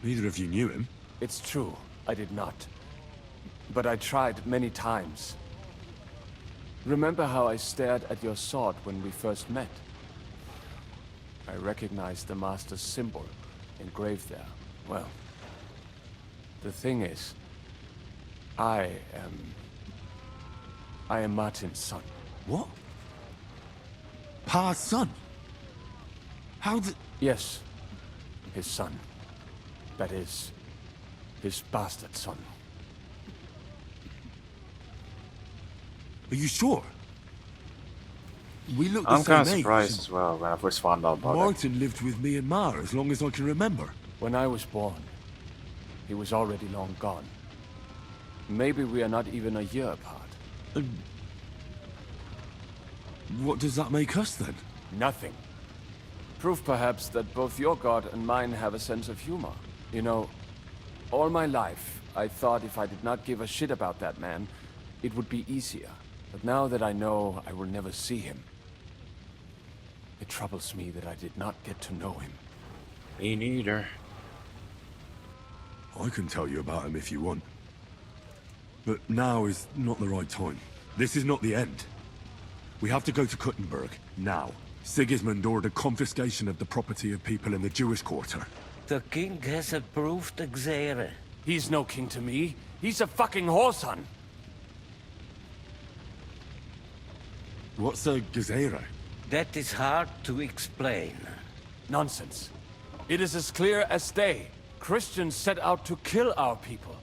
Neither of you knew him. It's true, I did not. But I tried many times. Remember how I stared at your sword when we first met? I recognized the Master's symbol engraved there. Well, the thing is, I am Martin's son. What? Pa's son? How did... Yes, his son. That is, his bastard son. Are you sure? We look the I'm same kind of age. surprised as well when I first found out about it. Martin lived with me and Ma as long as I can remember. When I was born, he was already long gone. Maybe we are not even a year apart. And what does that make us then? Nothing. Proof perhaps that both your god and mine have a sense of humor. You know, all my life, I thought if I did not give a shit about that man, it would be easier. But now that I know I will never see him, it troubles me that I did not get to know him. Me neither. I can tell you about him if you want. But now is not the right time. This is not the end. We have to go to Kuttenberg, now. Sigismund ordered confiscation of the property of people in the Jewish quarter. The king has approved Xere. He's no king to me. He's a fucking whoreson. What's a Gezerah? That is hard to explain. Nonsense. It is as clear as day. Christians set out to kill our people.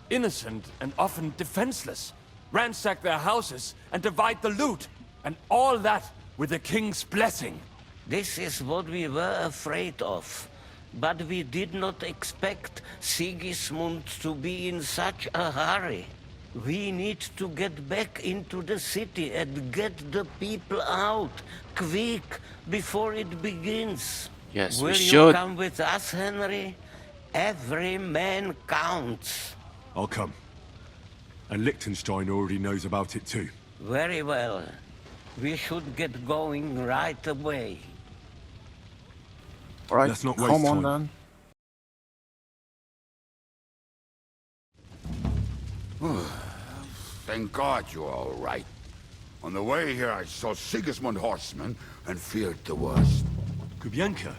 Innocent and often defenseless. Ransack their houses and divide the loot. And all that with the king's blessing. This is what we were afraid of. But we did not expect Sigismund to be in such a hurry. We need to get back into the city and get the people out, quick, before it begins. Yes, Will we you should. come with us, Henry? Every man counts. I'll come. And Liechtenstein already knows about it too. Very well. We should get going right away. Alright, Let's not waste come on time. then. Thank God you're all right. On the way here, I saw Sigismund horsemen and feared the worst. Kubienka?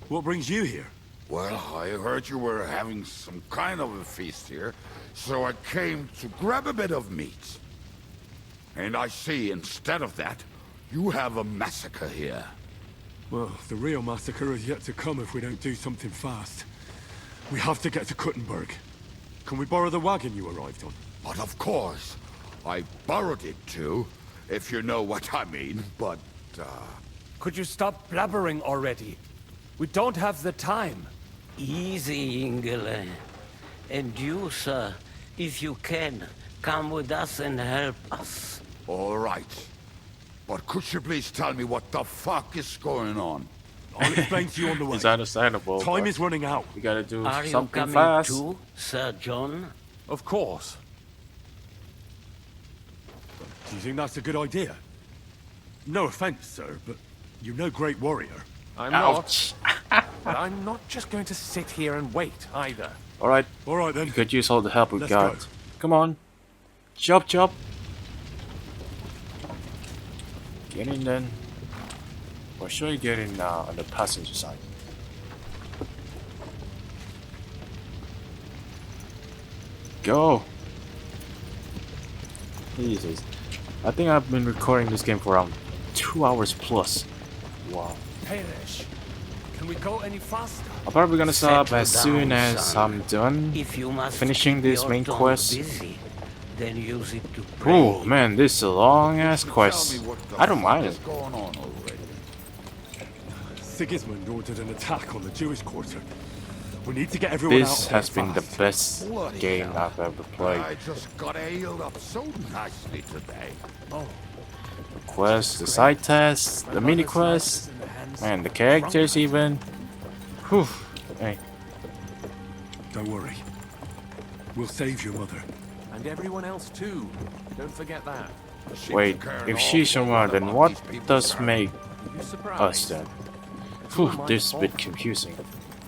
What brings you here? Well, I heard you were having some kind of a feast here, so I came to grab a bit of meat. And I see, instead of that, you have a massacre here. Well, the real massacre is yet to come if we don't do something fast. We have to get to Kuttenberg. Can we borrow the wagon you arrived on? But of course, I borrowed it too, if you know what I mean, but, Could you stop blabbering already? We don't have the time. Easy, Ingele. And you, sir, if you can, come with us and help us. All right. But could you please tell me what the fuck is going on? I'll explain to you on the way. It's understandable. Time but is running out. We gotta do Are you something coming fast. too, Sir John? Of course. Do you think that's a good idea? No offense, sir, but you're no great warrior. I'm Ouch. not. But I'm not just going to sit here and wait either. Alright. Alright then. We could use all the help we Let's got. go. Come on. Chop chop. Get in then. Or should we get in on the passenger side? Go! Jesus. I think I've been recording this game for around 2 hours plus. Wow. Perish. Can we go any faster? I'm probably gonna stop Settle as soon down, as son. I'm done If you must finishing keep this your main tongue quest. busy, then use it to pray. Oh man, this is a long ass Tell quest. me what the I don't fuck mind is it. going on already. Sigismund ordered an attack on the Jewish quarter. We need to get everyone out This of there has been the fast. best Bloody game hell. I've ever played. I just got ailed up so nicely today. Oh, The quests, the side tasks, the mini quests, and the characters even. Whew. Hey, Don't worry. We'll save your mother. And everyone else too. Don't forget that. wait, if she's someone, then what does make You us surprised? then? It's all Whew, my this is a bit fault. confusing.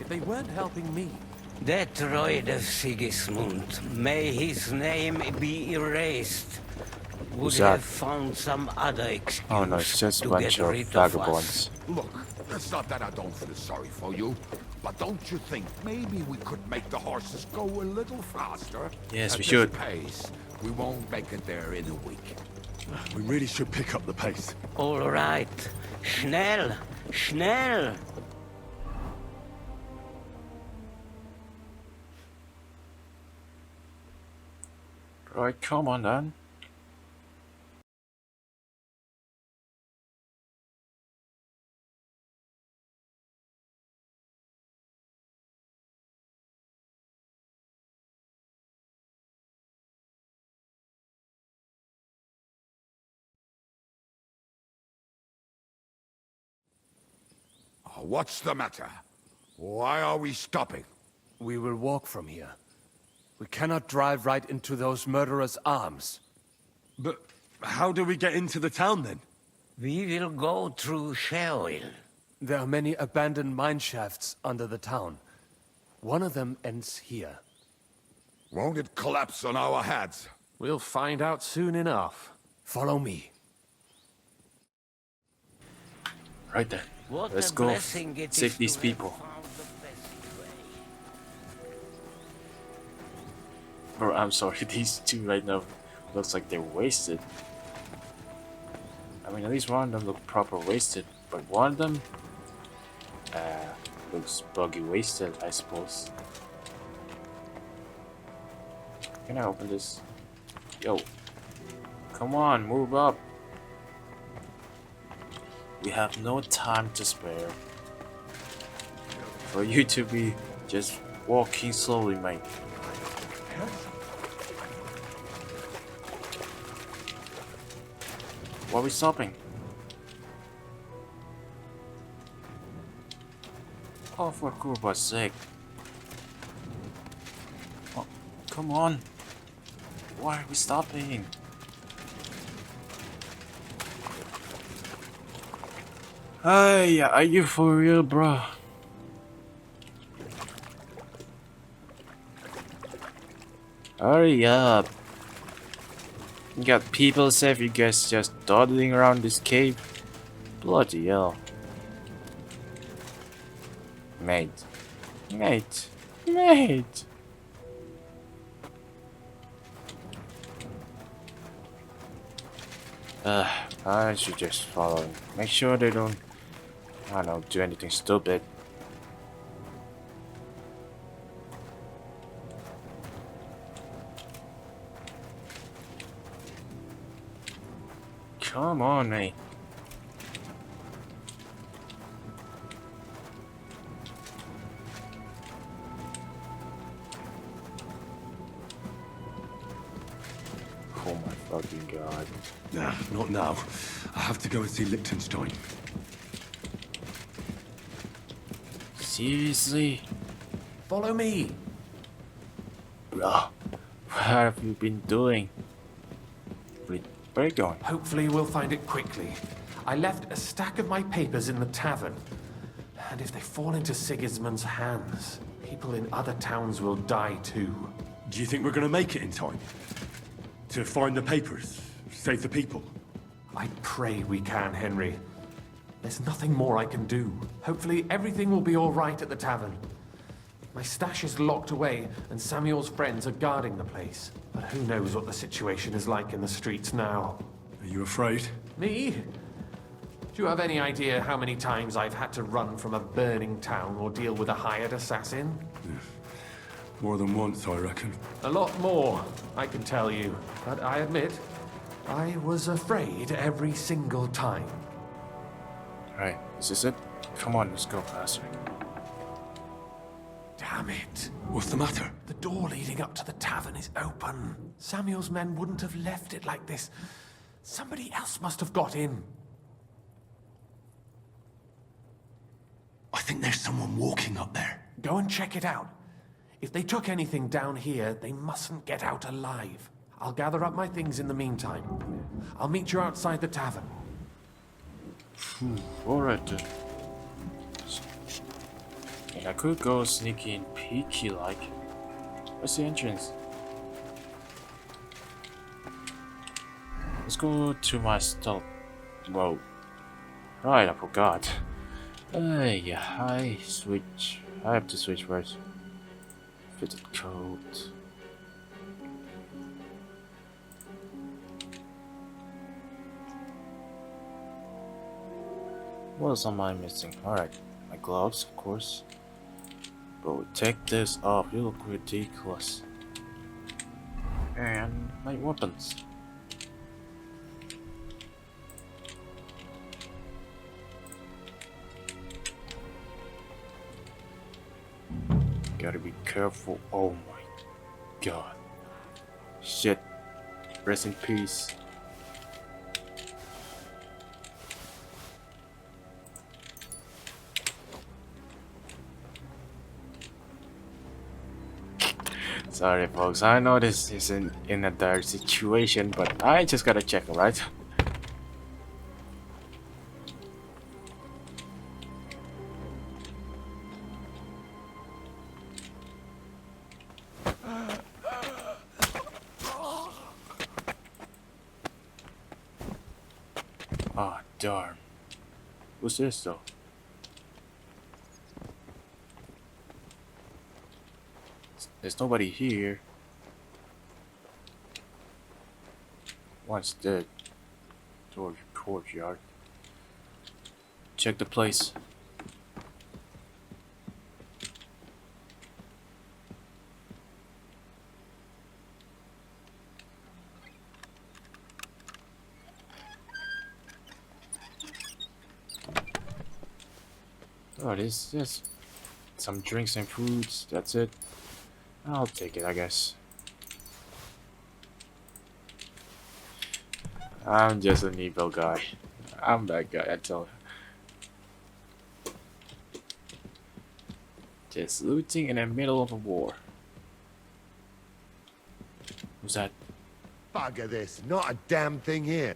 If they weren't helping me, That droid of Sigismund, may his name be erased, would Who's that? have found some other excuse Oh no, it's just a to bunch get of rid of vagabonds. Look, it's not that I don't feel sorry for you, but don't you think maybe we could make the horses go a little faster? Yes, At we this should. pace, we won't make it there in a week. We really should pick up the pace. All right. Schnell! Schnell! Right, come on then. What's the matter? Why are we stopping? we will walk from here. We cannot drive right into those murderers' arms. But how do we get into the town then? We will go through Sheol. There are many abandoned mine shafts under the town. One of them ends here. Won't it collapse on our heads? we'll find out soon enough. Follow me. Right then. What Let's a go blessing it save is these to have people. found the best way. Bro, I'm sorry, these two right now looks like they're wasted. I mean, at least one of them look proper wasted, but one of them looks buggy wasted, I suppose. Can I open this? Yo, come on, move up. We have no time to spare. For you to be just walking slowly, mate. Why are we stopping? Oh, for Kurba's sake. Oh, come on. Why are we stopping? Hey, are you for real, bro? Hurry up. You got people safe, you guys just dawdling around this cave? Bloody hell. Mate. Mate. Mate. I should just follow them. Make sure they don't, I don't know, do anything stupid. Come on, mate. Oh my Fucking god. Nah, not now. I have to go and see Liechtenstein. Seriously? Follow me. Bro, what have you been doing? Where are you going? Hopefully we'll find it quickly. I left a stack of my papers in the tavern. And if they fall into Sigismund's hands, people in other towns will die too. Do you think we're gonna make it in time? To find the papers? Save the people? I pray we can, Henry. There's nothing more I can do. Hopefully everything will be all right at the tavern. My stash is locked away, and Samuel's friends are guarding the place. But who knows what the situation is like in the streets now. Are you afraid? Me? Do you have any idea how many times I've had to run from a burning town or deal with a hired assassin? More than once, I reckon. A lot more, I can tell you. But I admit, I was afraid every single time. Alright, is this it? Come on, let's go faster. Damn it. What's the matter? The door leading up to the tavern is open. Samuel's men wouldn't have left it like this. Somebody else must have got in. I think there's someone walking up there. Go and check it out. If they took anything down here, they mustn't get out alive. I'll gather up my things in the meantime. I'll meet you outside the tavern. Alright then. I could go sneaky and peeky like. Where's the entrance? Let's go to my stop. Whoa. Right, I forgot. Yeah, I have to switch first. Fitted coat. What else am I missing? Alright, my gloves, of course. Bro, take this off, you look ridiculous. And my weapons. Gotta be careful. Oh my god. Shit. Rest in peace. Sorry folks, I know this isn't in a dire situation, but I just gotta check, alright? Ah, darn. What's this though? There's nobody here. One's dead. Towards your courtyard. Check the place. Oh, this is some drinks and foods. That's it. I'll take it, I guess. I'm just an evil guy. I'm that guy, I tell you. Just looting in the middle of a war. Who's that? Bugger this, not a damn thing here.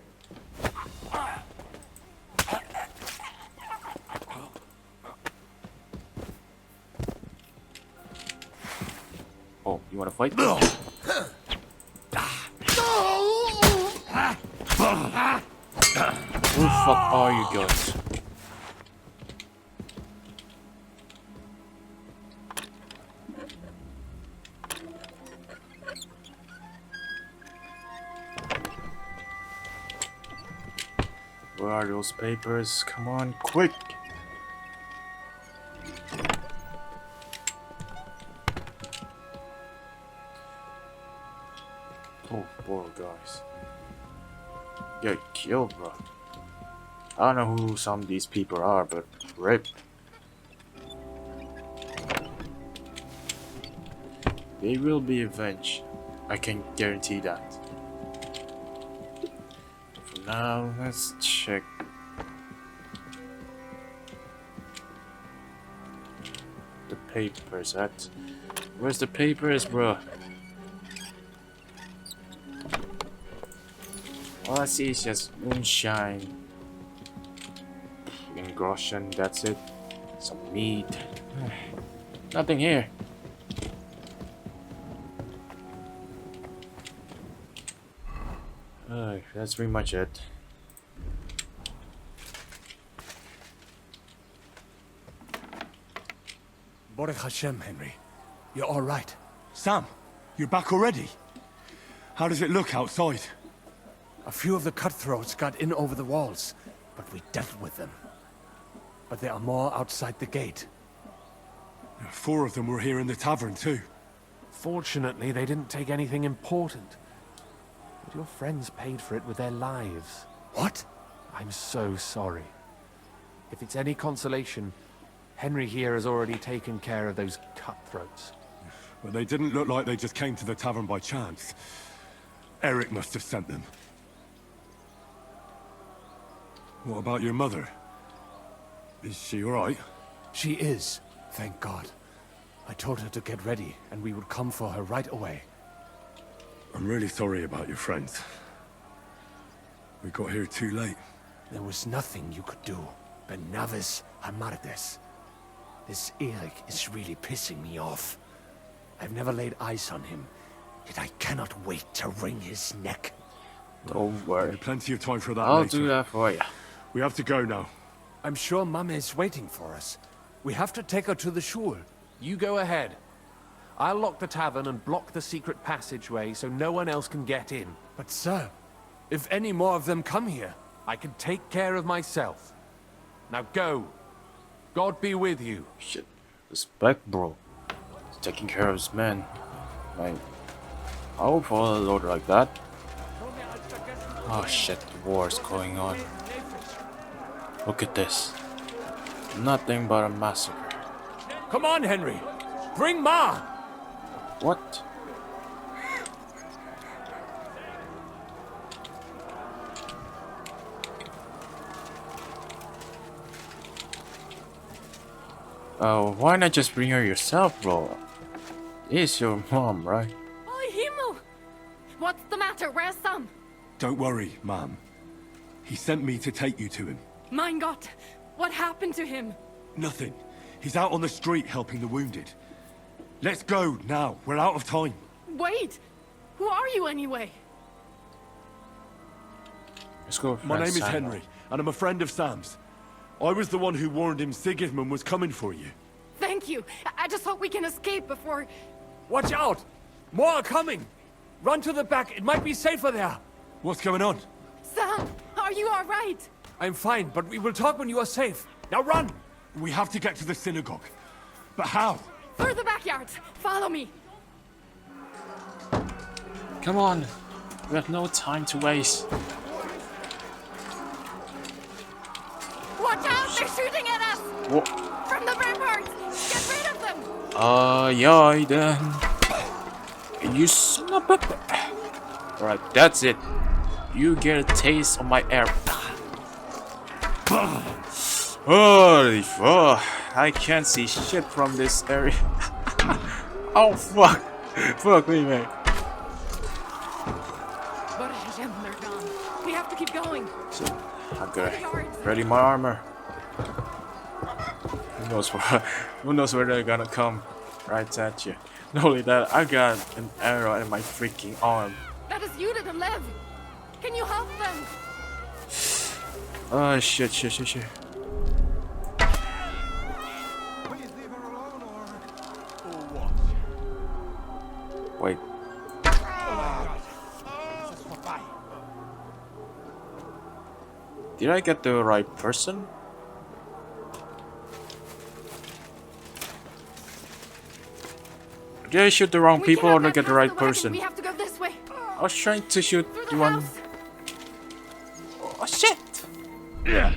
Oh, you wanna fight? Who the fuck are you guys? Where are those papers? Come on, quick! Oh, poor guys. Get killed, bro. I don't know who some of these people are, but rip. They will be avenged. I can guarantee that. now let's check. The papers at. Where's the papers, bro? All I see is just moonshine. In groschen, that's it. Some meat. Nothing here. That's pretty much it. Baruch Hashem, Henry. You're all right. Sam, you're back already? How does it look outside? A few of the cutthroats got in over the walls, but we dealt with them. But there are more outside the gate. 4 of them were here in the tavern too. Fortunately, they didn't take anything important. But your friends paid for it with their lives. What? I'm so sorry. If it's any consolation, Henry here has already taken care of those cutthroats. Well, they didn't look like they just came to the tavern by chance. Eric must have sent them. What about your mother? Is she alright? She is, thank God. I told her to get ready, and we would come for her right away. I'm really sorry about your friends. We got here too late. There was nothing you could do. Benavis Hamardes. This Eric is really pissing me off. I've never laid eyes on him, yet I cannot wait to wring his neck. Don't worry. Plenty of time for that I'll later. do that for you. We have to go now. I'm sure Mama is waiting for us. We have to take her to the shul. You go ahead. I'll lock the tavern and block the secret passageway so no one else can get in. But sir, if any more of them come here... I can take care of myself. Now go. God be with you. Shit. Respect, bro. He's taking care of his men. Like, I would follow a lord like that. Oh shit, the war's going on. Look at this. Nothing but a massacre. Come on, Henry. Bring Ma! What? Why not just bring her yourself, bro? It's your mom, right? Oh, Himmel! What's the matter? Where's Sam? Don't worry, ma'am. He sent me to take you to him. Mein Gott! What happened to him? Nothing. He's out on the street helping the wounded. Let's go now. We're out of time. Wait! Who are you anyway? Let's go. My name is Henry, and I'm a friend of Sam's. I was the one who warned him Sigismund was coming for you. Thank you. I just hope we can escape before... Watch out! More are coming! Run to the back. It might be safer there. What's going on? Sam, are you all right? I'm fine, but we will talk when you are safe. Now run! We have to get to the synagogue. But how? Through the backyard. Follow me. Come on. We have no time to waste. Watch out! They're shooting at us! What? From the ramparts! Get rid of them! Yeah, then. You son of a... Alright, that's it. You get a taste of my air. Holy fuck. I can't see shit from this area. Oh fuck. Fuck me, mate. But they're gone. We have to keep going. So, okay. Ready my armor. Who knows where they're gonna come right at you. Not only that, I got an arrow in my freaking arm. That is you to live. Can you help them? Oh shit. Wait. Did I get the right person? Did I shoot the wrong people or did I get the right person? We have to go this way. I was trying to shoot the one. House. Oh shit! Yeah.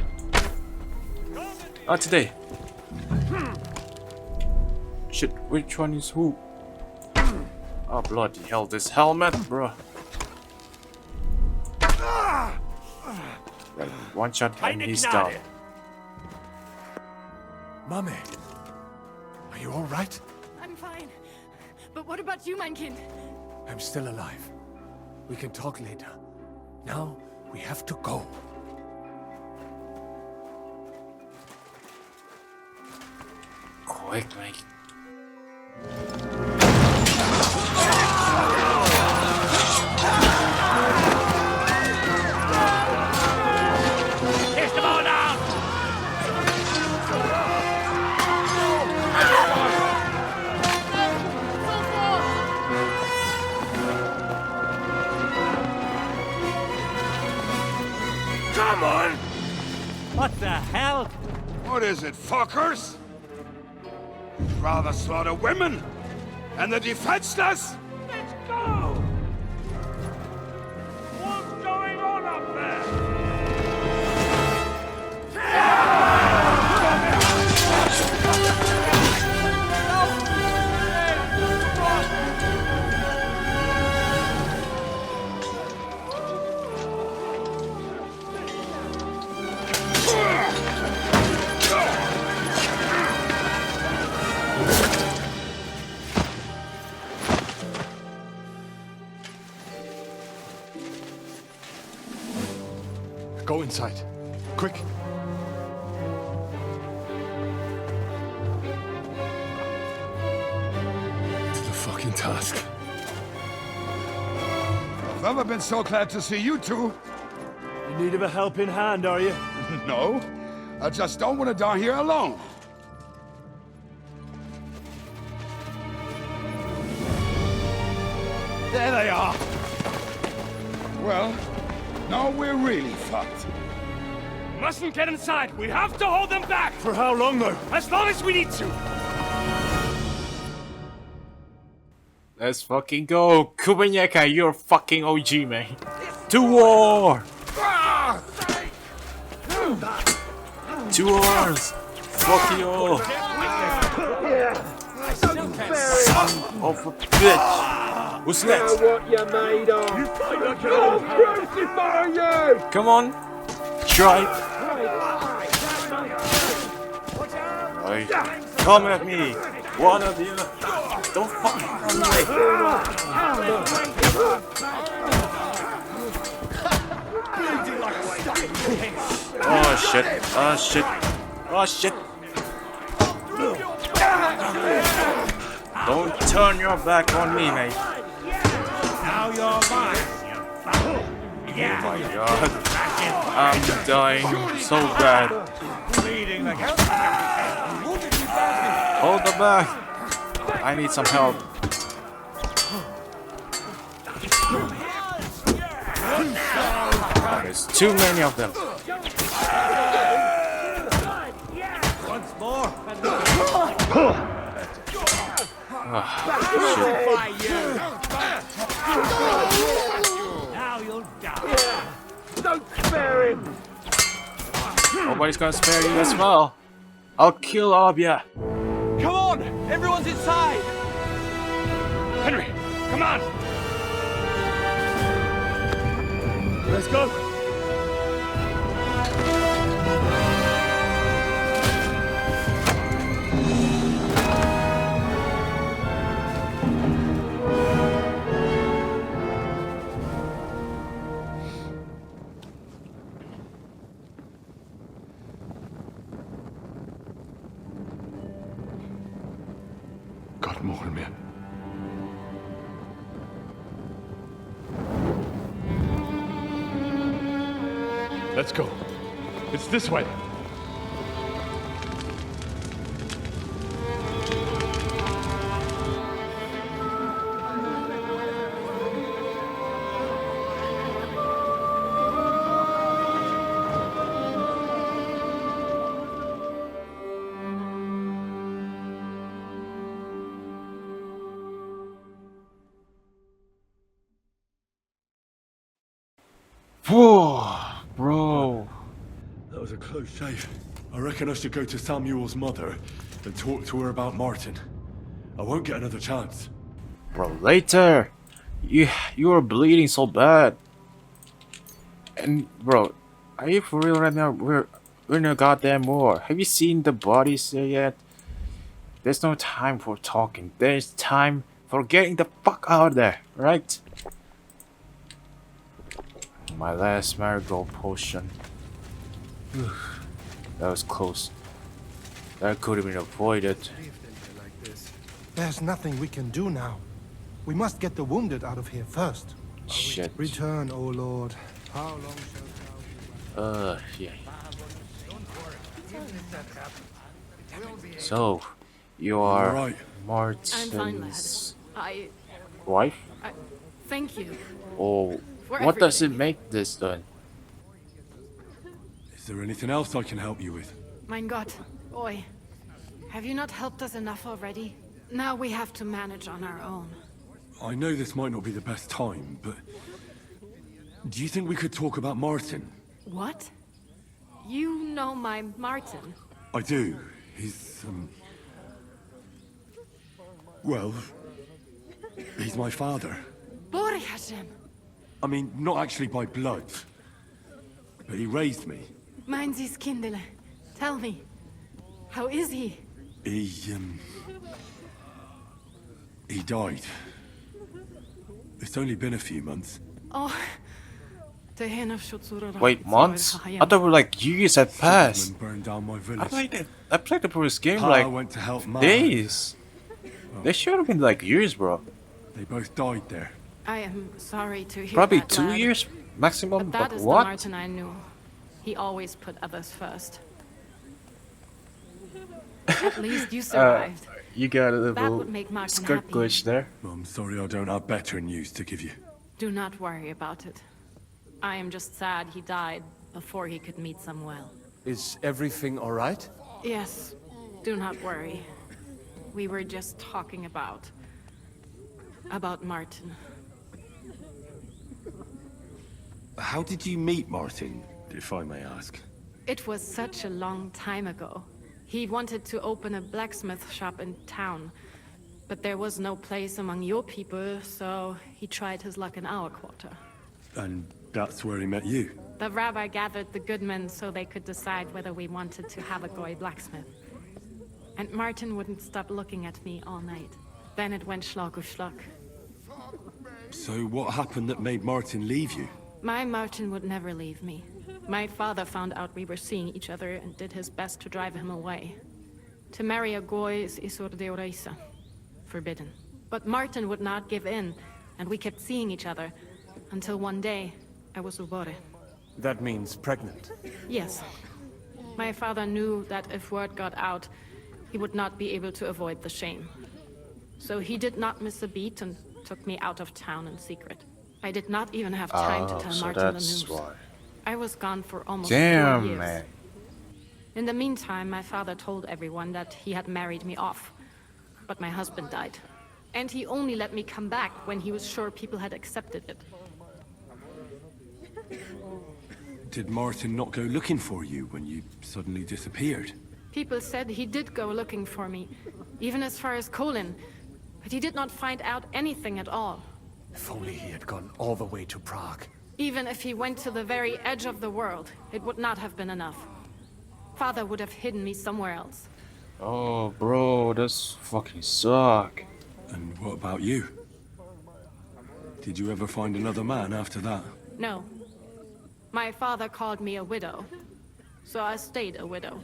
Not today. Shit, which one is who? Oh bloody hell, this helmet, bro. One shot and he's done. Mummy, are you all right? I'm fine. But what about you, mein Kind? I'm still alive. We can talk later. Now, we have to go. Quick, mate. Here's the ball now! Come on! What the hell? What is it, fuckers? You'd rather slaughter women and the defenseless? Let's go! What's going on up there? Go inside. Quick. To the fucking task. I've never been so glad to see you two. In need of a helping hand, are you? No, I just don't want to die here alone. There they are. Well, now we're really fucked. Mustn't get inside. We have to hold them back. For how long, though? As long as we need to. Let's fucking go. Kubanyaka, you're a fucking OG, man. To war! To wars! Fuck you all! Son of a bitch! Who's next? What you made of? I'll crucify you! Come on! Try! Hey, come at me! One of you! Don't fucking run away! Oh shit! Oh shit! Oh shit! Don't turn your back on me, mate! Now you're mine. Oh my god! I'm dying so bad! Hold the back! I need some help. There's too many of them. Once more. Now you'll die. Don't spare him! Nobody's gonna spare you as well. I'll kill all of ya. Come on! Everyone's inside! Henry, come on. Let's go. God more me. Let's go. It's this way. Whoa, bro. That was a close shave. I reckon I should go to Samuel's mother and talk to her about Martin. I won't get another chance. Bro, later. You were bleeding so bad. And bro, Are you for real right now? We're in a goddamn war. Have you seen the bodies there yet? There's no time for talking. There's time for getting the fuck out of there, right? My last marigold potion. That was close. That could have been avoided. There's nothing we can do now. We must get the wounded out of here first. Shit. Return, O Lord. How long shall Yeah. So, you are right. I'm fine, lad. Martin's I wife? thank you. Or For what does it everything. make this then? Is there anything else I can help you with? Mein Gott, boy. Have you not helped us enough already? Now we have to manage on our own. I know this might not be the best time, but... Do you think we could talk about Martin? What? You know my Martin? I do. He's, well... He's my father. Bori Hashem. I mean, not actually by blood. But he raised me. Mein Sis Kindele. Tell me. How is he? He died. It's only been a few months. Oh. The hen of Shutsura. Wait, months? I thought we were like years had passed. Sigismund burned down my village. I played the previous game Pa like went to help Ma. days. They should have been like years, bro. They both died there. I am sorry to hear Probably that, 2 lad. years maximum, But that but is what? the Martin I knew. He always put others first. At least you survived. You got a That little would make Martin skirt happy. glitch there. I'm sorry I don't have better news to give you. Do not worry about it. I am just sad he died before he could meet Samuel. Is everything all right? Yes, do not worry. We were just talking about Martin. How did you meet Martin, if I may ask? It was such a long time ago. He wanted to open a blacksmith shop in town, but there was no place among your people, so he tried his luck in our quarter. And that's where he met you? The rabbi gathered the good men so they could decide whether we wanted to have a goy blacksmith. And Martin wouldn't stop looking at me all night. Then it went schlag auf schlag. So what happened that made Martin leave you? My Martin would never leave me. My father found out we were seeing each other and did his best to drive him away. To marry a goy is isur deoraisa, forbidden. But Martin would not give in, and we kept seeing each other, until one day, I was ubore. That means pregnant. Yes. My father knew that if word got out, he would not be able to avoid the shame. So he did not miss a beat and took me out of town in secret. I did not even have time to tell so Martin the that's news. why. I was gone for almost 4 Damn, years. man. In the meantime, my father told everyone that he had married me off. But my husband died. And he only let me come back when he was sure people had accepted it. Did Martin not go looking for you when you suddenly disappeared? People said he did go looking for me, even as far as Kolin. But he did not find out anything at all. If only he had gone all the way to Prague. Even if he went to the very edge of the world, it would not have been enough. Father would have hidden me somewhere else. Oh, bro, that's fucking suck. And what about you? Did you ever find another man after that? No. My father called me a widow. So I stayed a widow.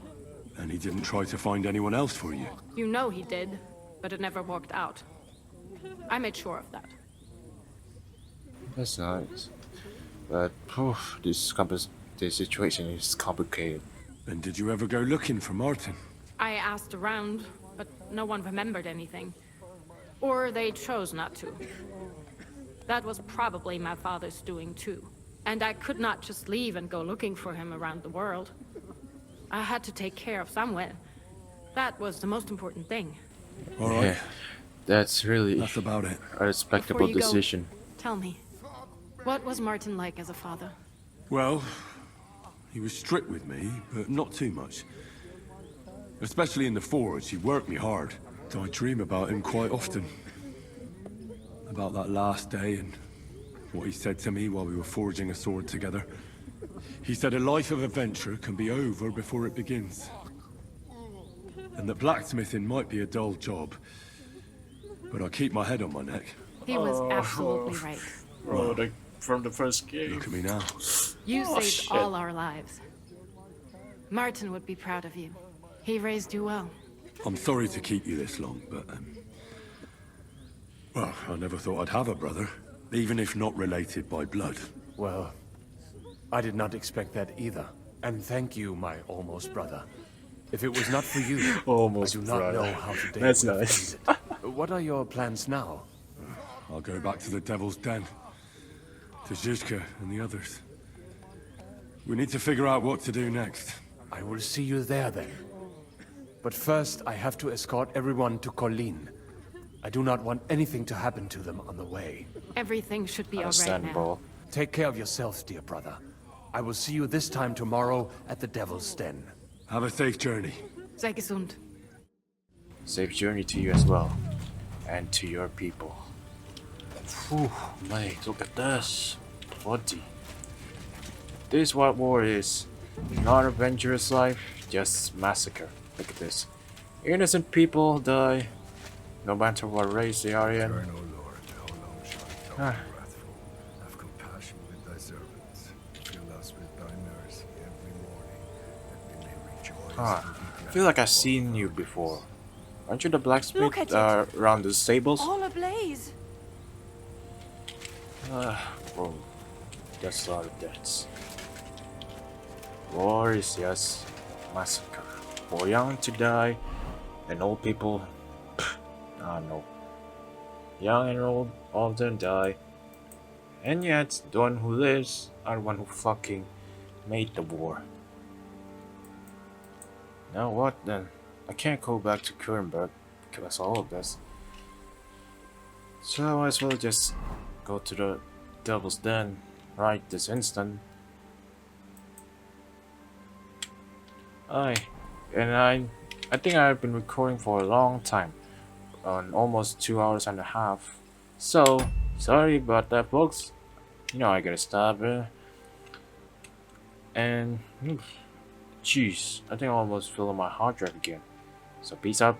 And he didn't try to find anyone else for you? You know he did, but it never worked out. I made sure of that. That's nice. But this situation is complicated. And did you ever go looking for Martin? I asked around, but no one remembered anything. Or they chose not to. That was probably my father's doing too. And I could not just leave and go looking for him around the world. I had to take care of Samuel. That was the most important thing. All right. Yeah, that's about it. A respectable Before you go, decision. tell me, what was Martin like as a father? Well, he was strict with me, but not too much. Especially in the forge, he worked me hard. I dream about him quite often. About that last day and what he said to me while we were forging a sword together. He said a life of adventure can be over before it begins. And that blacksmithing might be a dull job, but I keep my head on my neck. He was absolutely right. Bro, like from the first game. Look at me now. You saved shit. all our lives. Martin would be proud of you. He raised you well. I'm sorry to keep you this long, but well, I never thought I'd have a brother, even if not related by blood. Well, I did not expect that either. And thank you, my almost brother. If it was not for you, Almost I do not brother. know how today That's would have nice. ended. What are your plans now? I'll go back to the Devil's Den, to Zizka and the others. We need to figure out what to do next. I will see you there then. But first, I have to escort everyone to Colleen. I do not want anything to happen to them on the way. Everything should be all right now. Understandable. Take care of yourself, dear brother. I will see you this time tomorrow at the Devil's Den. Have a safe journey. Sei gesund. Safe journey to you as well. And to your people. Whew, mate, look at this. Bloody. This what war is. Not adventurous life, just massacre. Look at this. Innocent people die, no matter what race they are in. Turn, O Lord, how long shalt thou be wrathful? Have compassion with thy servants. Fill us with thy mercy every morning, that we may rejoice. I feel like I've seen you before. Aren't you the Look blacksmith at around the stables? All ablaze. Bro, that's a lot of deaths. War is just massacre. For young to die, and old people, I don't know. Young and old, all of them die. And yet, the one who lives are the one who fucking made the war. Now what then? I can't go back to Kurenberg because of all of this. So I might as well just go to the Devil's Den right this instant. I think I've been recording for a long time, on almost 2 hours and a half. So sorry about that, folks. You know I gotta stop it. And jeez, I think I almost filled up my hard drive again. So peace out.